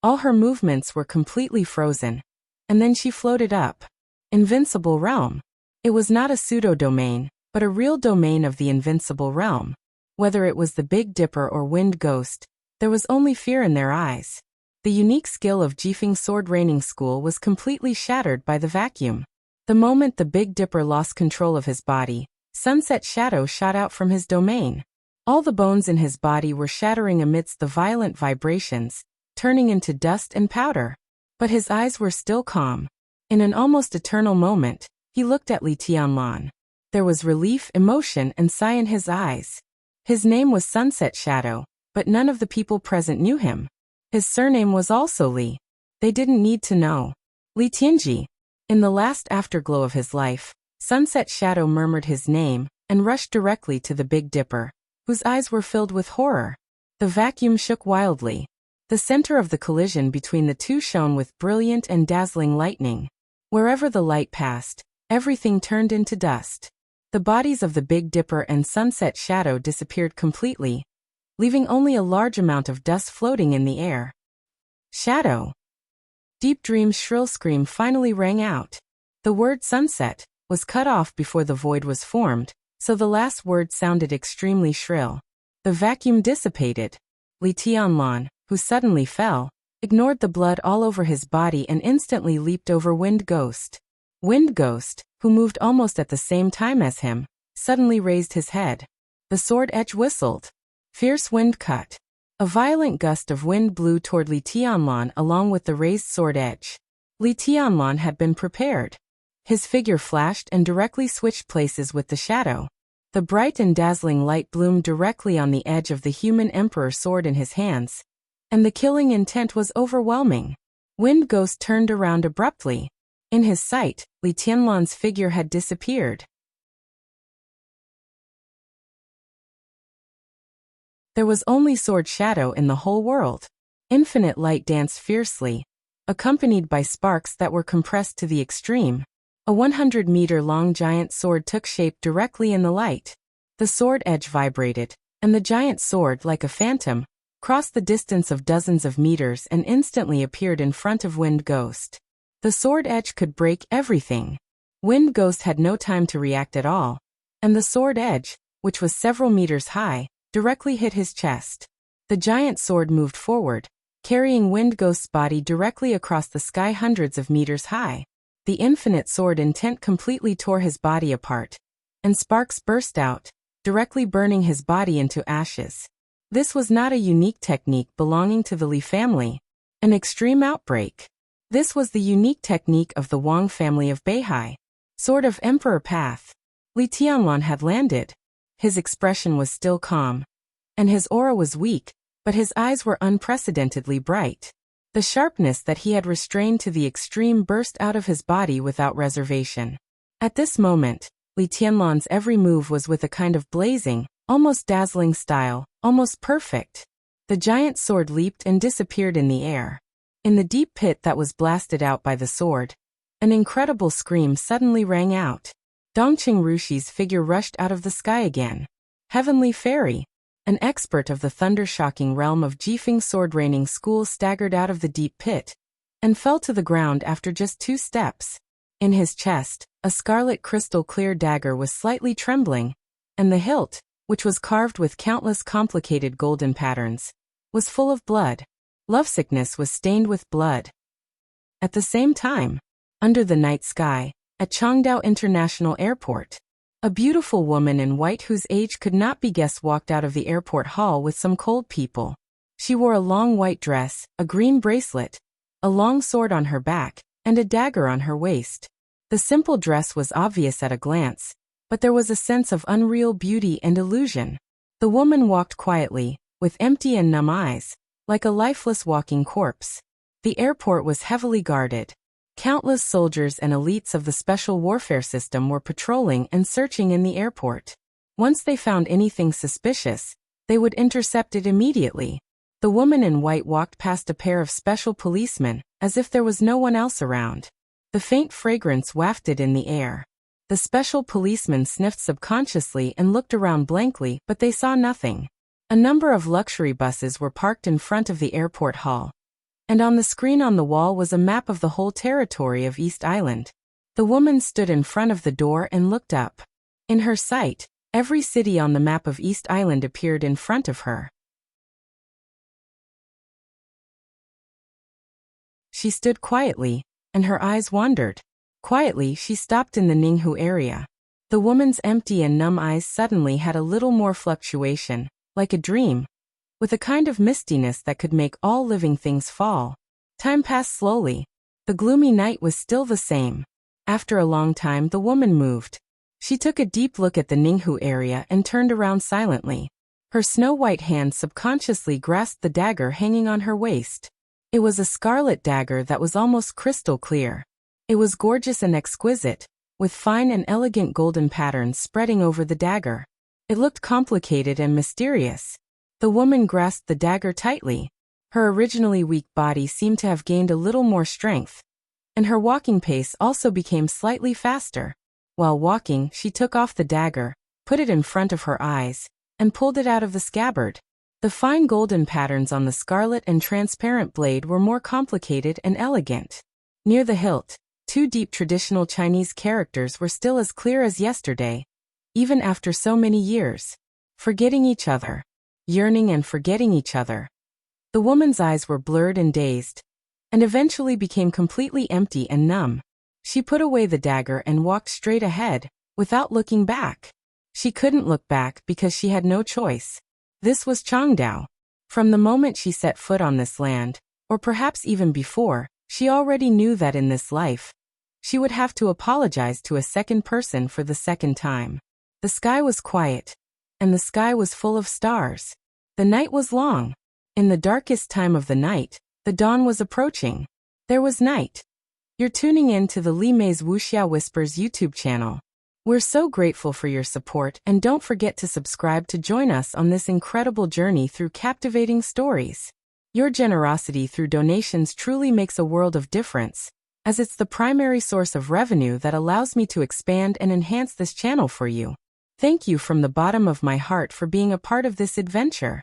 All her movements were completely frozen. And then she floated up. Invincible realm. It was not a pseudo-domain, but a real domain of the invincible realm. Whether it was the Big Dipper or Wind Ghost, there was only fear in their eyes. The unique skill of Jifeng Sword Raining School was completely shattered by the vacuum. The moment the Big Dipper lost control of his body, Sunset Shadow shot out from his domain. All the bones in his body were shattering amidst the violent vibrations, turning into dust and powder. But his eyes were still calm. In an almost eternal moment, he looked at Li Tianlan. There was relief, emotion, and sigh in his eyes. His name was Sunset Shadow, but none of the people present knew him. His surname was also Li. They didn't need to know. Li Tianji. In the last afterglow of his life, Sunset Shadow murmured his name and rushed directly to the Big Dipper, whose eyes were filled with horror. The vacuum shook wildly. The center of the collision between the two shone with brilliant and dazzling lightning. Wherever the light passed, everything turned into dust. The bodies of the Big Dipper and Sunset Shadow disappeared completely, leaving only a large amount of dust floating in the air. Shadow. Deep Dream's shrill scream finally rang out. The word sunset was cut off before the void was formed, so the last word sounded extremely shrill. The vacuum dissipated. Li Tianlan, who suddenly fell, ignored the blood all over his body and instantly leaped over Wind Ghost. Wind Ghost, who moved almost at the same time as him, suddenly raised his head. The sword edge whistled. Fierce wind cut. A violent gust of wind blew toward Li Tianlan along with the raised sword edge. Li Tianlan had been prepared. His figure flashed and directly switched places with the shadow. The bright and dazzling light bloomed directly on the edge of the human emperor sword in his hands, and the killing intent was overwhelming. Wind Ghost turned around abruptly. In his sight, Li Tianlan's figure had disappeared. There was only Sword Shadow in the whole world. Infinite light danced fiercely, accompanied by sparks that were compressed to the extreme. A 100-meter-long giant sword took shape directly in the light. The sword edge vibrated, and the giant sword, like a phantom, crossed the distance of dozens of meters and instantly appeared in front of Wind Ghost. The sword edge could break everything. Wind Ghost had no time to react at all, and the sword edge, which was several meters high, directly hit his chest. The giant sword moved forward, carrying Wind Ghost's body directly across the sky hundreds of meters high. The infinite sword intent completely tore his body apart, and sparks burst out, directly burning his body into ashes. This was not a unique technique belonging to the Li family. An extreme outbreak. This was the unique technique of the Wang family of Beihai. Sword of Emperor Path. Li Tianlan had landed. His expression was still calm, and his aura was weak, but his eyes were unprecedentedly bright. The sharpness that he had restrained to the extreme burst out of his body without reservation. At this moment, Li Tianlan's every move was with a kind of blazing, almost dazzling style, almost perfect. The giant sword leaped and disappeared in the air. In the deep pit that was blasted out by the sword, an incredible scream suddenly rang out. Dongqing Rushi's figure rushed out of the sky again. Heavenly Fairy, an expert of the thunder-shocking realm of Jifeng sword-raining school, staggered out of the deep pit and fell to the ground after just 2 steps. In his chest, a scarlet crystal-clear dagger was slightly trembling, and the hilt, which was carved with countless complicated golden patterns, was full of blood. Lovesickness was stained with blood. At the same time, under the night sky, at Changdao International Airport, a beautiful woman in white whose age could not be guessed walked out of the airport hall with some cold people. She wore a long white dress, a green bracelet, a long sword on her back, and a dagger on her waist. The simple dress was obvious at a glance, but there was a sense of unreal beauty and illusion. The woman walked quietly, with empty and numb eyes, like a lifeless walking corpse. The airport was heavily guarded. Countless soldiers and elites of the special warfare system were patrolling and searching in the airport. Once they found anything suspicious, they would intercept it immediately. The woman in white walked past a pair of special policemen, as if there was no one else around. The faint fragrance wafted in the air. The special policemen sniffed subconsciously and looked around blankly, but they saw nothing. A number of luxury buses were parked in front of the airport hall, and on the screen on the wall was a map of the whole territory of East Island. The woman stood in front of the door and looked up. In her sight, every city on the map of East Island appeared in front of her. She stood quietly, and her eyes wandered. Quietly, she stopped in the Ninghu area. The woman's empty and numb eyes suddenly had a little more fluctuation, like a dream, with a kind of mistiness that could make all living things fall. Time passed slowly. The gloomy night was still the same. After a long time, the woman moved. She took a deep look at the Ninghu area and turned around silently. Her snow-white hand subconsciously grasped the dagger hanging on her waist. It was a scarlet dagger that was almost crystal clear. It was gorgeous and exquisite, with fine and elegant golden patterns spreading over the dagger. It looked complicated and mysterious. The woman grasped the dagger tightly. Her originally weak body seemed to have gained a little more strength, and her walking pace also became slightly faster. While walking, she took off the dagger, put it in front of her eyes, and pulled it out of the scabbard. The fine golden patterns on the scarlet and transparent blade were more complicated and elegant. Near the hilt, 2 deep traditional Chinese characters were still as clear as yesterday, even after so many years. Forgetting each other. Yearning and forgetting each other. The woman's eyes were blurred and dazed, and eventually became completely empty and numb. She put away the dagger and walked straight ahead, without looking back. She couldn't look back because she had no choice. This was Changdao. From the moment she set foot on this land, or perhaps even before, she already knew that in this life, she would have to apologize to a second person for the second time. The sky was quiet, and the sky was full of stars. The night was long. In the darkest time of the night, the dawn was approaching. There was night. You're tuning in to the Li Mei's Wuxia Whispers YouTube channel. We're so grateful for your support, and don't forget to subscribe to join us on this incredible journey through captivating stories. Your generosity through donations truly makes a world of difference, as it's the primary source of revenue that allows me to expand and enhance this channel for you. Thank you from the bottom of my heart for being a part of this adventure.